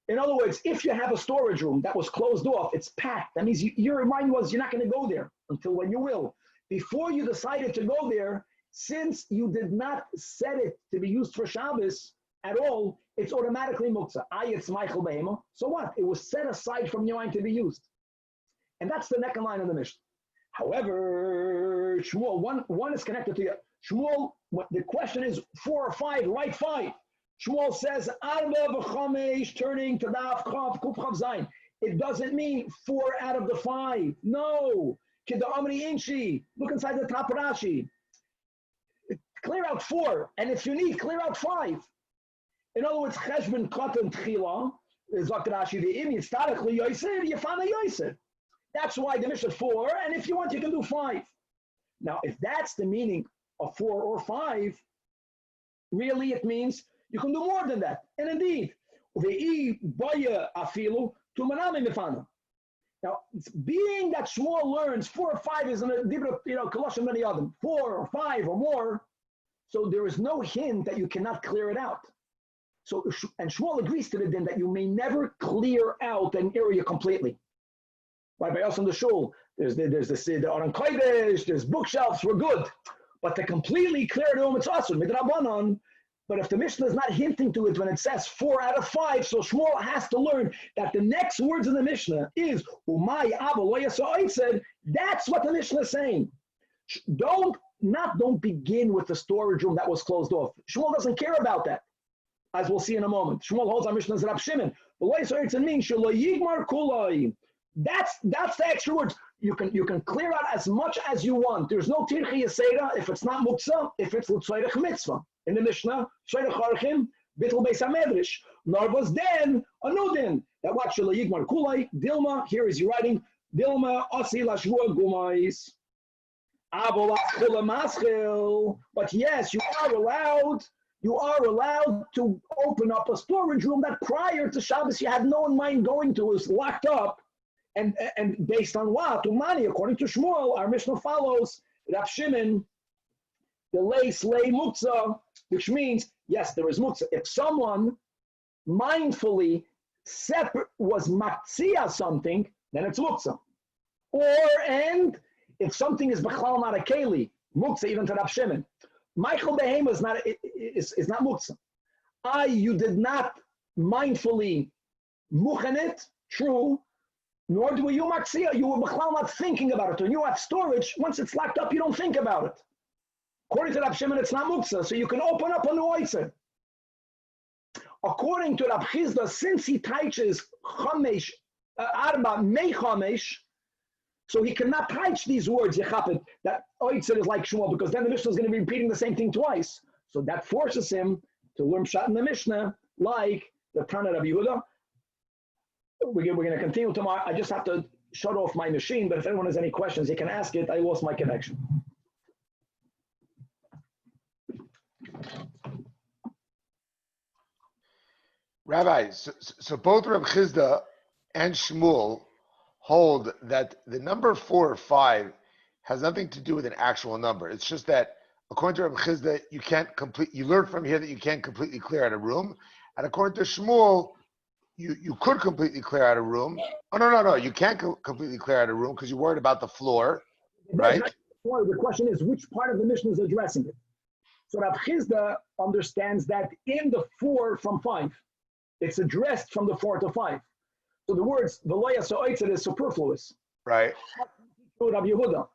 In other words, if you have a storage room that was closed off, it's packed. That means your mind was you're not going to go there until when you will. Before you decided to go there, since you did not set it to be used for Shabbos at all, it's automatically muktzah. So what? It was set aside from your mind to be used. And that's the neck and line of the Mishnah. However, Shmuel, one is connected to the other. Shmuel, the question is 4 or 5, right 5. Shmuel says, Arba v'chamesh, turning to Daf Chav, Kuf Chav Zayin. It doesn't mean 4 out of the 5. No. Kida Amri Inchi. Look inside the top Rashi. Clear out 4. And if you need, clear out 5. In other words, Cheshbon Katan Tchila, is like Rashi, the Imi, Starachli Yoiser, Yefana Yoiser. That's why the Mishnah 4, and if you want, you can do 5. Now, if that's the meaning of 4 or 5, really it means you can do more than that. And indeed, now, being that Shmuel learns 4 or 5 is in a Koloshim many of them, 4 or 5 or more, so there is no hint that you cannot clear it out. So, and Shmuel agrees to the din that you may never clear out an area completely. Right, by us in the shul, there's the Aron Kodesh, there's bookshelves, we're good. But to completely clear the room, it's asur, midrabanan. But if the Mishnah is not hinting to it when it says 4 out of 5, so Shmuel has to learn that the next words in the Mishnah is, Umay Abba Lo Yasa said, that's what the Mishnah is saying. Don't begin with the storage room that was closed off. Shmuel doesn't care about that, as we'll see in a moment. Shmuel holds our Mishnah as Rab Shimon. Lo Yasa Oitzer means, Shelo Yigmar Kulai. That's the extra words. You can clear out as much as you want. There's no tirchi yeseda if it's not muktzah, if it's l'tzorech mitzvah. In the Mishnah, tzorech harchim, bittul beis hamedrash. Nor was then a nudin. That what shelo yigmar kulai, dilma, here is you writing, dilma osi lashvua gumais. Avola chula maschil. But yes, you are allowed to open up a storage room that prior to Shabbos you had no in mind going to, is locked up. And based on what? Umani, according to Shmuel, our Mishnah follows Rab Shimon, the leis lei muktzah, which means, yes, there is muktzah. If someone mindfully was matzia something, then it's muktzah. And if something is b'chlal not a keli, muktzah even to Rab Shimon. Michael Behema is not muktzah. You did not mindfully muchen it, true, Nor do you maksia. You were not thinking about it. When you have storage, once it's locked up, you don't think about it. According to Rab Shimon, it's not muksa, so you can open up a new oitzer. According to Rab Chizda, since he teaches chamesh, arba mei chamesh, so he cannot teach these words, yechapet, that oitzer is like Shmuel, because then the Mishnah is going to be repeating the same thing twice. So that forces him to learn pshat in the Mishnah, like the Tanach of Yehuda. We're going to continue tomorrow. I just have to shut off my machine, but if anyone has any questions, he can ask it. I lost my connection. Rabbi, so both Reb Chizda and Shmuel hold that the number 4 or 5 has nothing to do with an actual number. It's just that according to Reb Chizda, you learn from here that you can't completely clear out a room. And according to Shmuel, you could completely clear out a room. Oh, no. You can't completely clear out a room because you're worried about the floor, right? The question is, which part of the Mishnah is addressing it? So Rab Chizda understands that in the 4 from 5, it's addressed from the 4 to 5. So the words, Veloya Sa'oitzer is superfluous. Right. Rabbi Yehuda.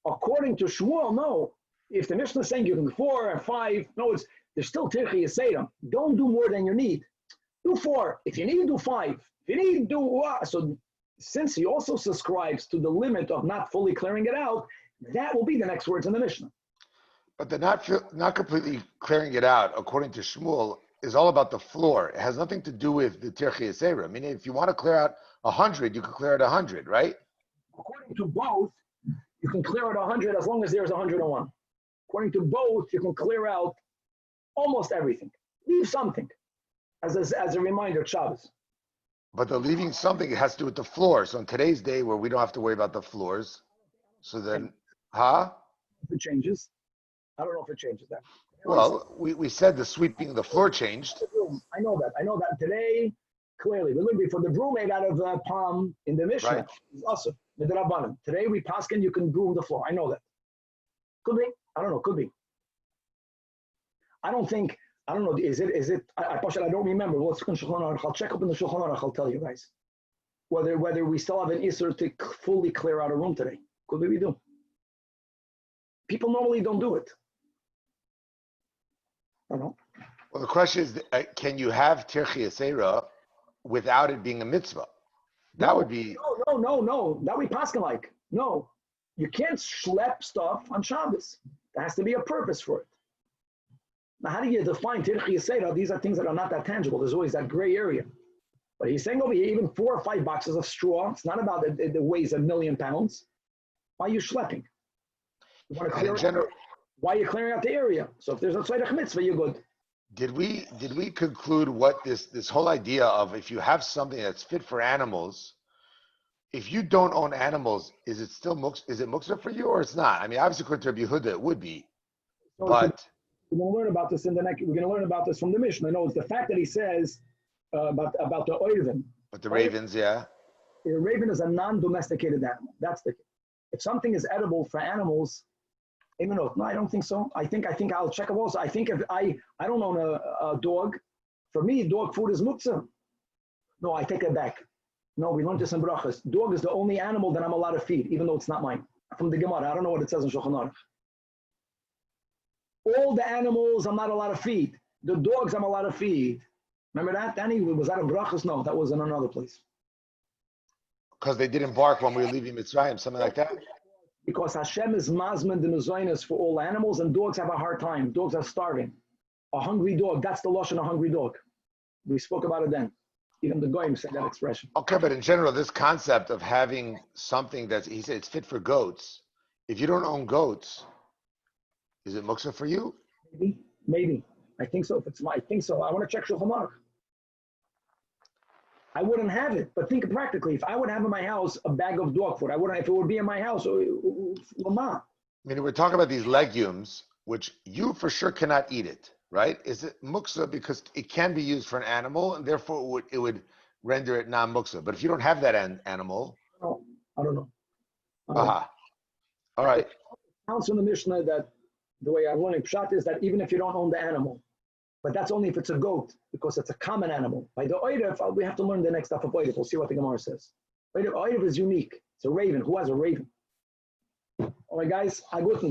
According to Shmuel, no. If the Mishnah is saying you can do 4 and 5, no, there's still Tirchi Yisayram. Don't do more than you need. Do 4. If you need, do 5. If you need, do so. Since he also subscribes to the limit of not fully clearing it out, that will be the next words in the Mishnah. But the not completely clearing it out, according to Shmuel, is all about the floor. It has nothing to do with the Tirchi Yisayra. I mean, if you want to clear out 100, you can clear out 100, right? According to both, you can clear out 100 as long as there's 101. According to both, you can clear out almost everything. Leave something as a reminder, Shabbos. But the leaving something has to do with the floor. So in today's day where we don't have to worry about the floors, so then, If it changes. I don't know if it changes that. Well, we said the sweeping of the floor changed. I know that. Today, clearly, for the broom made out of palm in the Mishnah, right. Is also the Rabbanan. Today we paskin, you can broom the floor. I know that. Could be. I don't know. Could be. I don't know. Is it? I don't remember. Let's I'll check up in the Shulchan Aruch. I'll tell you guys whether we still have an isur to fully clear out a room today. Could be we do. People normally don't do it. I don't know. Well, the question is, can you have Tirchi Yisayra without it being a mitzvah? That would be... No. That we paskin like. No. You can't schlep stuff on Shabbos. There has to be a purpose for it. Now, how do you define Tirchi Yisayra? These are things that are not that tangible. There's always that gray area. But he's saying over here, even 4 or 5 boxes of straw, it's not about it weighs 1,000,000 pounds. Why are you schlepping? You want to clear it? Why are you clearing out the area? So if there's a tzedach mitzvah, you're good. Did we conclude what this whole idea of if you have something that's fit for animals, if you don't own animals, is it still muksa for you or it's not? I mean, obviously according to Rabbi Yehuda, it would be. So but we're going to learn about this in the next. We're going to learn about this from the Mishnah. No, it's the fact that he says about the oivin. But the ravens, yeah. A raven is a non-domesticated animal. That's the. If something is edible for animals. Even though, no, I don't think so. I think I'll check it also. I think if I don't own a dog, for me, dog food is muktzah. No, I take it back. No, we learned this in Brachas. Dog is the only animal that I'm allowed to feed, even though it's not mine. From the Gemara, I don't know what it says in Shulchan Aruch. All the animals I'm not allowed to feed. The dogs I'm allowed to feed. Remember that, Danny? Was that in Brachas? No, that was in another place. Because they didn't bark when we were leaving Mitzrayim, something like that? Because Hashem is mazman the mezainas for all animals, and dogs have a hard time. Dogs are starving. A hungry dog, that's the lashon, a hungry dog. We spoke about it then. Even the goyim said that expression. Okay, but in general, this concept of having something he said it's fit for goats. If you don't own goats, is it muksa for you? Maybe. I think so. I think so. I want to check Shulchan Aruch. I wouldn't have it, but think practically. If I would have in my house a bag of dog food, I wouldn't. If it would be in my house, Lama. I mean, we're talking about these legumes, which you for sure cannot eat it, right? Is it muksa because it can be used for an animal, and therefore it would render it non-muksa? But if you don't have that animal, no, I don't know. All right. Counts in the Mishnah that the way I'm learning pshat is that even if you don't own the animal, but that's only if it's a goat, because it's a common animal. By the oidef, we have to learn the next stuff of oidef. We'll see what the Gemara says. Oiv is unique. It's a raven. Who has a raven? All right, guys, I got